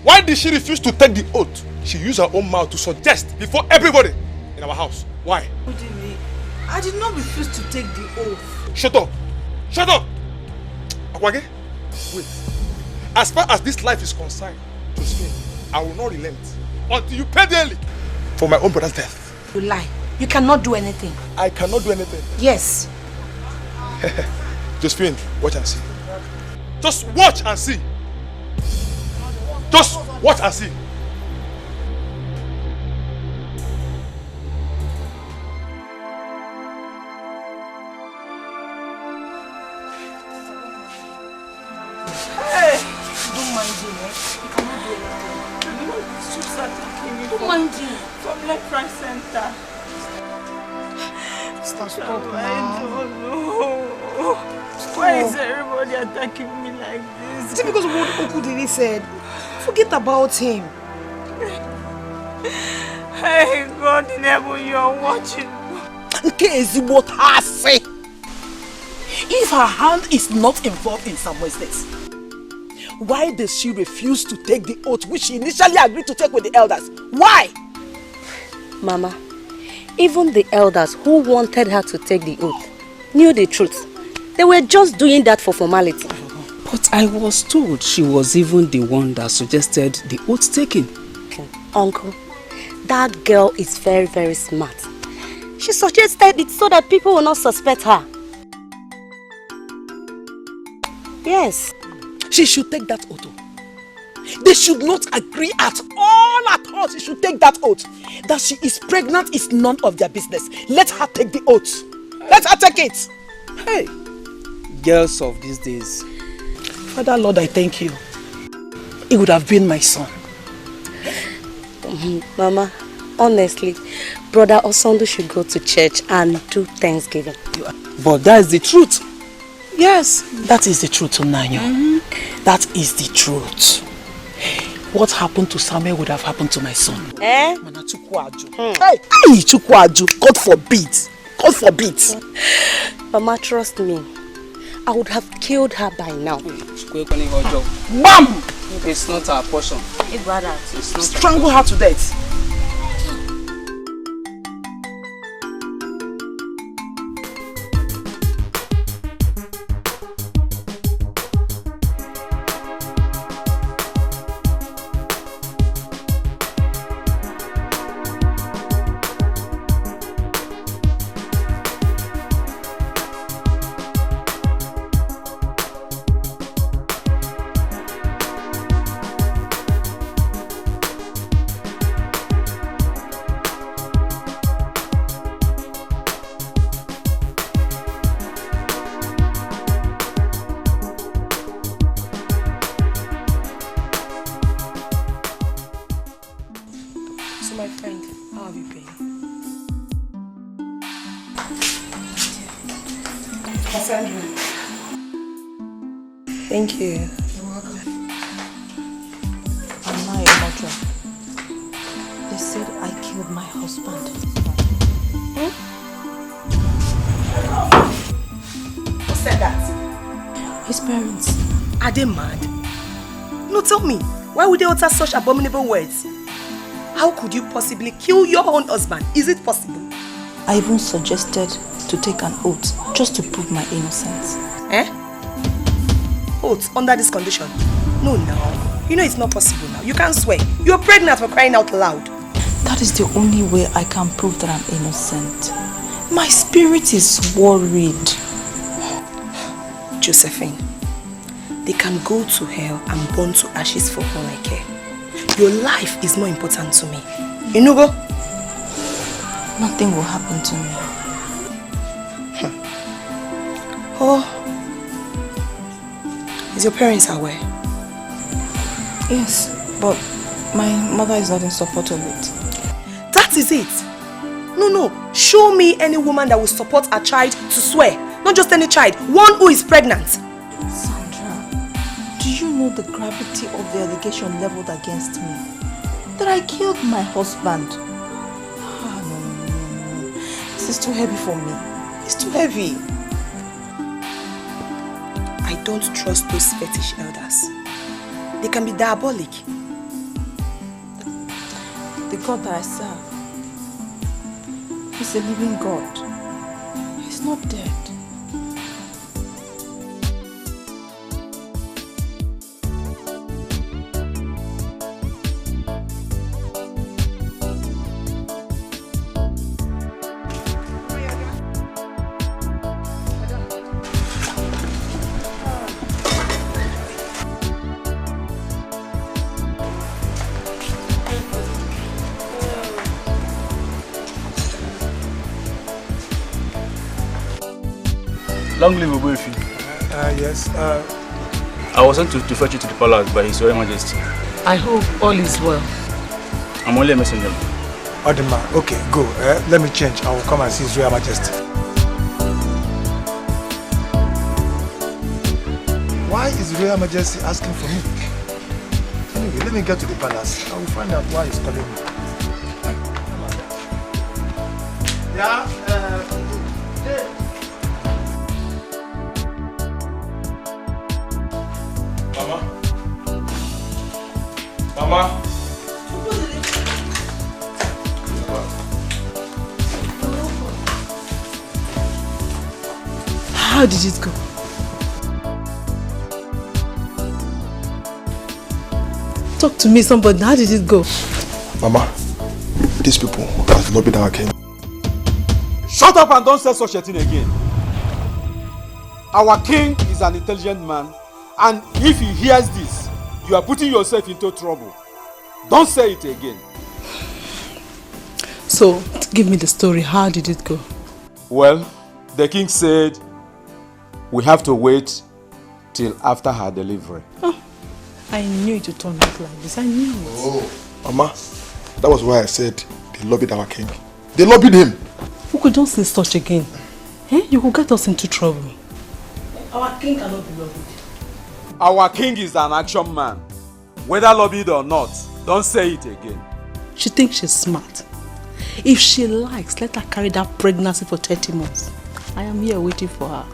Why did she refuse to take the oath? She used her own mouth to suggest before everybody in our house. Why? Okudiri, I did not refuse to take the oath. Shut up. Shut up. Akwage, wait. As far as this life is concerned, Josephine, I will not relent until you pay daily for my own brother's death. You lie. You cannot do anything. I cannot do anything. Yes. Josephine, watch and see. Just watch and see. Just watch and see. Hey! Don't mind him, eh? You cannot do anything. She's attacking me. Don't mind him. From left, right, center. Stop. I don't know. Why is everybody attacking me like this? Is it because of what Okudiri said? Forget about him. Hey, God in heaven, you are watching. What I say? If her hand is not involved in Samuel's death, why does she refuse to take the oath which she initially agreed to take with the elders? Why? Mama, even the elders who wanted her to take the oath knew the truth. They were just doing that for formality. But I was told she was even the one that suggested the oath taking. Uncle, that girl is very, very smart. She suggested it so that people will not suspect her. Yes. She should take that oath. They should not agree at all. She should take that oath. That she is pregnant is none of their business. Let her take the oath. Let her take it. Hey, girls of these days. Father Lord, I thank you. It would have been my son. Mama, honestly, Brother Osondo should go to church and do Thanksgiving. But that is the truth. Yes, that is the truth, Onanyo. That is the truth. What happened to Samuel would have happened to my son. Eh? Hey, Chukwaju, God forbid. God forbid. Mama, trust me. I would have killed her by now. Bam! It's not our portion. It's brother. It's not. Strangle her to death. Thank you. You're welcome. I'm not a murderer. They said I killed my husband. Who said that? His parents. Are they mad? No, tell me. Why would they utter such abominable words? How could you possibly kill your own husband? Is it possible? I even suggested to take an oath just to prove my innocence. Eh? Oath under this condition? No, now. You know it's not possible now. You can't swear. You're pregnant for crying out loud. That is the only way I can prove that I'm innocent. My spirit is worried. Josephine, they can go to hell and burn to ashes for all I care. Your life is more important to me. You know, go? Nothing will happen to me. Oh. Is your parents aware? Yes, but my mother is not in support of it. That is it. No. Show me any woman that will support a child to swear. Not just any child. One who is pregnant. Sandra, do you know the gravity of the allegation leveled against me? That I killed my husband. No. This is too heavy for me. It's too heavy. I don't trust those fetish elders. They can be diabolic. The God that I serve, He's a living God. He's not dead. Long live Obuefi. Yes. I was sent to fetch you to the palace by His Royal Majesty. I hope all is well. I'm only a messenger. Odima, okay, go. Let me change. I will come and see His Royal Majesty. Why is His Royal Majesty asking for me? Anyway, let me get to the palace. I will find out why he's calling me. Yeah, Mama. How did it go? Talk to me, somebody. How did it go? Mama, these people have lobbied our king. Shut up and don't say such a thing again. Our king is an intelligent man, and if he hears this, you are putting yourself into trouble. Don't say it again. So, give me the story. How did it go? Well, the king said we have to wait till after her delivery. Oh, I knew it would turn out like this. I knew it. Oh, Mama, that was why I said the They lobbied our king. They lobbied him. Who could don't say such again? Eh? You could get us into trouble. Our king cannot be lobbied. Our king is an action man. Whether lobbied or not, don't say it again. She thinks she's smart. If she likes, let her carry that pregnancy for 30 months. I am here waiting for her.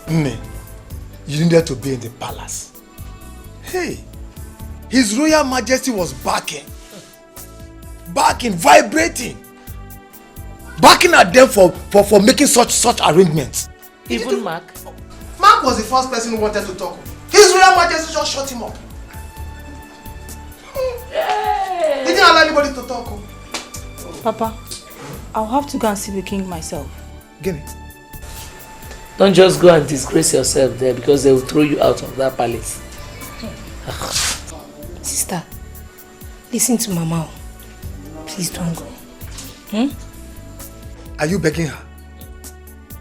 Nne, you needed to be in the palace. Hey, His Royal Majesty was backing, vibrating, backing at them for making such arrangements. Even Mark? Mark was the first person who wanted to talk. His Royal Majesty just shut him up. He didn't allow anybody to talk. Papa, I'll have to go and see the king myself. Guinea. Don't just go and disgrace yourself there because they will throw you out of that palace. Sister, listen to Mama. Please don't go. Are you begging her?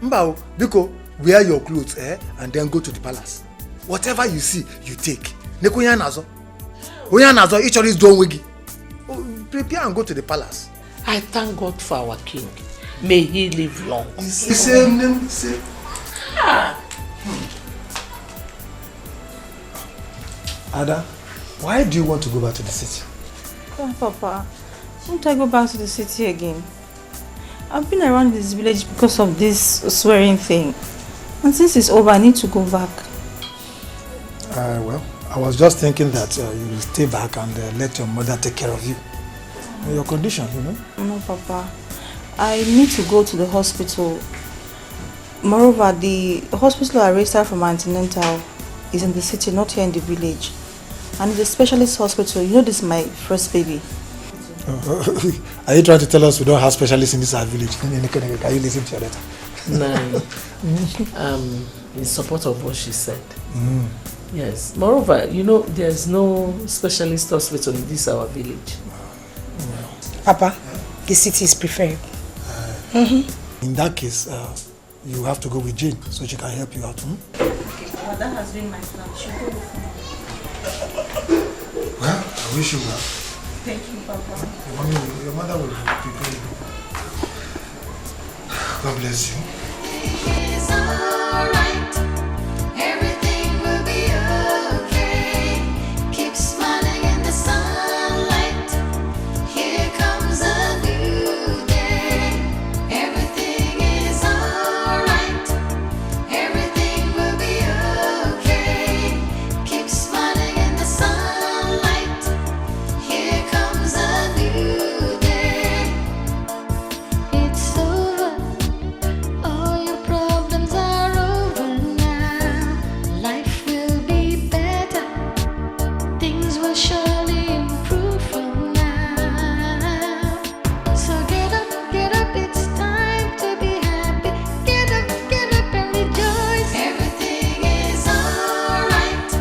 Mbao, Biko, wear your clothes and then go to the palace. Whatever you see, you take. Neko nazo. Each other is doing wigi. Prepare and go to the palace. I thank God for our king. May he live long. The same name, same. Ada, why do you want to go back to the city? Oh, Papa, won't I go back to the city again? I've been around this village because of this swearing thing. And since it's over, I need to go back. Well, I was just thinking that you will stay back and let your mother take care of you. Your condition, you know? No, Papa. I need to go to the hospital. Moreover, the hospital I raised her from antenatal is in the city, not here in the village. And it's a specialist hospital. You know this is my first baby. Are you trying to tell us we don't have specialists in this village? Can you listen to your letter? No. In support of what she said. Yes. Moreover, you know, there's no specialist hospital in this our village. Papa, the city is preferred. In that case, you have to go with Jane so she can help you out. Okay, well, that has been my plan. She'll go with me. Well, I wish you well. Thank you, Papa. Your mother will prepare you. God bless you. It's alright. Everything will be okay. Keep smiling in the sunlight. Here comes a new day. Everything is alright. Everything will be okay. Keep smiling in the sunlight. Here comes a new day. It's over. All your problems are over now. Life will be better. Things will surely improve from now. So get up, it's time to be happy. Get up and rejoice. Everything is alright.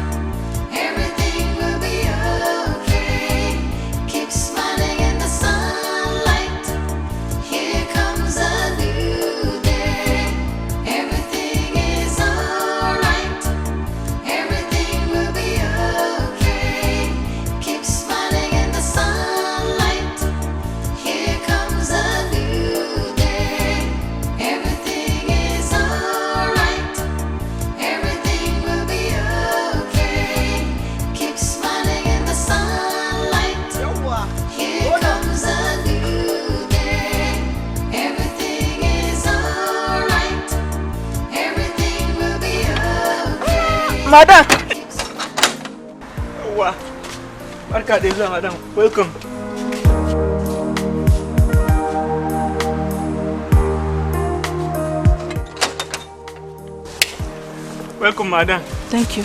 Everything will be okay. Keep smiling in the sunlight. Here comes a new day. Everything is alright. Everything will be okay. Keep smiling in the sunlight. Here comes a new day. Everything is alright. Everything will be okay. Keep smiling in the sunlight. Here comes a new day. Everything is alright. Everything will be okay. Madam! Wow. Barka da zuwa, madam. Welcome. Welcome, madam. Thank you.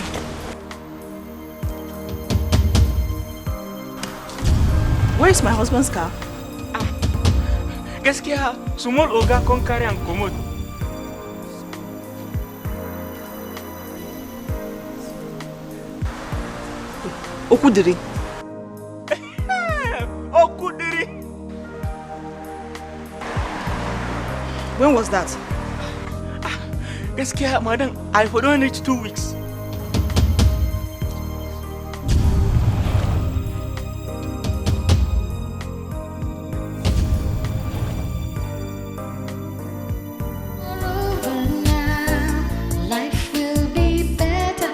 Where is my husband's car? Gaskiya, small oga kon carry am comot. Okudiri. Okudiri. When was that? Gaskiya, madam, I for only 2 weeks. Life will be better.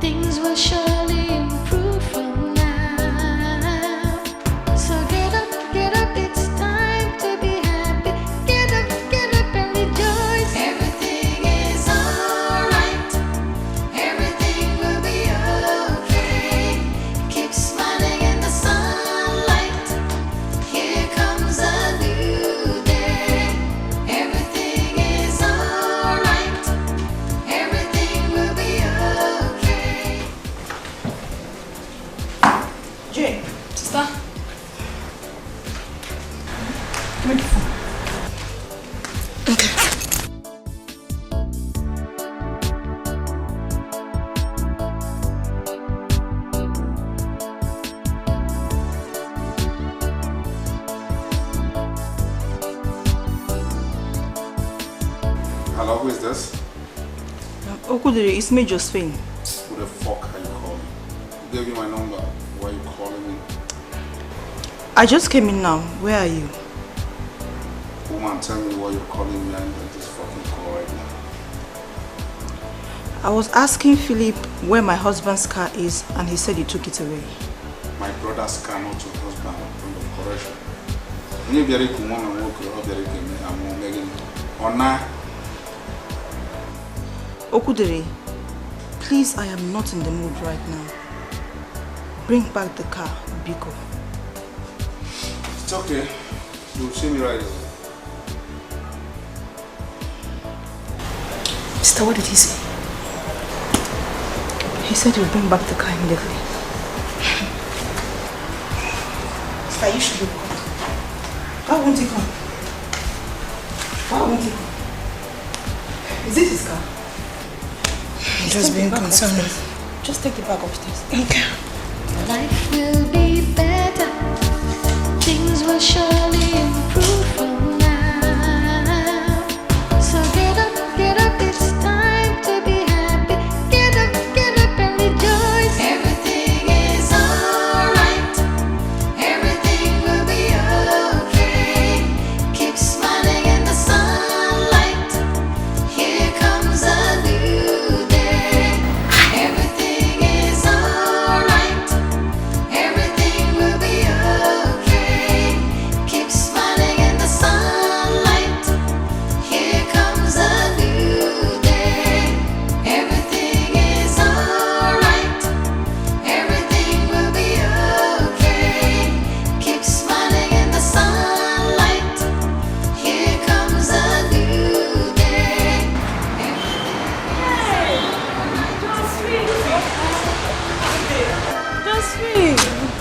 Things will surely improve from now. So get up, it's time to be happy. Get up and rejoice. Everything is alright. Everything will be okay. Keep smiling in the sunlight. Here comes a new day. Everything is alright. Everything will be okay. Jay, sister. Give me the phone. Hello, who is this? Okudiri, it's me, Josephine. Who the fuck are you calling? Who gave you my number? Why are you calling me? I just came in now. Where are you? Woman, tell me why you're calling me and this fucking call right now. I was asking Philip where my husband's car is, and he said he took it away. My brother's car, not your husband, from the correction. When you very cool, woman, walk or very good, I'm begging. Or not? Okudiri, please, I am not in the mood right now. Bring back the car, Biko. It's okay. You'll see me right away. Mister, what did he say? He said he'll bring back the car immediately. Mister, you should be called. Why won't he come? Why won't he come? Is this his car? I'm just being concerned. Just take the bag upstairs. Okay. Life will be better. Things will surely improve from now. So get up, it's time to be happy. Get up and rejoice. Everything is alright. Everything will be okay. Keep smiling in the sunlight. Here comes a new day. Everything is alright. Everything will be okay. Keep smiling in the sunlight. Here comes a new day. Everything is alright. Everything will be okay. Keep smiling in the sunlight. Here comes a new day. Josephine!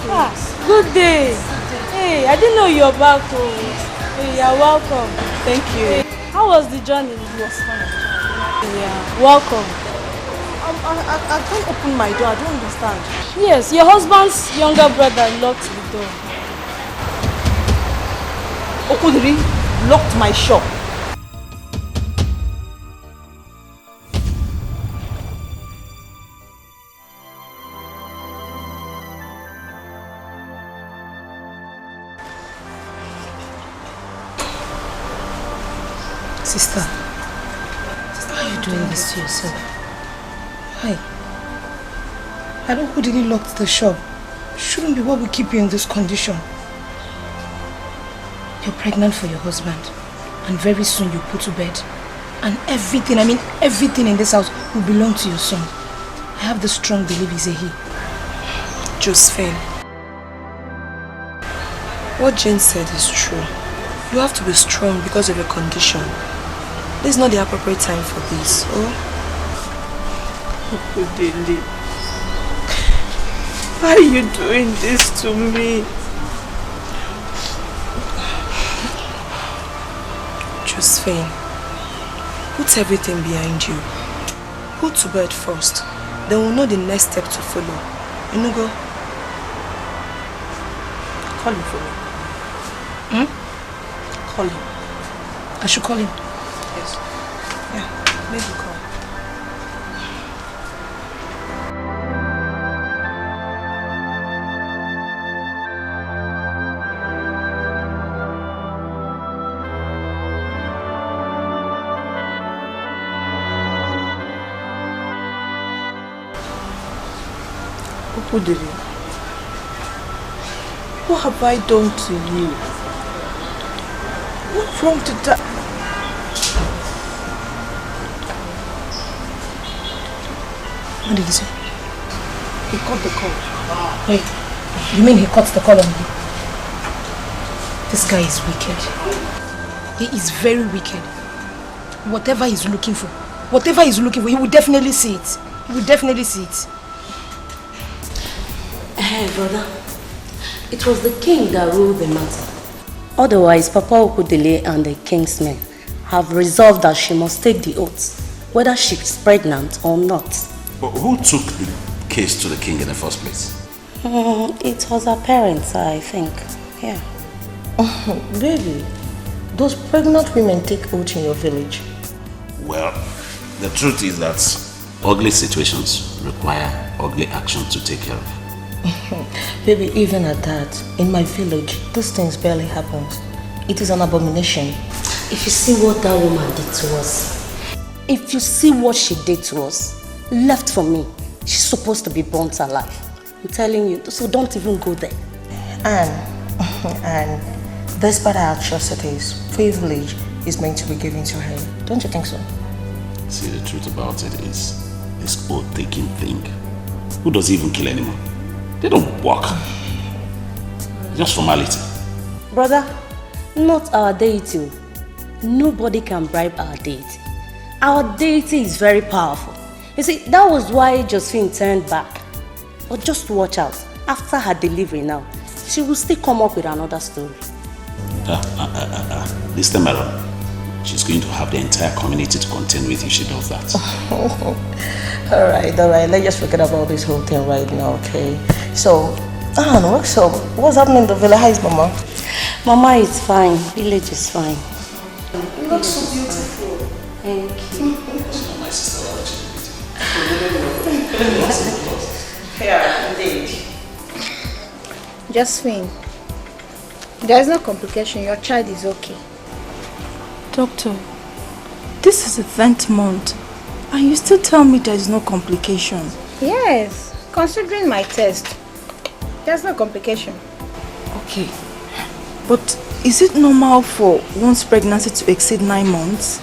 Ah, good day. Hey, I didn't know you were back home. Hey, you're welcome. Thank you. Hey, how was the journey? It was fun. Yeah, welcome. I can't open my door. I don't understand. Yes, your husband's younger brother locked the door. Okudiri locked my shop. Sister, why are you doing this to yourself? Why? I know who didn't lock the shop. Shouldn't be what will keep you in this condition. You're pregnant for your husband, and very soon you put to bed. And everything, I mean everything in this house will belong to your son. I have the strong belief he's a he. Josephine, what Jane said is true. You have to be strong because of your condition. This is not the appropriate time for this, oh? Okudili, why are you doing this to me? Josephine, put everything behind you. Put to bed first. Then we'll know the next step to follow. You know, go. Call him for me. Hmm? Call him. I should call him. Yes. Yeah, maybe call. Okudiri, what have I done to you? What's wrong to that? What did he say? He cut the call. Wait, you mean he cut the call on me? This guy is wicked. He is very wicked. Whatever he's looking for, he will definitely see it. He will definitely see it. Hey, brother. It was the king that ruled the matter. Otherwise, Papa Okudele and the king's men have resolved that she must take the oath, whether she's pregnant or not. But who took the case to the king in the first place? It was her parents, I think. Yeah. Baby, those pregnant women take oath in your village? Well, the truth is that ugly situations require ugly action to take care of. Baby, even at that, in my village, these things barely happen. It is an abomination. If you see what that woman did to us, if you see what she did to us, left for me, she's supposed to be burnt alive. I'm telling you, so don't even go there. And despite our atrocities, privilege is meant to be given to her. Don't you think so? See, the truth about it is, this oath-taking thing, who does even kill anyone? They don't work. Just formality. Brother, not our deity. Nobody can bribe our deity. Our deity is very powerful. You see, that was why Josephine turned back. But just watch out. After her delivery now, she will still come up with another story. This time around, she's going to have the entire community to contend with if she does that. Alright. Let's just forget about this whole thing right now, okay? So, I don't know, so what's happening in the village? How is Mama? Mama is fine. Village is fine. You look so beautiful. Thank you. My sister Yeah, indeed. Josephine, there is no complication. Your child is okay. Doctor, this is the 10th month and you still tell me there is no complication. Yes, considering my test, there's no complication. Okay, but is it normal for one's pregnancy to exceed 9 months?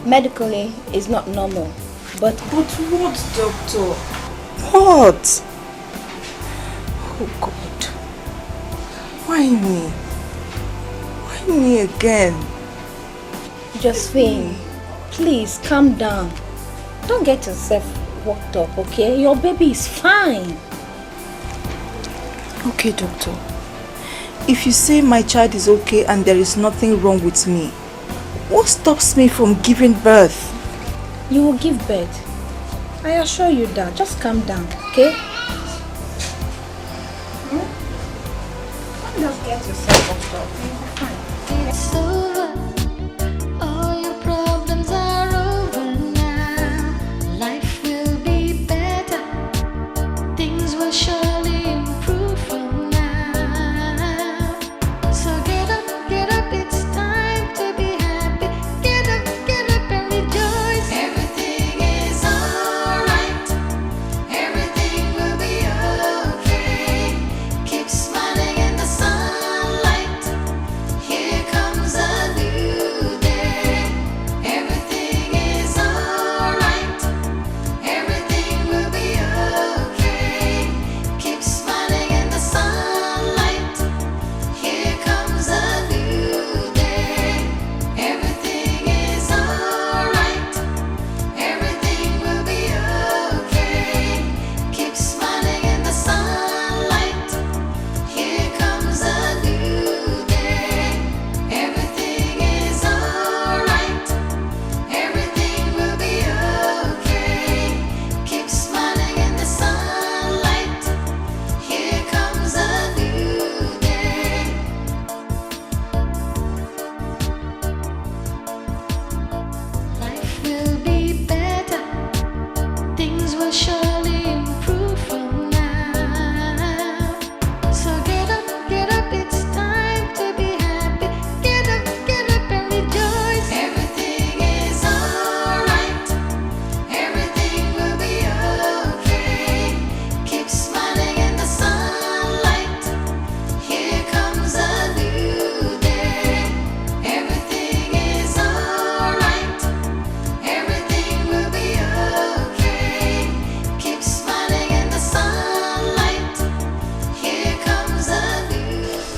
Medically, it's not normal, but what, doctor? What? Oh God, why me? Why me again? Josephine, please calm down. Don't get yourself worked up, okay? Your baby is fine. Okay, doctor. If you say my child is okay and there is nothing wrong with me, what stops me from giving birth? You will give birth. I assure you that. Just calm down, okay? Don't just get yourself worked up. You'll be fine. It's over. All your problems are over now. Life will be better. Things will surely improve from now. So get up, it's time to be happy. Get up and rejoice. Everything is alright. Everything will be okay. Keep smiling in the sunlight. Here comes a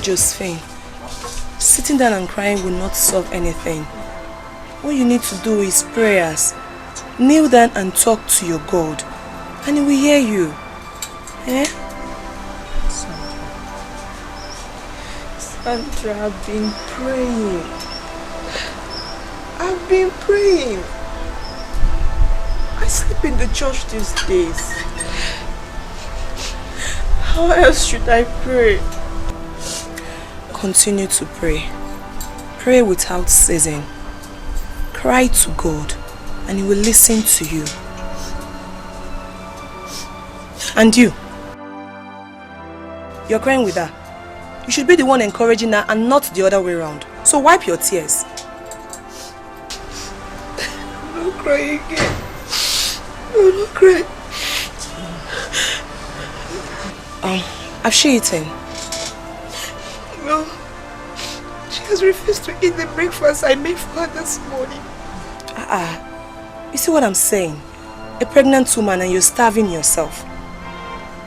Josephine, sitting down and crying will not solve anything. What you need to do is prayers. Kneel down and talk to your God, and He will hear you. Eh? Sandra, I've been praying. I sleep in the church these days. How else should I pray? Continue to pray. Pray without ceasing. Cry to God, and He will listen to you. And you're crying with her. You should be the one encouraging her and not the other way around. So wipe your tears. Don't cry again. No, don't cry. Has she eaten? No. She has refused to eat the breakfast I made for her this morning. You see what I'm saying? A pregnant woman and you're starving yourself.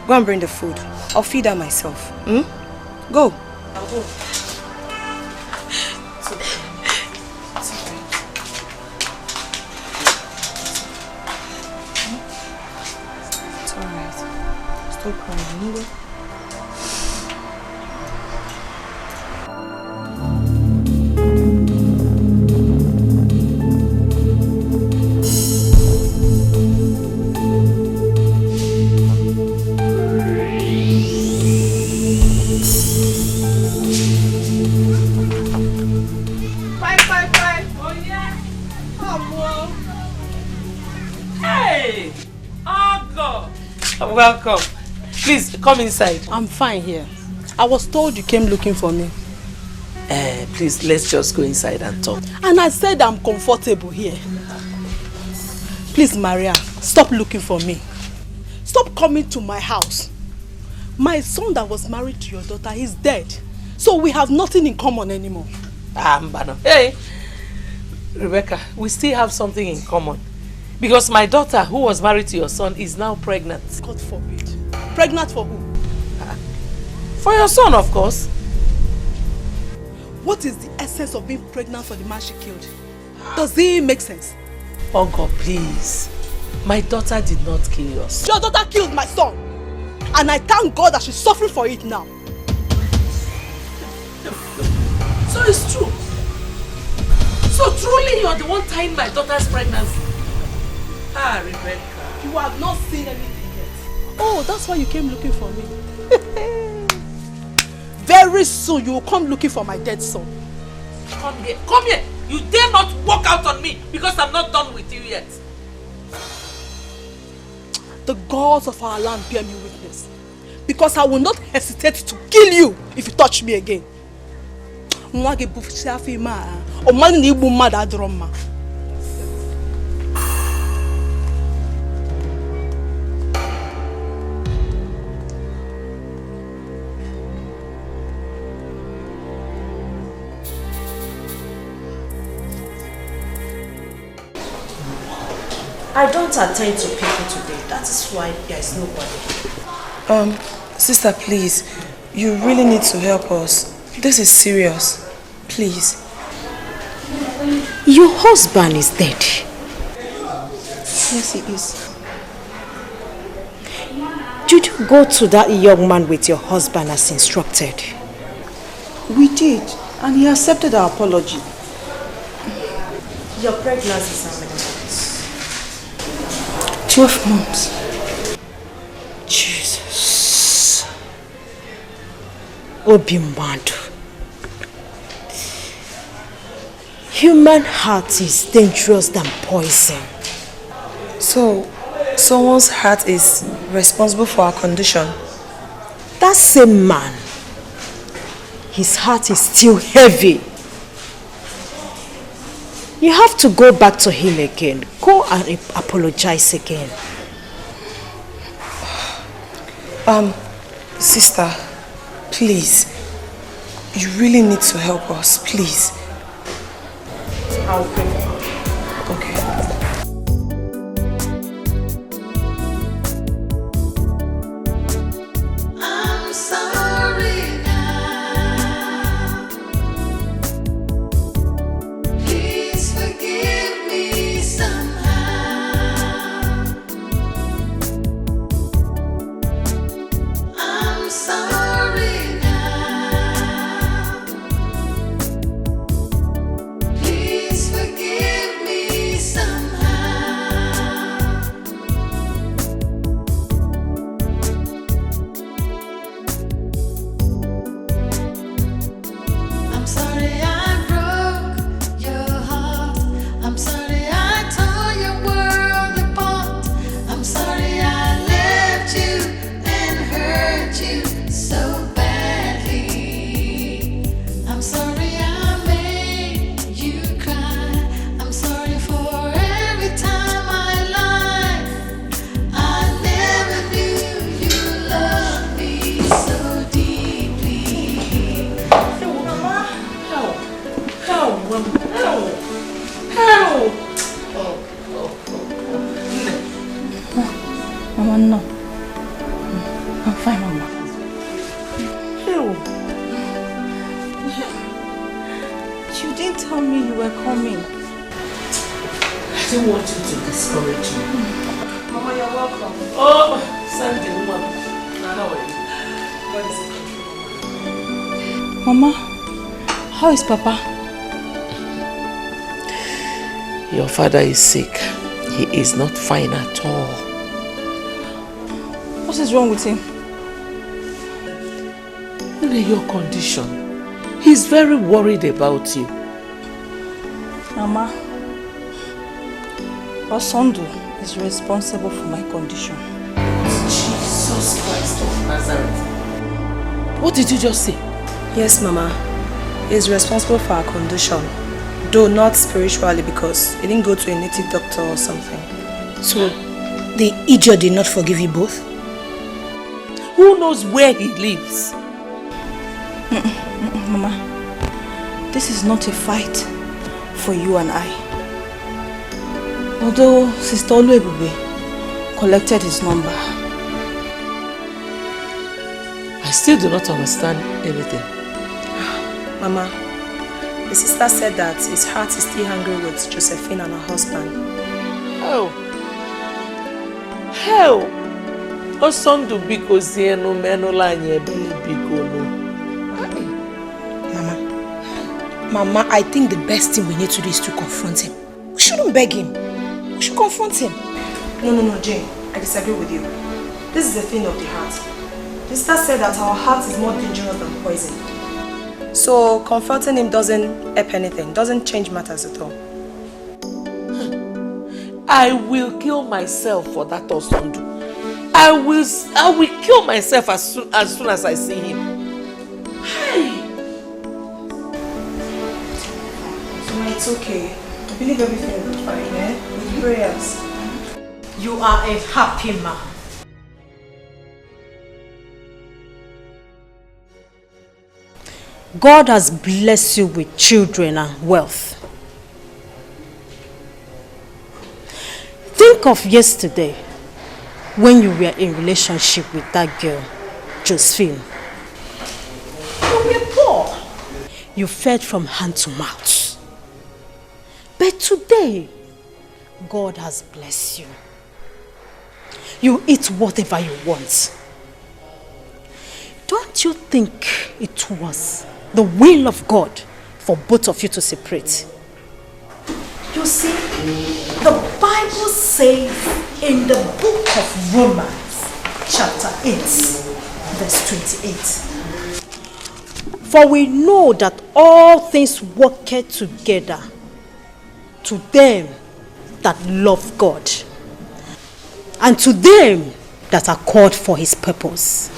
Go and bring the food. I'll feed her myself. Go. I'll go. It's alright. Stop crying, anyway. Welcome. Please, come inside. I'm fine here. I was told you came looking for me. Please, let's just go inside and talk. And I said I'm comfortable here. Please, Maria, stop looking for me. Stop coming to my house. My son that was married to your daughter, he's dead. So we have nothing in common anymore. Mbano. Hey, Rebecca, we still have something in common. Because my daughter, who was married to your son, is now pregnant. God forbid. Pregnant for who? For your son, of course. What is the essence of being pregnant for the man she killed? Does it make sense? Oh God, please. My daughter did not kill your son. Your daughter killed my son. And I thank God that she's suffering for it now. So it's true. So truly you're the one tying my daughter's pregnancy. Rebecca. You have not seen anything yet. Oh, that's why you came looking for me. Very soon you will come looking for my dead son. Come here. Come here. You dare not walk out on me because I'm not done with you yet. The gods of our land bear me witness. Because I will not hesitate to kill you if you touch me again. I don't attend to people today. That is why there is nobody. Sister, please. You really need to help us. This is serious. Please. Your husband is dead. Yes, he is. Did you go to that young man with your husband as instructed? We did, and he accepted our apology. Your pregnancy is how many months? 12 months. Jesus. Obimbandu. Human heart is dangerous than poison. So, someone's heart is responsible for our condition? That same man, his heart is still heavy. You have to go back to him again. Go and apologize again. Sister, please. You really need to help us, please. I'll pray. Okay. I'm sorry now. didn't tell me you were coming. I didn't want you to discourage me. Mama, you're welcome. Oh, Sandy, woman. How are you? What is it? Mama, how is Papa? Your father is sick. He is not fine at all. What is wrong with him? Look at your condition. He's very worried about you. Mama, Osondu is responsible for my condition. Jesus Christ of Nazareth. What did you just say? Yes, Mama. He's responsible for our condition. Though not spiritually because he didn't go to a native doctor or something. So, the idiot did not forgive you both? Who knows where he lives? Mama, this is not a fight for you and I. Although Sister Oluebube collected his number. I still do not understand anything. Mama, the sister said that his heart is still angry with Josephine and her husband. Hell. Osondu biko zienu menola anyị ebele biko no. Mama, I think the best thing we need to do is to confront him. We shouldn't beg him. We should confront him. No, Jane. I disagree with you. This is a thing of the heart. The sister said that our heart is more dangerous than poison. So confronting him doesn't help anything, doesn't change matters at all. I will kill myself for that Osondu. I will kill myself as soon as I see him. Hey. It's okay. I believe everything will be fine, eh? With prayers. You are a happy man. God has blessed you with children and wealth. Think of yesterday when you were in relationship with that girl, Josephine. You were poor. You fed from hand to mouth. But today, God has blessed you. You eat whatever you want. Don't you think it was the will of God for both of you to separate? You see, the Bible says in the book of Romans, chapter 8, verse 28. For we know that all things work together to them that love God, and to them that are called for his purpose.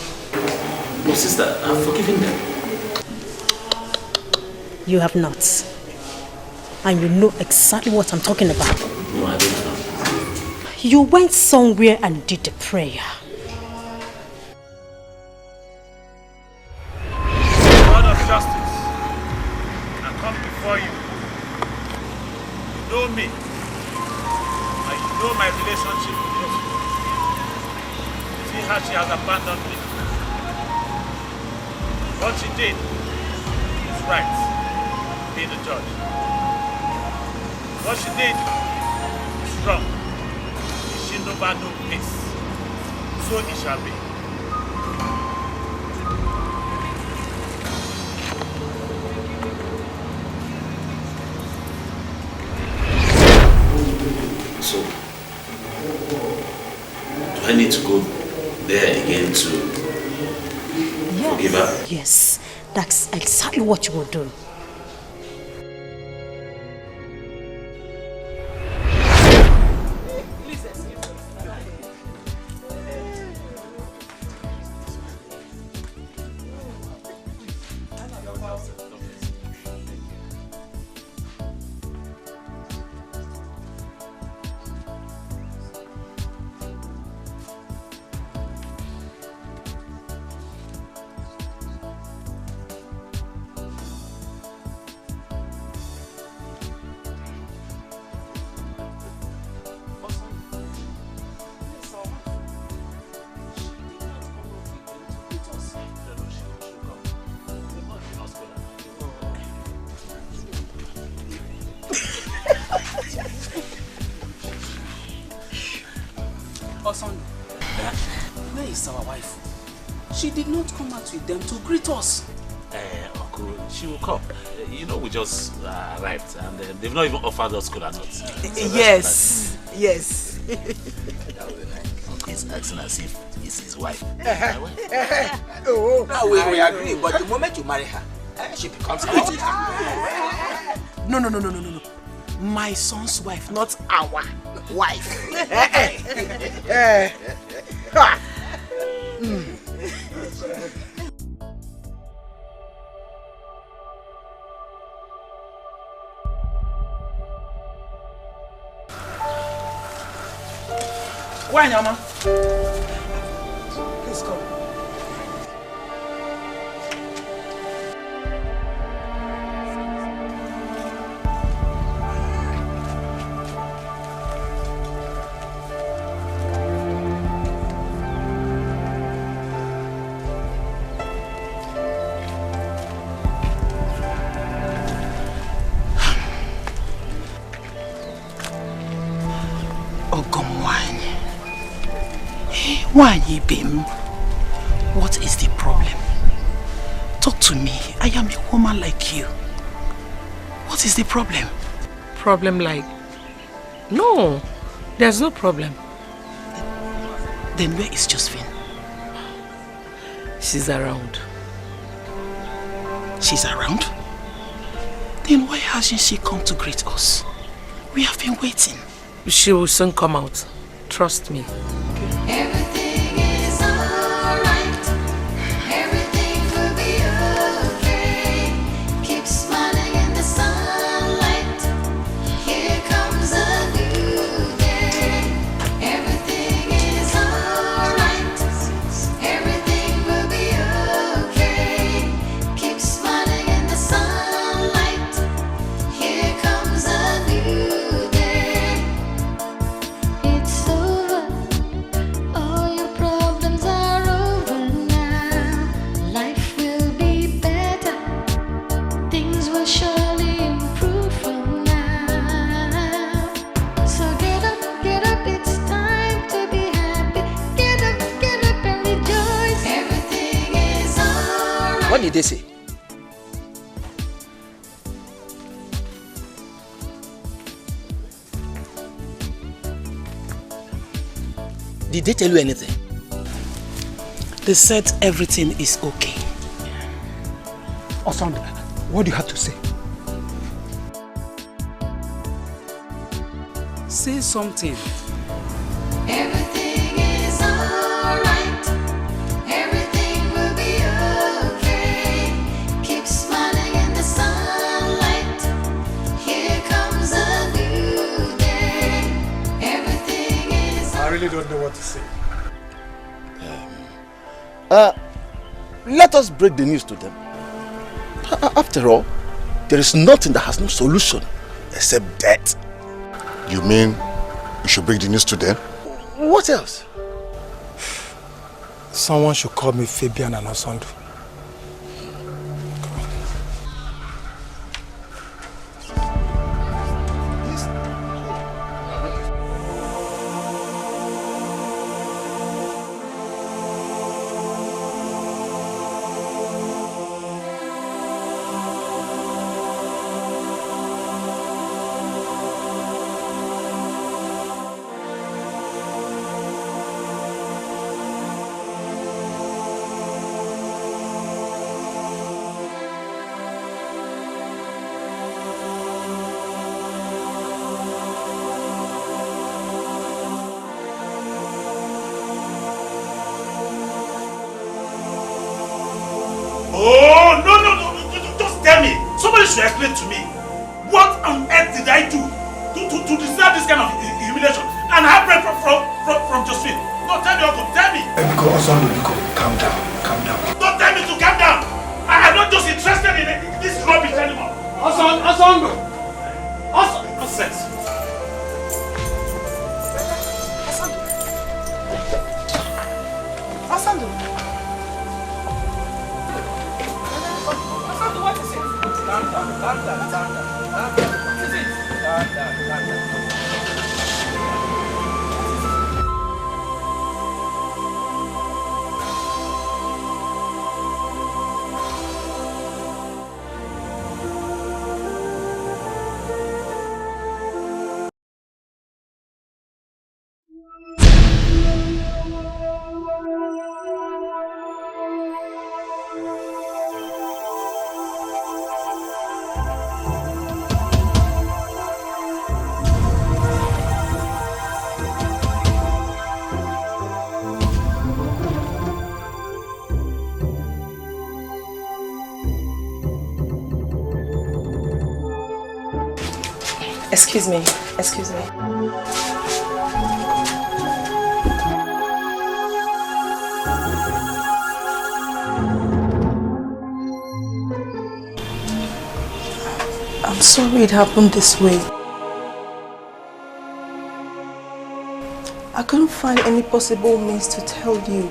No, sister, I've forgiven them. You have not. And you know exactly what I'm talking about. No, I don't know. You went somewhere and did a prayer. God of justice, I come before you. You know me, and you know my relationship with you. See how she has abandoned me. What she did is right. Be the judge. What she did is wrong. She never knew peace. So it shall be. So, do I need to go there again to forgive her? Yes, that's exactly what you will do. She did not come out with them to greet us. Uncle, she will come. You know, we just arrived and they've not even offered us cola nuts. So yes. Yes. Uncle is acting as if it's his wife. Oh, no, we agree, but the moment you marry her, she becomes our wife. No. My son's wife, not our wife. Why, Mama? Please come. Why, Bim? What is the problem? Talk to me. I am a woman like you. What is the problem? Problem like? No, there's no problem. Then where is Josephine? She's around. She's around? Then why hasn't she come to greet us? We have been waiting. She will soon come out. Trust me. Everything is alright. Everything will be okay. Keep smiling in the sunlight. Here comes a new day. Everything is alright. Everything will be okay. Keep smiling in the sunlight. Here comes a new day. It's over. All your problems are over now. Life will be better. Things will surely improve from now. So get up, it's time to be happy. Get up and rejoice. Everything is alright. What did they say? Did they tell you anything? They said everything is okay. Osand, what do you have to say? Say something. Everything is alright. Everything will be okay. Keep smiling in the sunlight. Here comes a new day. Everything is I really don't know what to say. Let us break the news to them. After all, there is nothing that has no solution except death. You mean we should break the news to them? What else? Someone should call me Fabian and Osand. Oh, no, just tell me. Somebody should explain to me. What on earth did I do to deserve this kind of humiliation and heartbreak from Josephine? No, tell me, Uncle, tell me. Biko, Osand, calm down. Don't tell me to calm down. I'm not just interested in this rubbish anymore. Osand! Nonsense. Osando. What is it? Calm down. What is it? Calm down. Excuse me. Excuse me. I'm sorry it happened this way. I couldn't find any possible means to tell you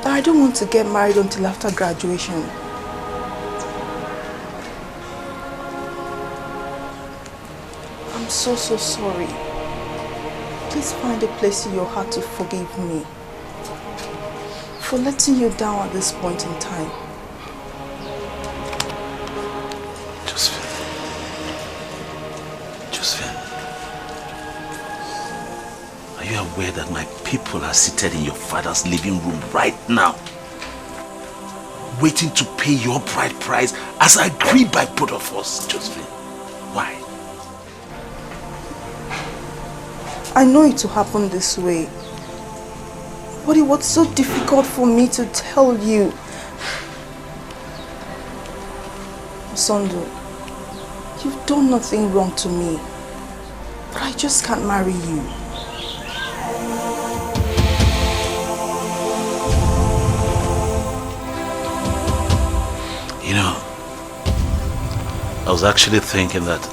that I don't want to get married until after graduation. I'm so sorry. Please find a place in your heart to forgive me for letting you down at this point in time. Josephine, are you aware that my people are seated in your father's living room right now, waiting to pay your bride price as agreed by both of us, Josephine? Why? I know it will happen this way, but it was so difficult for me to tell you. Osondo, you've done nothing wrong to me, but I just can't marry you. You know, I was actually thinking that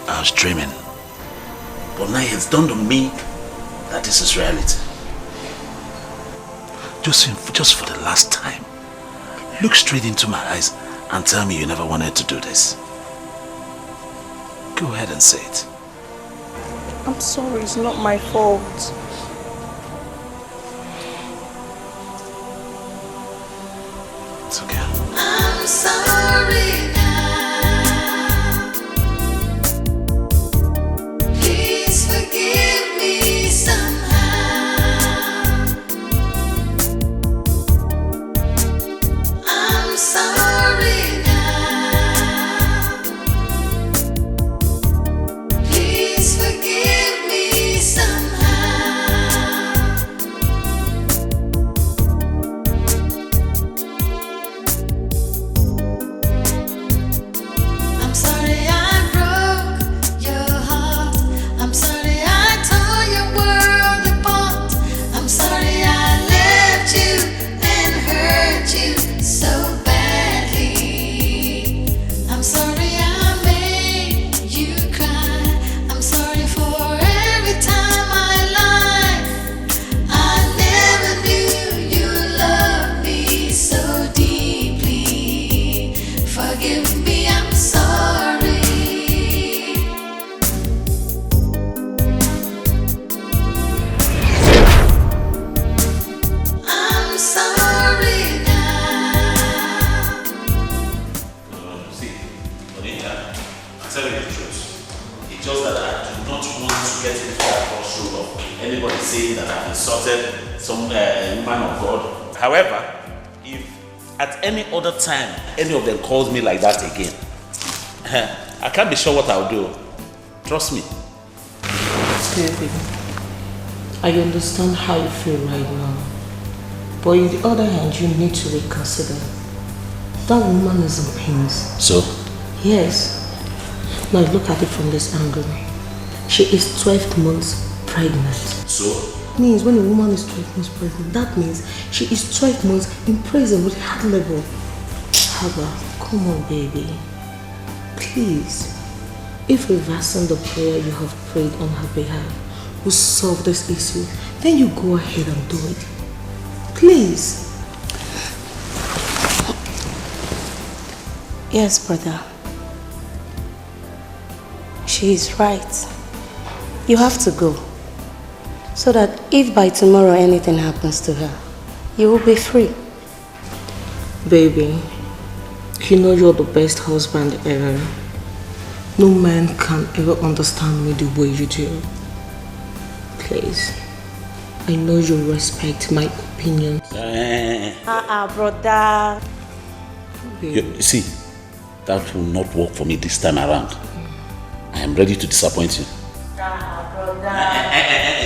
I was dreaming. But now it's dawned on me that this is reality. Just for the last time, look straight into my eyes and tell me you never wanted to do this. Go ahead and say it. I'm sorry, it's not my fault. It's okay. I'm sorry now. Please forgive me somehow. I'm sorry now. Please forgive me somehow. I'm sorry I broke your heart. I'm sorry I tore your world apart. I'm sorry I left you and hurt you so badly. I'm sorry I made you cry. I'm sorry for every time I lied. I never knew you loved me so deeply. Forgive me, I'm sorry. I'm sorry now. See, Bonita, I'll tell you the truth. It's just that I do not want to get into that crossroad of anybody saying that I've insulted some woman of God. However, if at any other time any of them calls me like that again, I can't be sure what I'll do. Trust me. Baby, I understand how you feel right now. But on the other hand, you need to reconsider. That woman is in pains. So? Yes. Now look at it from this angle. She is 12 months pregnant. So? Means when a woman is 12 months pregnant, that means she is 12 months in prison with heart labor. Haba, come on baby. Please. If reversing the prayer you have prayed on her behalf will solve this issue, then you go ahead and do it. Please. Yes, brother. She is right. You have to go. So that if by tomorrow anything happens to her, you will be free. Baby, you know you're the best husband ever. No man can ever understand me the way you do. Please, I know you respect my opinion. Brother. You see, that will not work for me this time around. I am ready to disappoint you.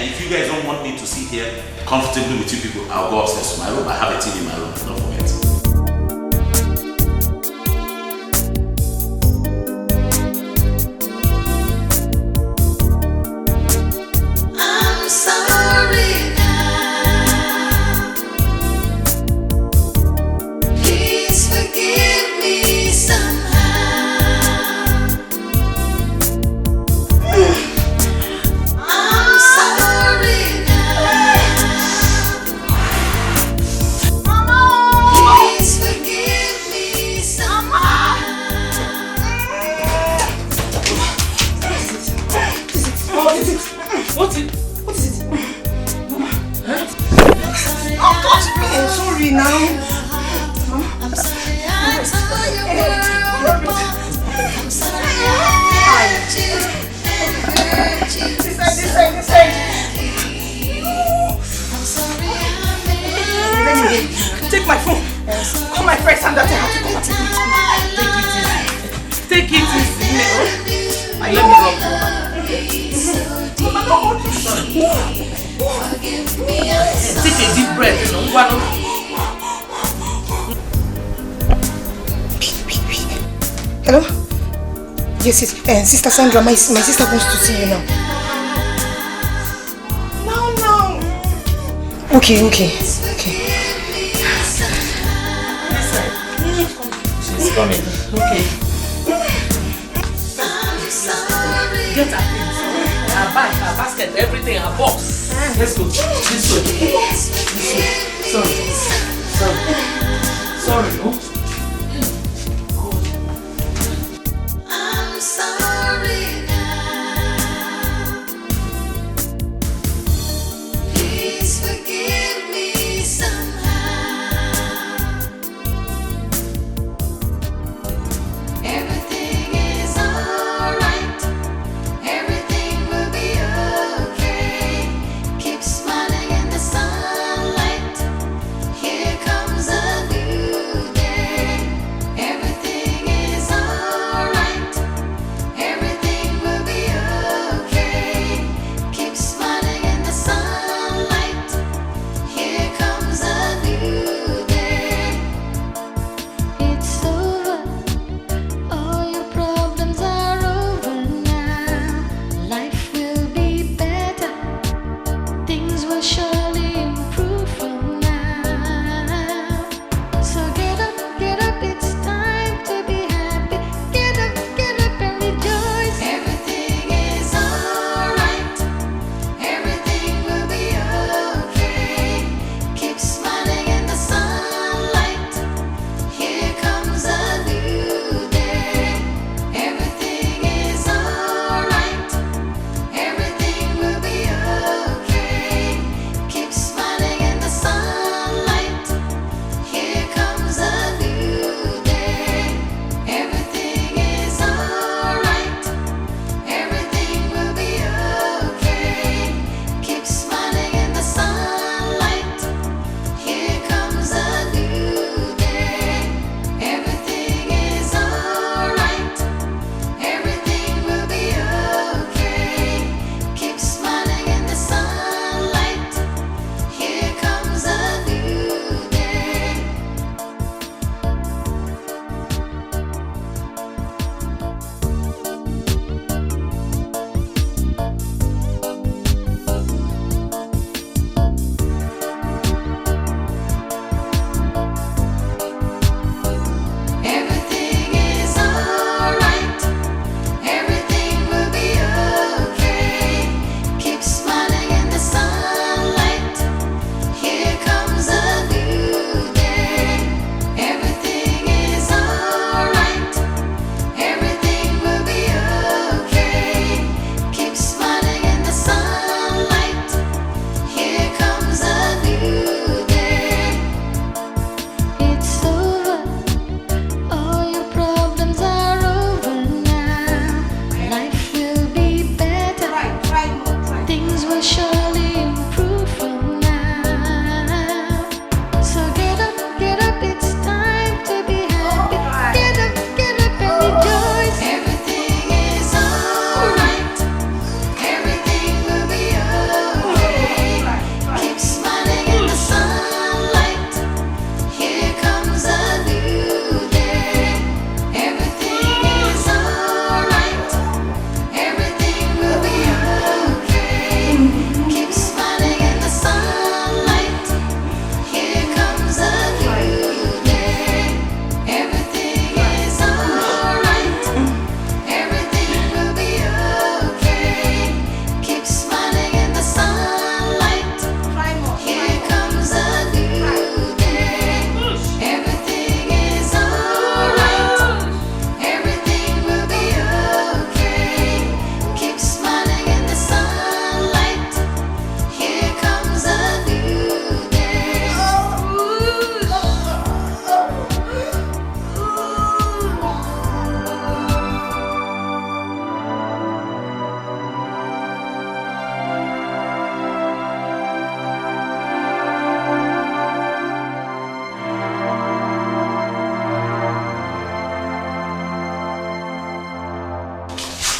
If you guys don't want me to sit here comfortably with you people, I'll go upstairs to my room. I have a TV in my room. Don't forget. my friend Sandra to have to come. Take it easy. Let me rub you. Mama, don't hold you, son. Take a deep breath. Hello? Yes, Sister Sandra, my sister wants to see you now. No. Okay. She's coming. Okay. Get her things. Her bag, her basket, everything, her box. Let's go. This way. Sorry, no? I'm sorry now. Please forgive me somehow. Everything is alright. Everything will be okay. Keep smiling in the sunlight. Here comes a new day.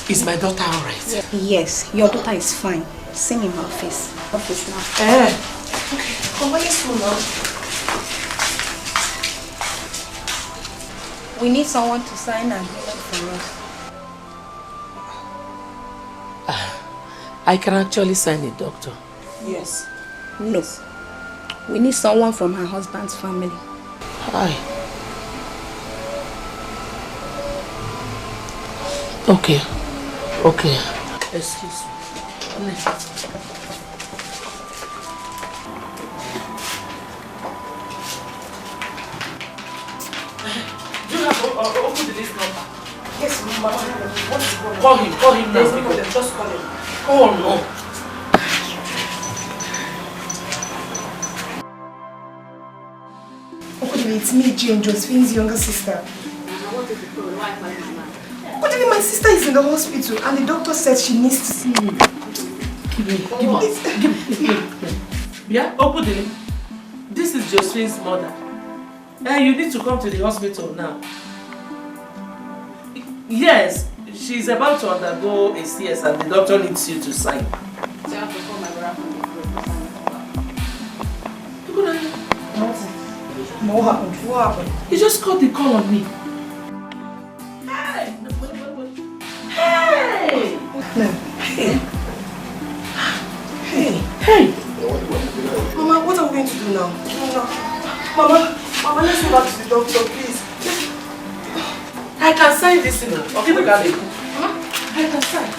Is my daughter alright? Yes, your daughter is fine. See me in my office now. Okay, come on, let's go now. We need someone to sign an agreement for us. I can actually sign it, doctor. Yes. No. We need someone from her husband's family. Hi. Okay. Excuse me. Do you have open the list number? Yes, Mama. What's going on? Call him now. There's no problem. Just call him. Oh no. It's me, Jane, Josephine's younger sister. What is the problem? Why am I mad? My sister is in the hospital and the doctor said she needs to see me. Give me. Yeah, open the link. This is Josephine's mother. You need to come to the hospital now. Yes, she's about to undergo a CS and the doctor needs you to sign. So I have to call my brother from the What happened? He just got the call on me. Hey! Mama, what are we going to do now? Mama, let's go back to the doctor, please. I can sign this thing. Okay, look at it. I can sign.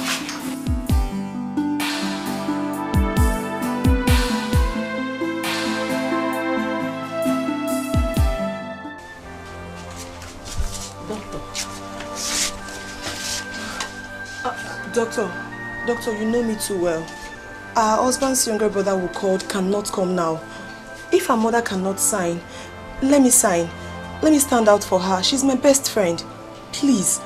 Doctor, you know me too well. Our husband's younger brother who called cannot come now. If her mother cannot sign, let me sign. Let me stand out for her. She's my best friend. Please.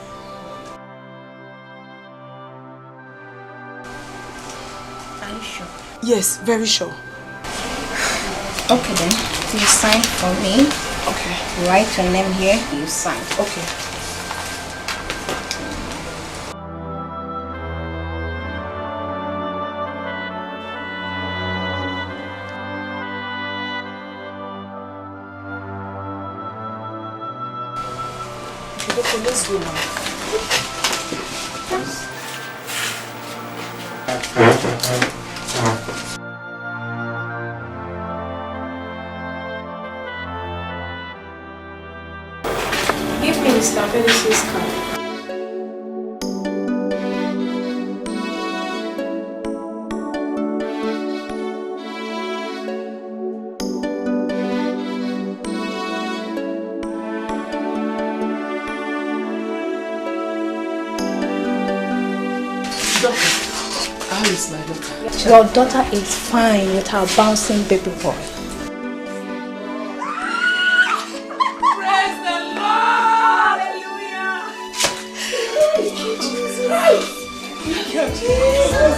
Are you sure? Yes, very sure. Okay then. You sign for me. Okay. Write your name here. You sign. Okay. Okay, let's go now. Give me Mr. Felix's card. How is my daughter? Your daughter is fine with her bouncing baby boy. Praise the Lord! Hallelujah! Thank you, Jesus! Thank you, Jesus!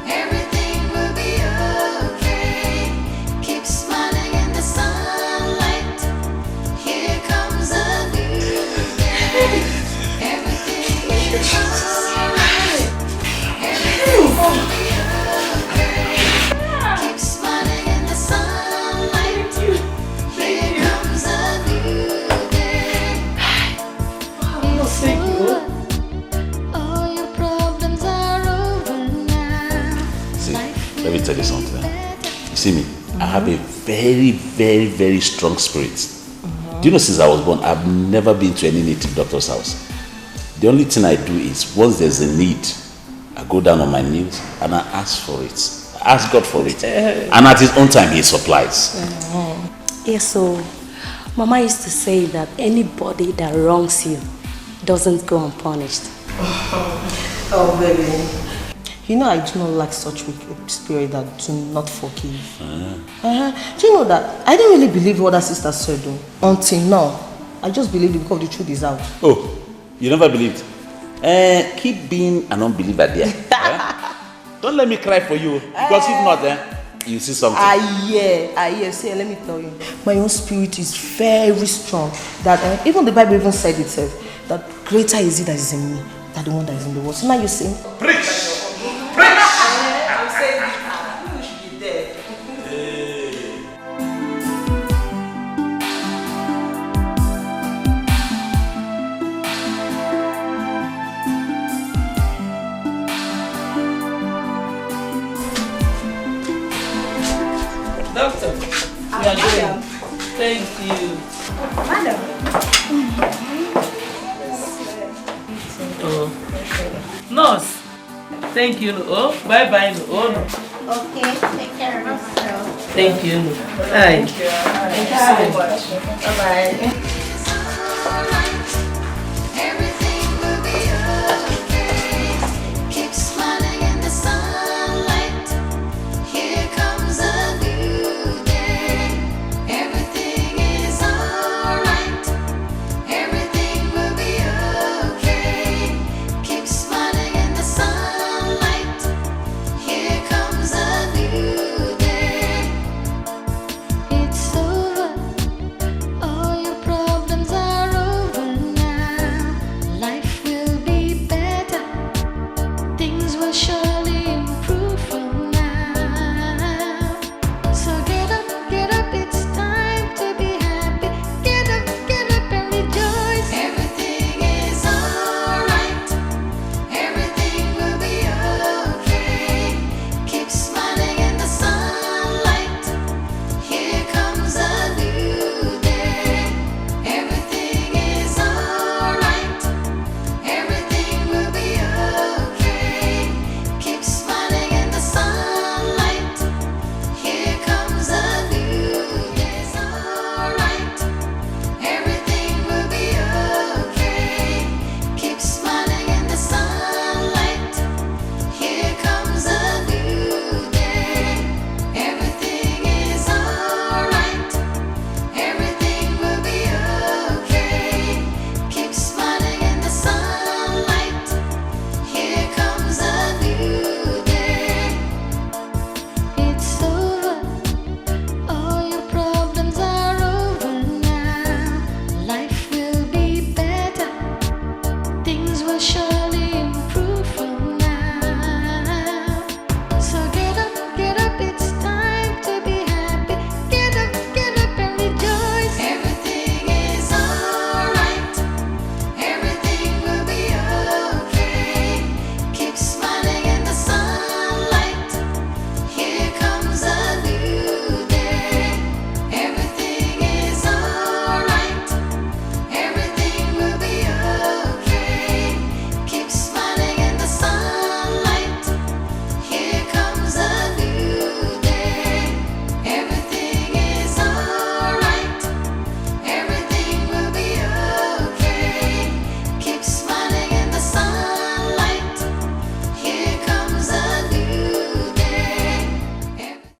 Everything will be okay. Keep smiling in the sunlight. Here comes a new day. Everything is alright. Everything will be okay. Keep smiling in the sunlight. Here comes a new day. Thank you. All your problems are over now. See, let me tell you something. You see me, I have a very, very, very strong spirit. Do you know, since I was born, I've never been to any native doctor's house. The only thing I do is, once there's a need, I go down on my knees and I ask for it. I ask God for it. And at his own time, he supplies. Yes, so Mama used to say that anybody that wrongs you doesn't go unpunished. Oh, baby. You know I do not like such wicked spirit that do not forgive. Do you know that I didn't really believe what that sister said though, until now. I just believed it because the truth is out. Oh, you never believed? Keep being an unbeliever there. Don't let me cry for you, because if not, you see something. I hear. See, let me tell you. My own spirit is very strong. That even the Bible even said itself, that greater is it that is in me than the one that is in the world. So now you sing. Preach! I'm saying you should be dead. Doctor, you are good. Thank you. Madam. Oh. Nurse, thank you. Oh, bye bye. Oh, no. Okay, take care of yourself. Thank you. Hi. Thank you so much. Bye bye.